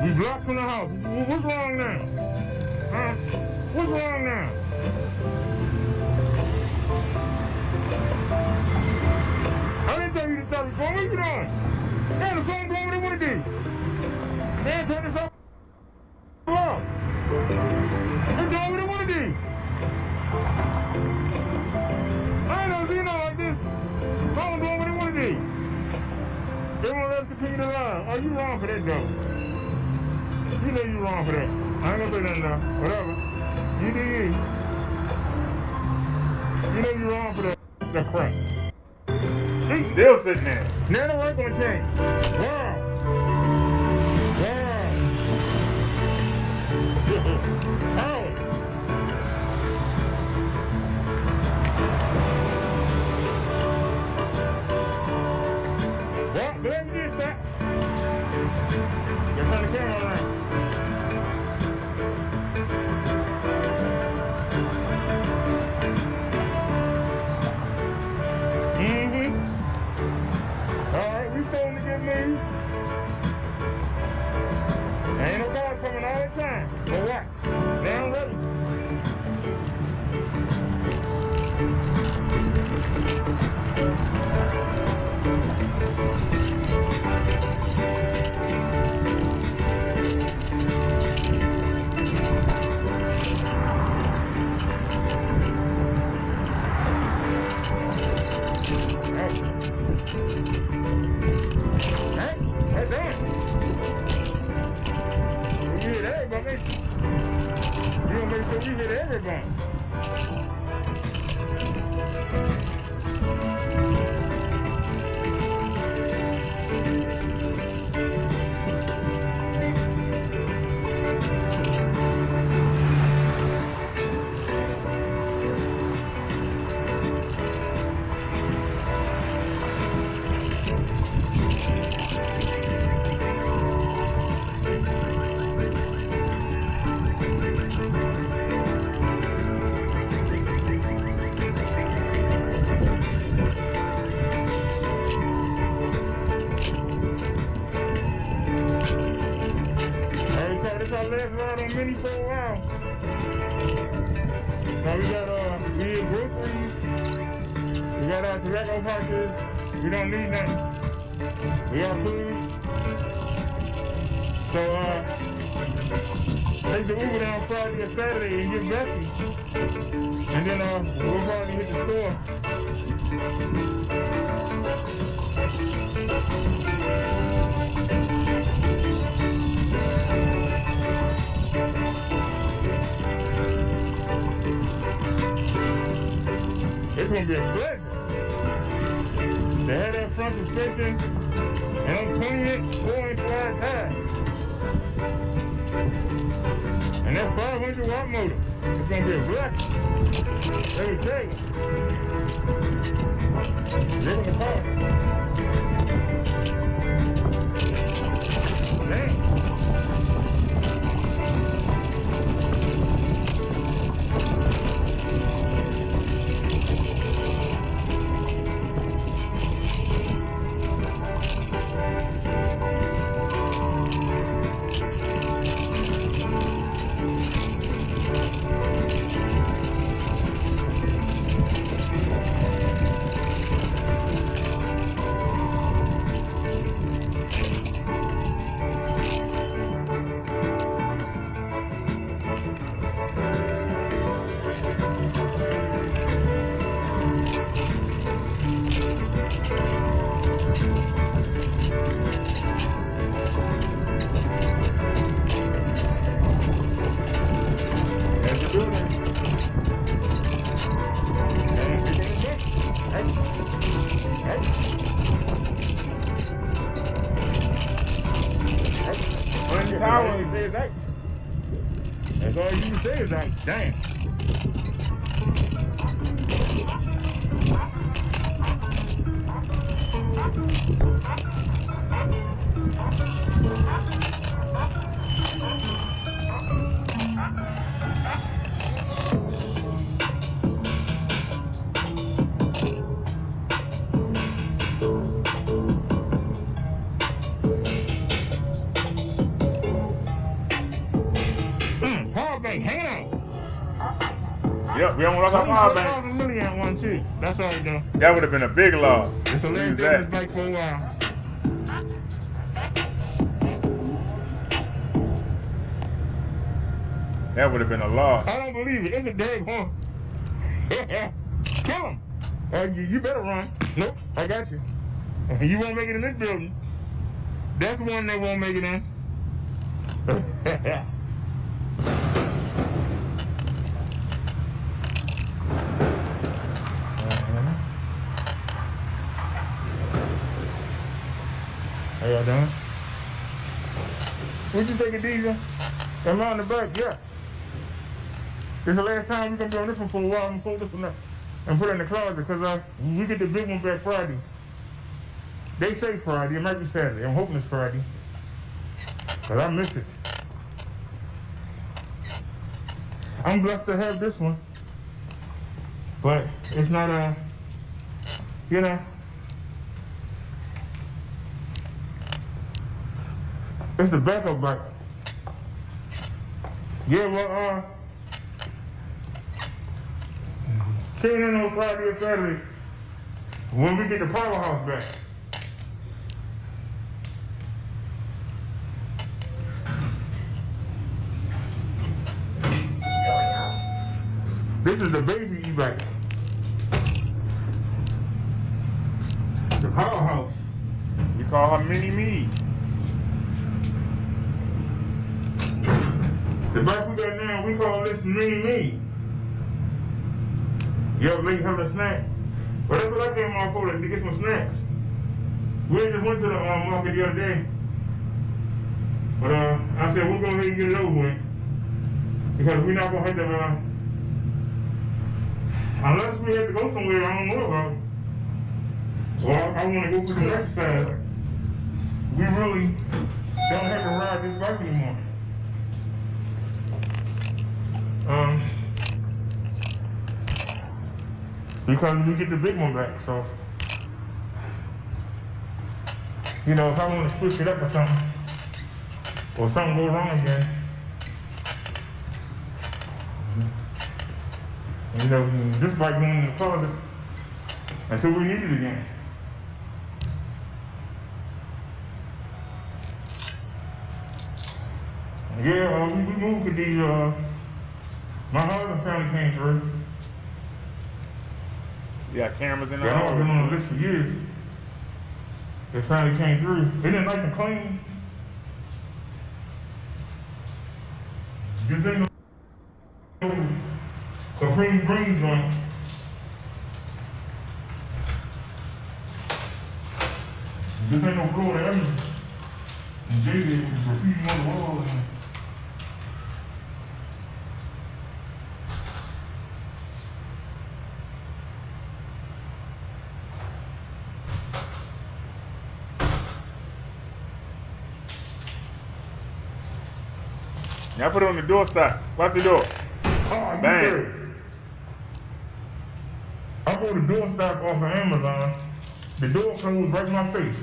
We blocked from the house. What's wrong now? Huh? What's wrong now? I didn't tell you to stop recording. What you doing? Man, the phone doing what they want to do. Man, turn this off. They're doing what they want to do. I ain't never seen nothing like this. Phone doing what they want to do. They won't let us continue to lie. Oh, you wrong for that, though. You know you wrong for that. I ain't gonna say nothing now. Whatever. You do you. You know you wrong for that crap. She's still sitting there. Now the work gonna change. Wow. Wow. Howard. Well, let me get that. Just turn the camera around. Alright, we starting to get moved. Ain't no cars coming all the time. But watch. They ain't ready. Last ride on Mini for a while. Now we got we need groceries. We got our tobacco pouches. We don't need nothing. We got food. So take the Uber down Friday or Saturday and get Bessie. And then we'll probably hit the store. It's gonna be a pleasure to have that front suspension and I'm cleaning it 4-inch tires. And that 500 watt motor, it's gonna be a blessing. Let me tell you. Live in the car. Damn. That's all you can say is like, damn. Yep, we almost lost our power bank. $1 milliamp one too. That's all right though. That would have been a big loss. It's the last Use day of that. this bike for a while. That would have been a loss. I don't believe it. It's a dead one. Kill him. You better run. Nope, I got you. You won't make it in this building. That's the one that won't make it in. How y'all doing? Would you take a diesel? Am I on the back? Yeah. This is the last time we're going to be on this one for a while. I'm going to fold this one up and put it in the closet because we get the big one back Friday. They say Friday. It might be Saturday. I'm hoping it's Friday. Because I miss it. I'm blessed to have this one. But it's not you know. It's the backup bike. Yeah, well, tune in on Friday or Saturday when we get the powerhouse back. This is the baby e-bike. The powerhouse. You call her Mini Me. The bike we got now, we call this Mini Me. You ever late having a snack? But that's what I came off for, to get some snacks. We just went to the market the other day. But I said, we're going to get it over with. Because we're not going to have to, unless we have to go somewhere I don't know about. Well, I want to go for some exercise. We really don't have to ride this bike anymore. Because we get the big one back, so you know, if I want to switch it up or something go wrong again, you know, this bike going in the closet until we need it again. Yeah, we moved to these, my husband family came through. You got cameras in the Yeah, house. I've been on the list for years. They finally came through. Isn't it nice and clean? This ain't no Supreme Green joint. This ain't no Florida Avenue. And JJ was graffiti on the wall. Now put it on the door stop. Watch the door. Oh, Bang. I bought a door stop off of Amazon. The door closed right in my face.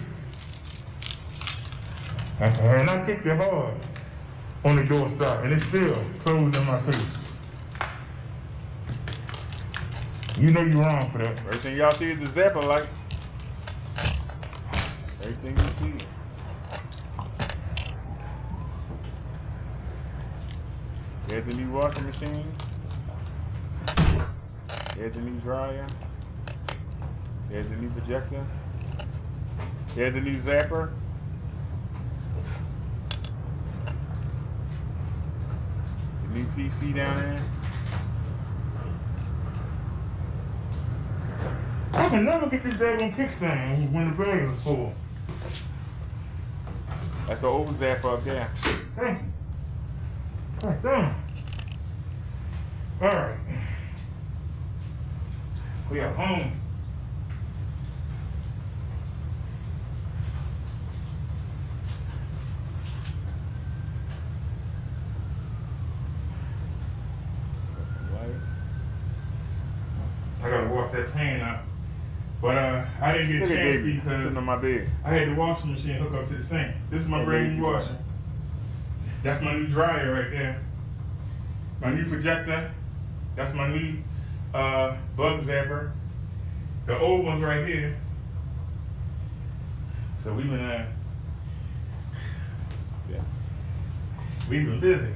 And I kicked it hard on the door stop, and it still closed in my face. You know you're wrong for that. Everything y'all see is the zapper light. Everything you see. There's the new washing machine. There's the new dryer. There's the new projector. There's the new zapper. The new PC down there. I can never get this daggone kickstand when the bag is full. That's the old zapper up there. Hey. Oh, damn. All right. We are home. Got some light. I gotta wash that pan out. But I didn't get a Look at chance to Davey because sitting on my bed. I had the washing machine hook up to the sink. This is my Oh, brand Davey new washer. That's my new dryer right there. My new projector. That's my new bug zapper. The old one's right here. So we've been busy.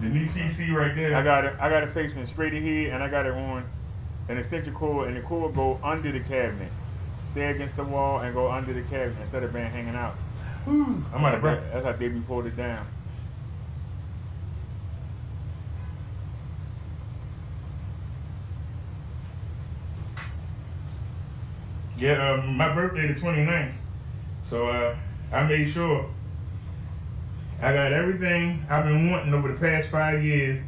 The new PC right there. I got it facing straight ahead, and I got it on an extension cord, and the cord go under the cabinet. Stay against the wall and go under the cabinet instead of being hanging out. I'm out of breath. That's how Baby pulled it down. Yeah, my birthday the 29th. So I made sure I got everything I've been wanting over the past 5 years.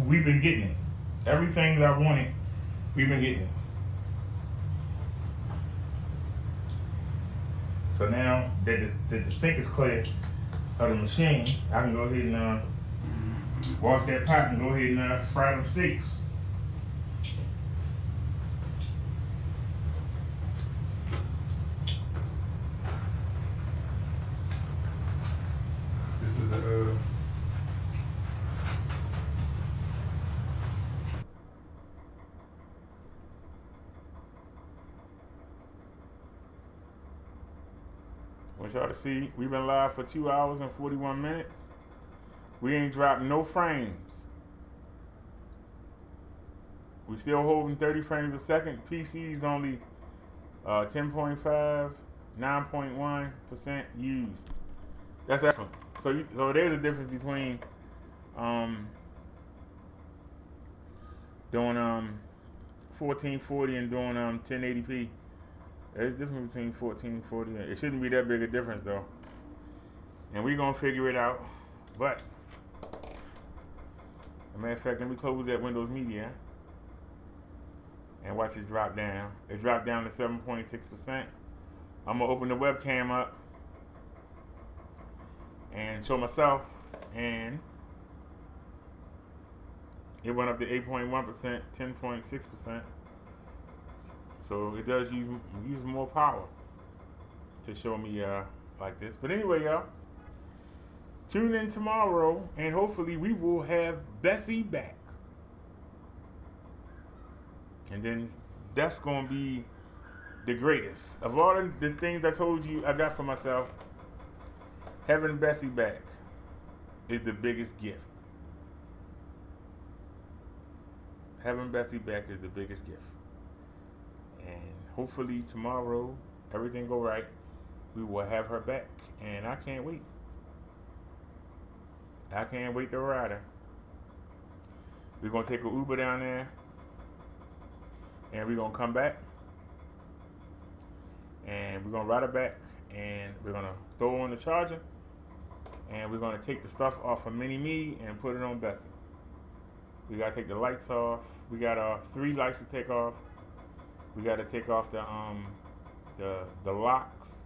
We've been getting it. Everything that I wanted, we've been getting it. So now that the sink is clear of the machine, I can go ahead and wash that pot and go ahead and fry them steaks. This is the I want y'all to see, we've been live for 2 hours and 41 minutes. We ain't dropped no frames. We still holding 30 frames a second. PC's only 10.5, 9.1% used. That's excellent. So there's a difference between doing 1440 and doing 1080p. There's a difference between 1440. It shouldn't be that big a difference though. And we're gonna figure it out. But as a matter of fact, let me close that Windows Media and watch it drop down. It dropped down to 7.6%. I'm gonna open the webcam up and show myself, and it went up to 8.1%, 10.6%. So it does use more power to show me like this. But anyway, y'all, tune in tomorrow, and hopefully we will have Bessie back. And then that's gonna be the greatest of all the things I told you I got for myself. Having Bessie back is the biggest gift. Having Bessie back is the biggest gift. And hopefully tomorrow everything go right. We will have her back, and I can't wait. I can't wait to ride her. We're gonna take an Uber down there, and we're gonna come back, and we're gonna ride her back, and we're gonna throw on the charger, and we're gonna take the stuff off of Mini Me and put it on Bessie. We gotta take the lights off. We got 3 lights to take off. We got to take off the locks.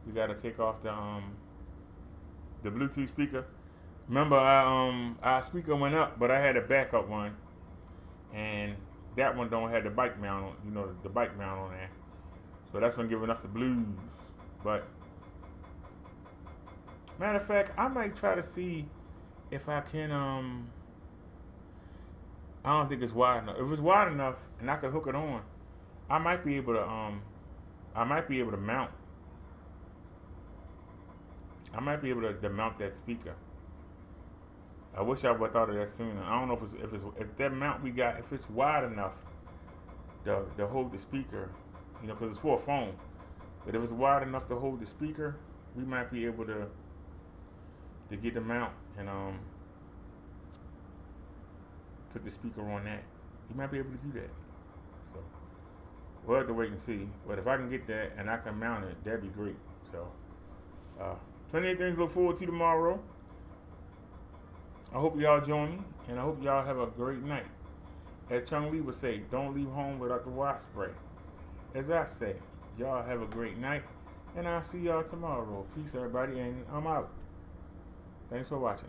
We got to take off the Bluetooth speaker. Remember, our speaker went up, but I had a backup one, and that one don't have the bike mount on. The bike mount on there. So that's been giving us the blues. But matter of fact, I might try to see if I can. I don't think it's wide enough. If it's wide enough and I could hook it on, I might be able to mount. I might be able to mount that speaker. I wish I would have thought of that sooner. I don't know if that mount we got, if it's wide enough to hold the speaker, because it's for a phone. But if it's wide enough to hold the speaker, we might be able to get the mount and put the speaker on that. You might be able to do that. So we'll have to wait and see. But if I can get that and I can mount it, that'd be great. So plenty of things to look forward to tomorrow. I hope y'all join me, and I hope y'all have a great night. As Chung Lee would say, don't leave home without the wasp spray. As I say, y'all have a great night, and I'll see y'all tomorrow. Peace, everybody, and I'm out. Thanks for watching.